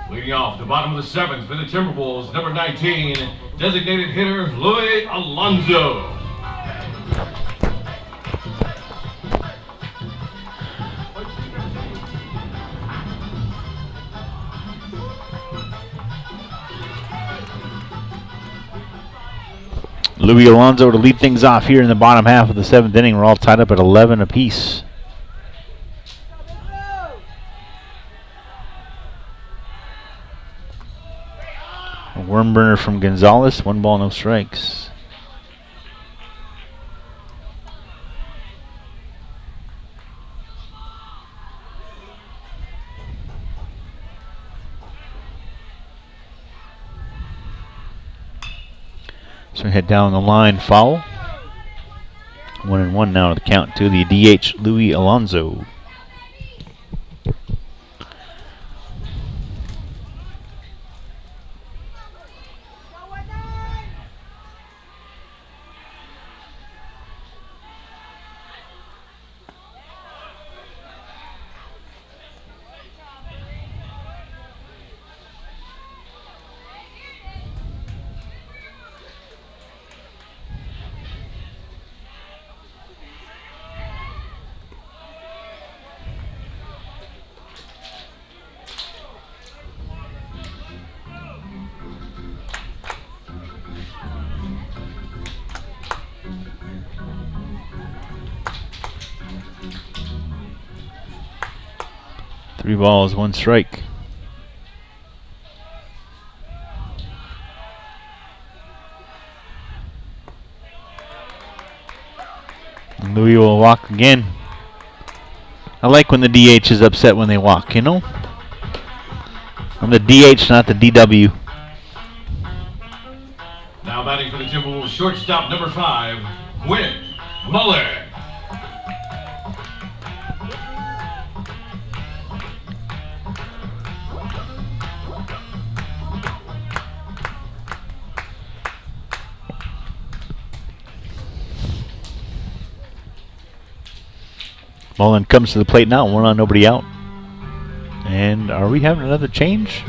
Leading off the bottom of the 7th for the Timberwolves, number 19, designated hitter Luis Alonso. Luis Alonso to lead things off here in the bottom half of the 7th inning. We're all tied up at 11 apiece. A worm burner from Gonzalez. 1 ball, no strikes. So we head down the line, foul. 1-1 now to the count to the DH, Luis Alonso. Three balls, 1 strike. And Louis will walk again. I like when the DH is upset when they walk, you know? I'm the DH, not the DW. Now batting for the Timberwolves, shortstop number 5, Quinn Muller. Mullen comes to the plate now, 1 on, nobody out. And are we having another change?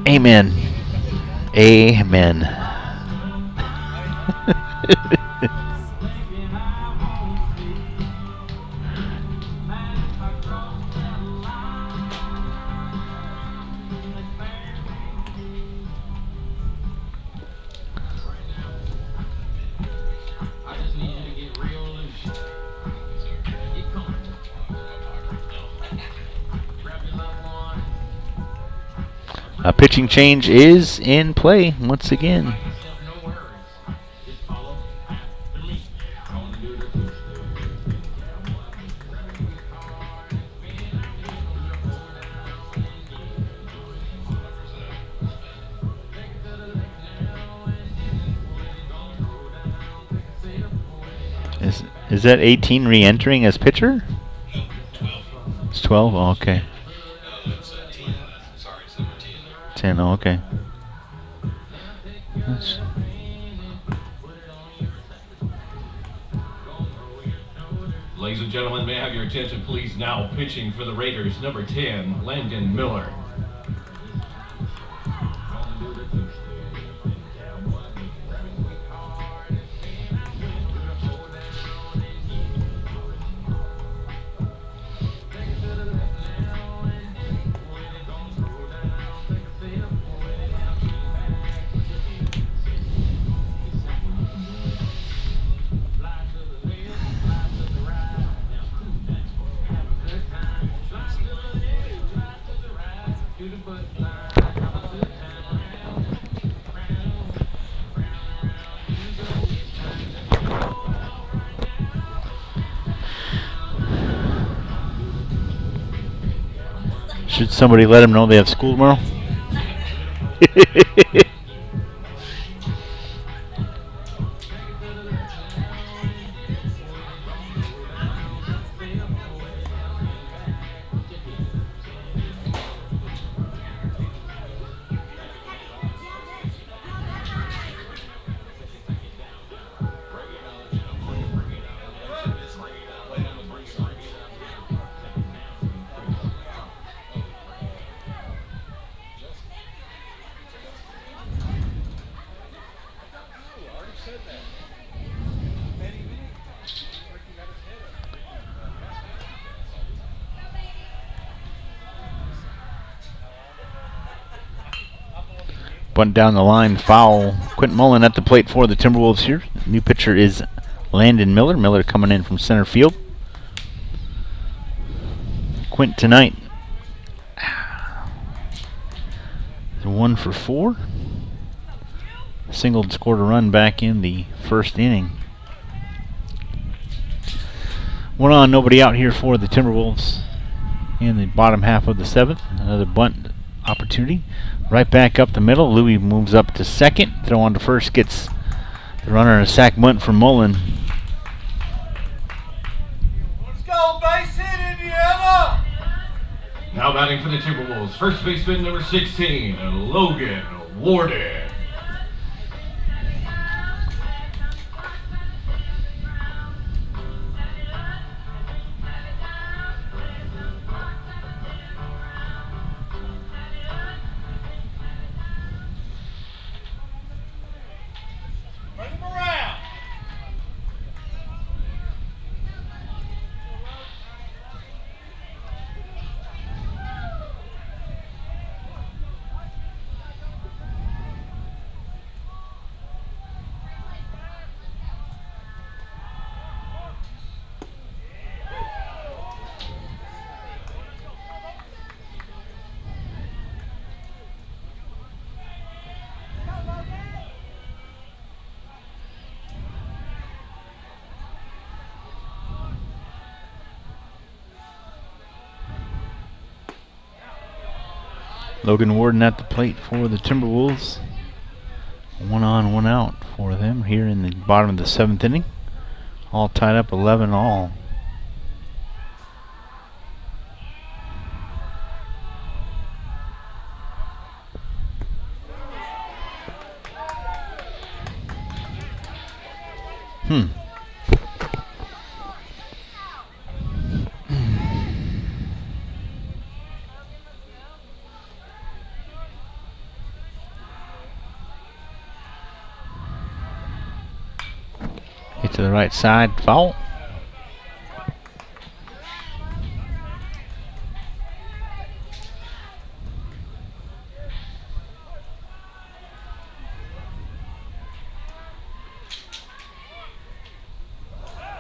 Amen. Amen. A pitching change is in play once again. Is that 18 re-entering as pitcher? No, 12. It's 12? Oh, okay. No, it's 10. Sorry, it's number 10. 10, oh, okay. That's Ladies and gentlemen, may I have your attention, please? Now pitching for the Raiders, number 10, Landon Miller. Should somebody let them know they have school tomorrow? Bunt down the line, foul. Quint Mullen at the plate for the Timberwolves here. New pitcher is Landon Miller. Miller coming in from center field. Quint tonight, 1 for 4. Singled, scored a run back in the first inning. 1 on, nobody out here for the Timberwolves in the bottom half of the 7th. Another bunt opportunity. Right back up the middle. Louis moves up to second. Throw on to first, gets the runner and a sack bunt for Mullen. Let's go, base hit, Indiana! Now batting for the Timberwolves, first baseman number 16, Logan Warden. Bring him around! Logan Warden at the plate for the Timberwolves. 1 on, 1 out for them here in the bottom of the 7th inning. All tied up 11 all. Hit to the right side, foul.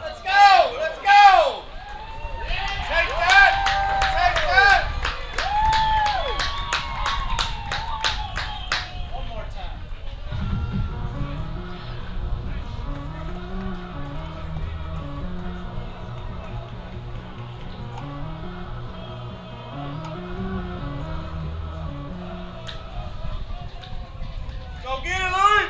Let's go! Let's go! Take that! Take that! One more time. Go get it, Louis!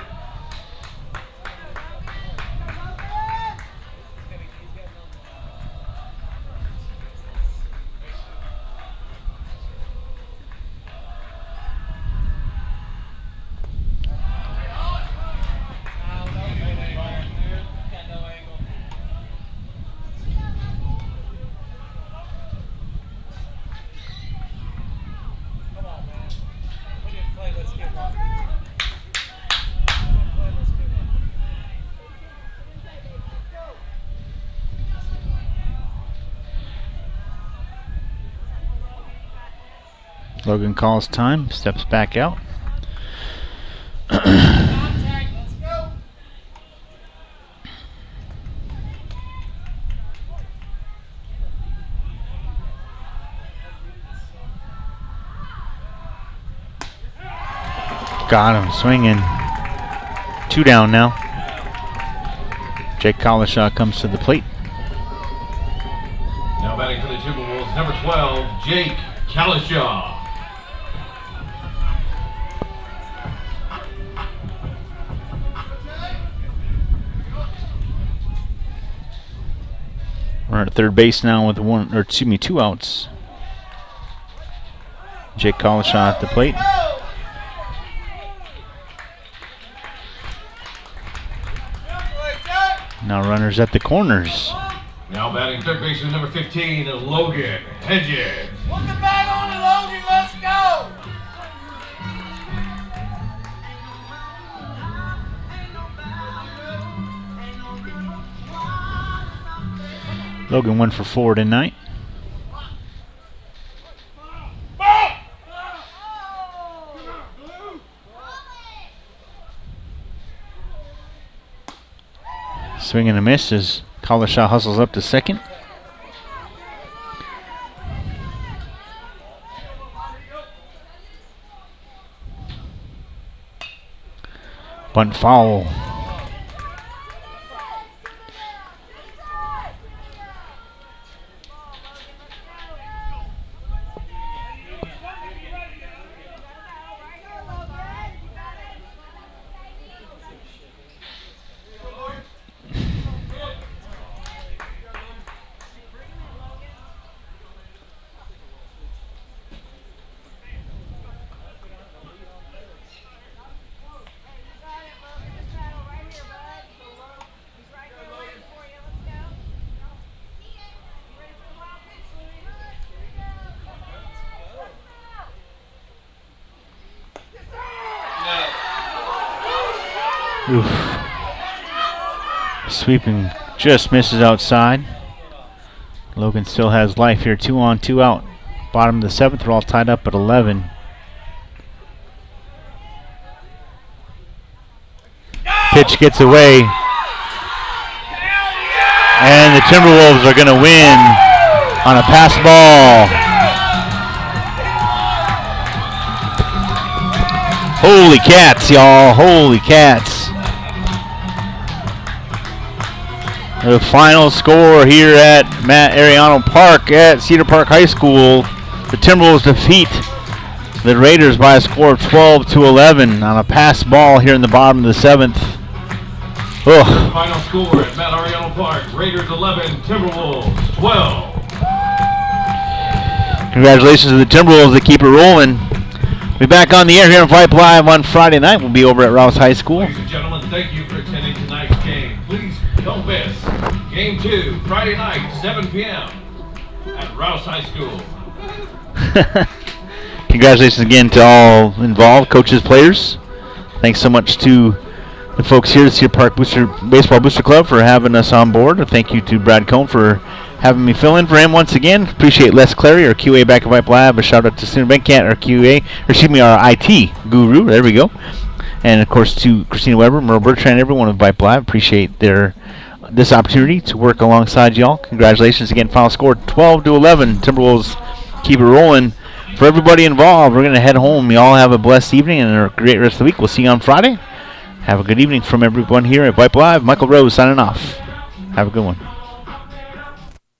Come on, man. We didn't play, let's get one. Logan calls time, steps back out. Contact, let's go! Got him swinging. 2 down now. Jake Collishaw comes to the plate. Now batting for the Timberwolves, number 12, Jake Collishaw. We're at third base now with 2 outs. Jake Collishaw at the plate. Now runners at the corners. Now batting third baseman number 15, Logan Hedges. Put the bat on it, Logan, let's go! Logan 1 for 4 tonight. Swing and a miss as Collishaw hustles up to second. Bunt foul. Oof. Sweeping just misses outside. Logan still has life here. 2 on, 2 out. Bottom of the 7th. We're all tied up at 11. Pitch gets away. And the Timberwolves are going to win on a pass ball. Holy cats, y'all. Holy cats. The final score here at Matt Ariano Park at Cedar Park High School. The Timberwolves defeat the Raiders by a score of 12-11 on a pass ball here in the bottom of the 7th. Ugh. Final score at Matt Ariano Park. Raiders 11, Timberwolves 12. Congratulations to the Timberwolves that keep it rolling. We'll be back on the air here on Vype Live on Friday night. We'll be over at Rouse High School. Ladies and gentlemen, thank you for attending tonight's game. Please don't miss Game 2, Friday night, 7 p.m. at Rouse High School. Congratulations again to all involved, coaches, players. Thanks so much to the folks here at Cedar Park Baseball Booster Club for having us on board. Thank you to Brad Cohn for having me fill in for him once again. Appreciate Les Clary, our QA back at Vype Lab. A shout out to Sooner Benkamp, our QA, or excuse me, our IT guru. There we go. And of course to Christina Weber, Merle Bertrand, everyone at Vype Lab. Appreciate this opportunity to work alongside y'all. Congratulations again. Final score 12-11. Timberwolves keep it rolling. For everybody involved, we're going to head home. Y'all have a blessed evening and a great rest of the week. We'll see you on Friday. Have a good evening from everyone here at Vype Live. Michael Rose signing off. Have a good one.